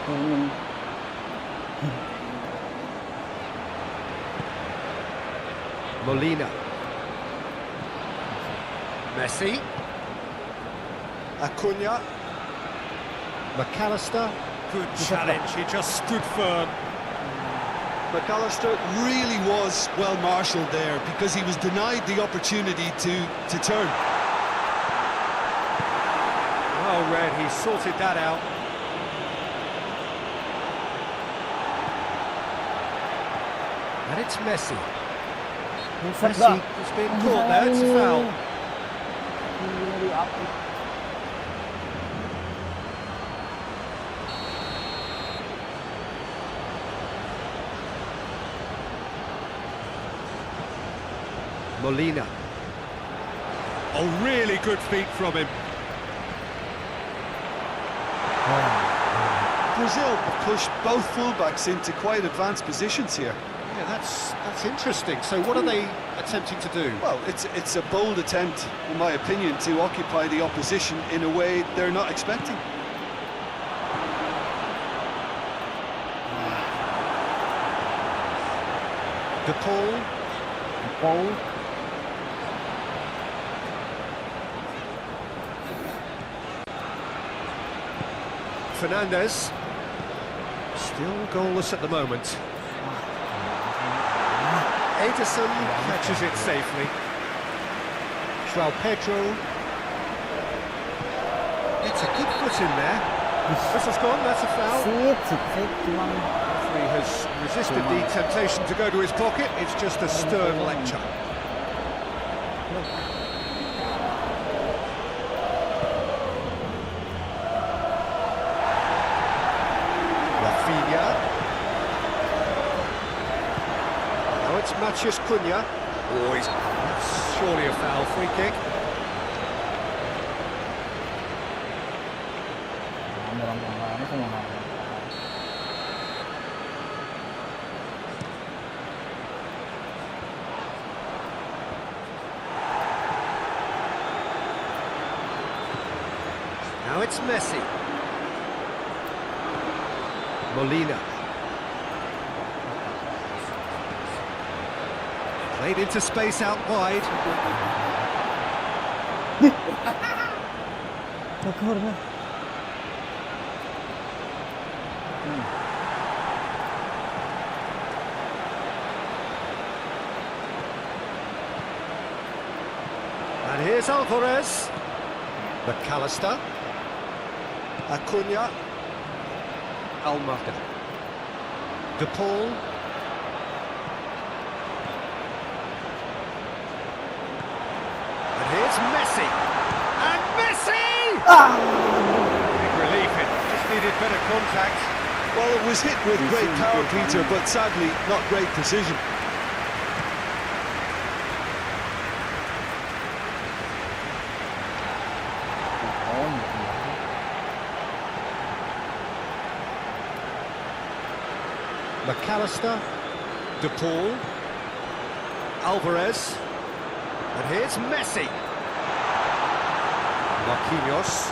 Ini. Molina. Messi. Acuna. McAllister. Good challenge, he just stood firm. McAllister really was well marshalled there because he was denied the opportunity to turn. Well read, he sorted that out. And it's Messi. Messi has been caught there, it's a foul. Molina. Oh, really good feet from him. Brazil have pushed both fullbacks into quite advanced positions here. Yeah, that's interesting. So what are they attempting to do? Well, it's a bold attempt, in my opinion, to occupy the opposition in a way they're not expecting. DePaul. Fernandez. Still goalless at the moment. Ederson catches it safely. João Pedro. It's a good foot in there. This has gone, that's a foul. Referee has resisted the temptation to go to his pocket. It's just a stern lecture. Rafinha. Now it's Matheus Cunha. Oh, that's surely a foul, free kick. Now it's Messi. Molina. Played into space out wide. And here's Alvarez. McAllister. Acuna. Almada. DePaul. And here's Messi. And Messi! Big relief, it just needed better contact. Well, it was hit with great power, Peter, but sadly not great precision. McAllister, DePaul, Alvarez, and here's Messi. Marquinhos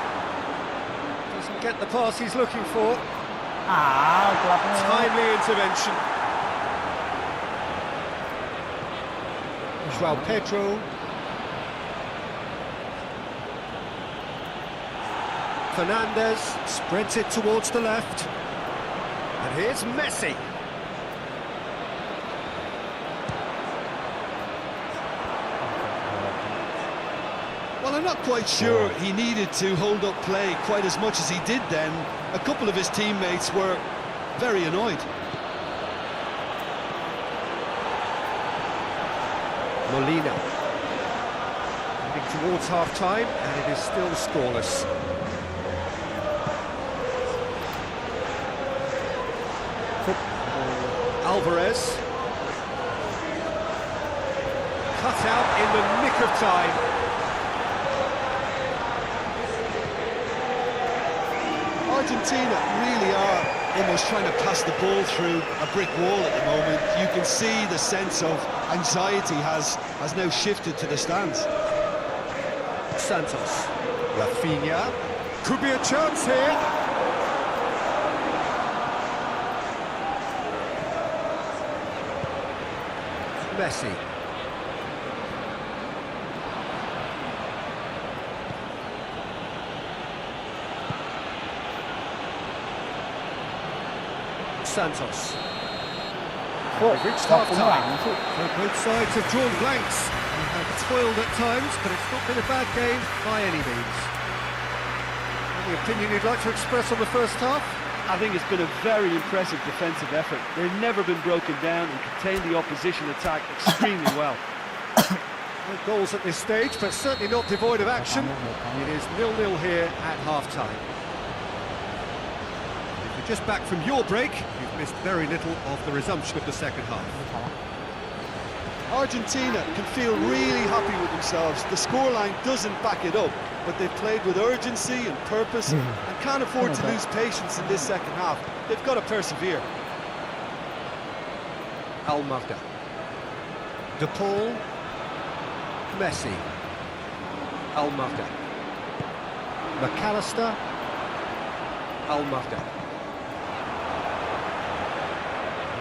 doesn't get the pass he's looking for. Timely intervention. João Pedro. Fernandez spreads it towards the left. And here's Messi. Well, I'm not quite sure he needed to hold up play quite as much as he did then. A couple of his teammates were very annoyed. Molina. Heading towards half-time, and it is still scoreless. Alvarez. Cut out in the nick of time. Argentina really are almost trying to pass the ball through a brick wall at the moment. You can see the sense of anxiety has now shifted to the stands. Santos. Rafinha. Could be a chance here. Messi. Santos. Kok They've reached nggak punya half-time. sih? So both sides have drawn blanks and have toiled at times, but it's not been a bad game by any means. Any opinion you'd like to express on the first half? I think it's been a very impressive defensive effort. They've never been broken down and contained the opposition attack extremely well. No goals at this stage, but certainly not devoid of action. It is 0-0 here at half-time. If you're just back from your break, you've missed very little of the resumption of the second half. Argentina can feel really happy with themselves. The scoreline doesn't back it up, but they've played with urgency and purpose and can't afford to lose patience in this second half. They've got to persevere. Almada. De Paul. Messi. Almada. McAllister. Almada.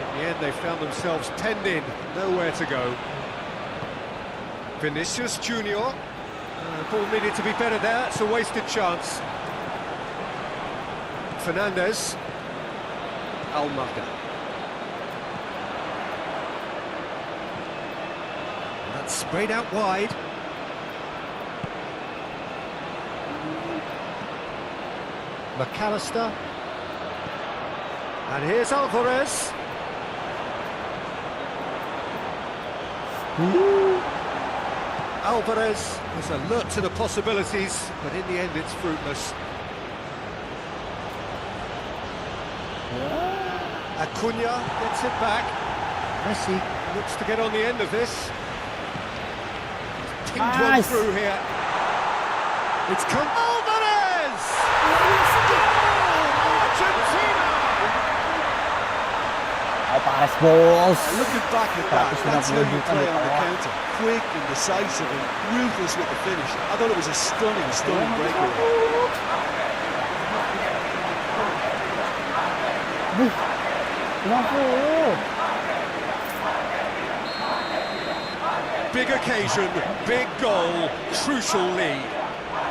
In the end, they found themselves penned in, nowhere to go. Vinicius Junior. Ball needed to be better there, it's a wasted chance. Fernandez. Almada. That's sprayed out wide. McAllister. And here's Alvarez. Alvarez is alert to the possibilities, but in the end it's fruitless. Acuna gets it back. Messi looks to get on the end of this. Pinged one Nice. through here. It's come. Alvarez! Argentina! Alvarez, bos. Looking back at that, that's how you 150 play on the juta. counter. Quick and decisive and ruthless with the finish. I thought it was a stunning breakaway. 50. Big occasion, big goal, crucial lead.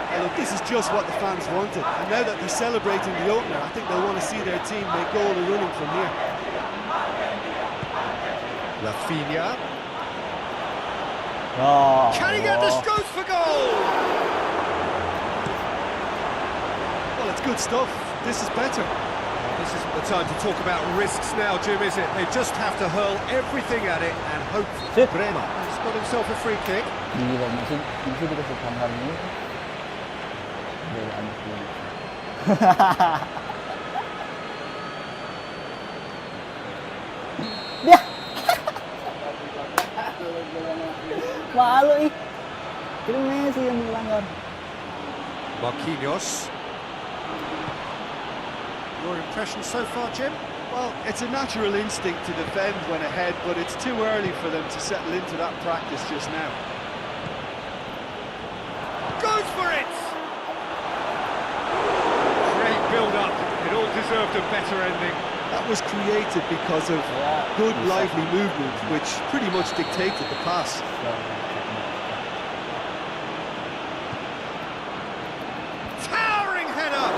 And look, this is just what the fans wanted. And now that they're celebrating the opener, I think they'll want to see their team make all the running from here. Rafinha. Oh. Can he get the stroke for goal? Well, it's good stuff. This is better. This isn't the time to talk about risks now, Jim, is it? They just have to hurl everything at it and hope. Sit. Bremer has got himself a free kick. Gila, masih dikasih gambar ini. Gila, anak ini. Dia. Malu ih. Itu Messi yang melanggar. Marquinhos. Your impression so far, Jim? Well, it's a natural instinct to defend when ahead, but it's too early for them to settle into that practice just now. Goes for it! Great build-up. It all deserved a better ending. That was created because of good, lively movement, which pretty much dictated the pass. Towering header!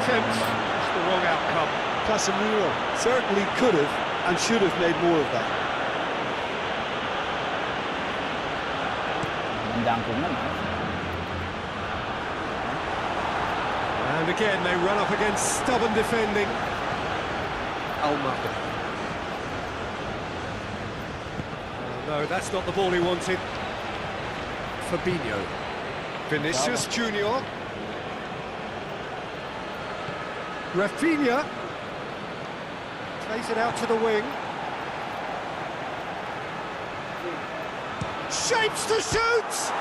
Attempts, just the wrong outcome. Casemiro certainly could have and should have made more of that. Menjangkungnya. And again, they run up against stubborn defending. Almada. No, that's not the ball he wanted. Fabinho. Vinicius Junior. Plays it out to the wing. Shapes to shoot!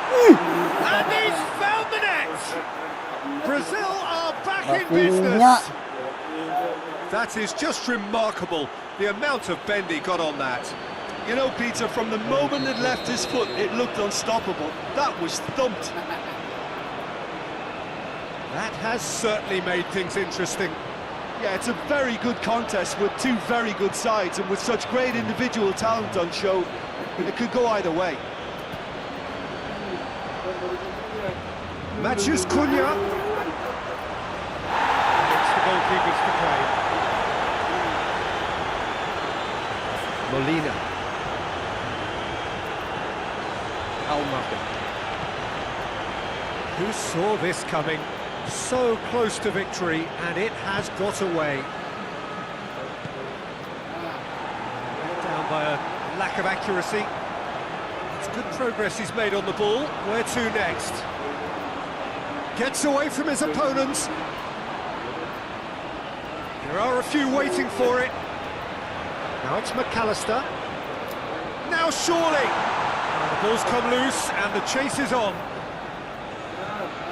And he's found the net! Brazil are back in business! That is just remarkable, the amount of bend he got on that. You know, Peter, from the moment it left his foot, it looked unstoppable. That was thumped. That has certainly made things interesting. Yeah, it's a very good contest with two very good sides, and with such great individual talent on show, it could go either way. Matthews Cunha. It's the goalkeepers to play. Molina. Almaga. Who saw this coming? So close to victory, and it has got away. Down by a lack of accuracy. It's good progress he's made on the ball. Where to next? Gets away from his opponents. There are a few waiting for it. Now it's McAllister. Now surely! And the ball's come loose and the chase is on.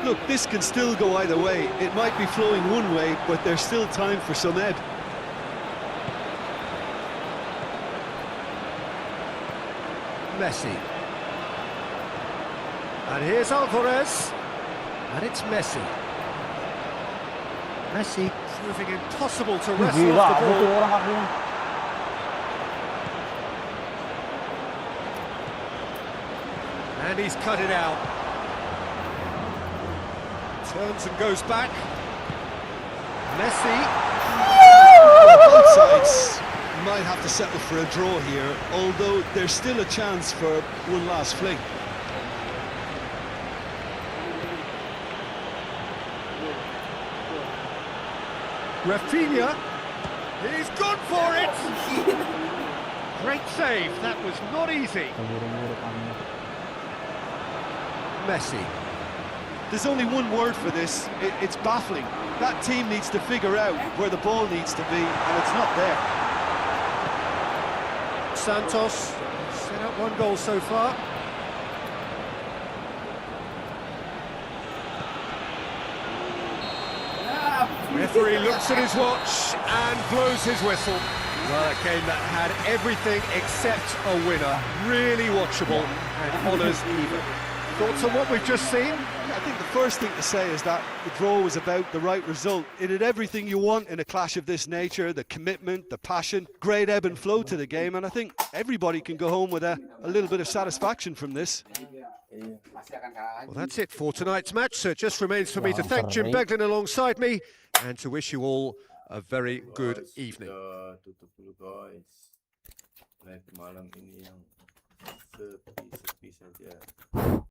Look, this can still go either way. It might be flowing one way, but there's still time for some ebb. Messi. And here's Alvarez. And it's Messi. Messi proving impossible to wrestle Gila, off the apa tuh ball. orang kakinya? And he's cut it out. Turns and goes back. Messi. Both sides might have to settle for a draw here, although there's still a chance for one last fling. Rafinha. He's gone for it. Great save. That was not easy. Terburu-buru kamu. Messi. There's only one word for this. It's baffling. That team needs to figure out where the ball needs to be, and it's not there. Santos set up one goal so far. Referee looks at his watch and blows his whistle. Well, a game that had everything except a winner. Really watchable and honours even. Thoughts on what we've just seen? I think the first thing to say is that the draw was about the right result. It had everything you want in a clash of this nature, the commitment, the passion, great ebb and flow to the game, and I think everybody can go home with a little bit of satisfaction from this. Well, that's it for tonight's match, so it just remains for me to thank Jim Beglin alongside me and to wish you all a very good evening. Kita tutup dulu guys. Live malam ini yang sepi-sepi saja.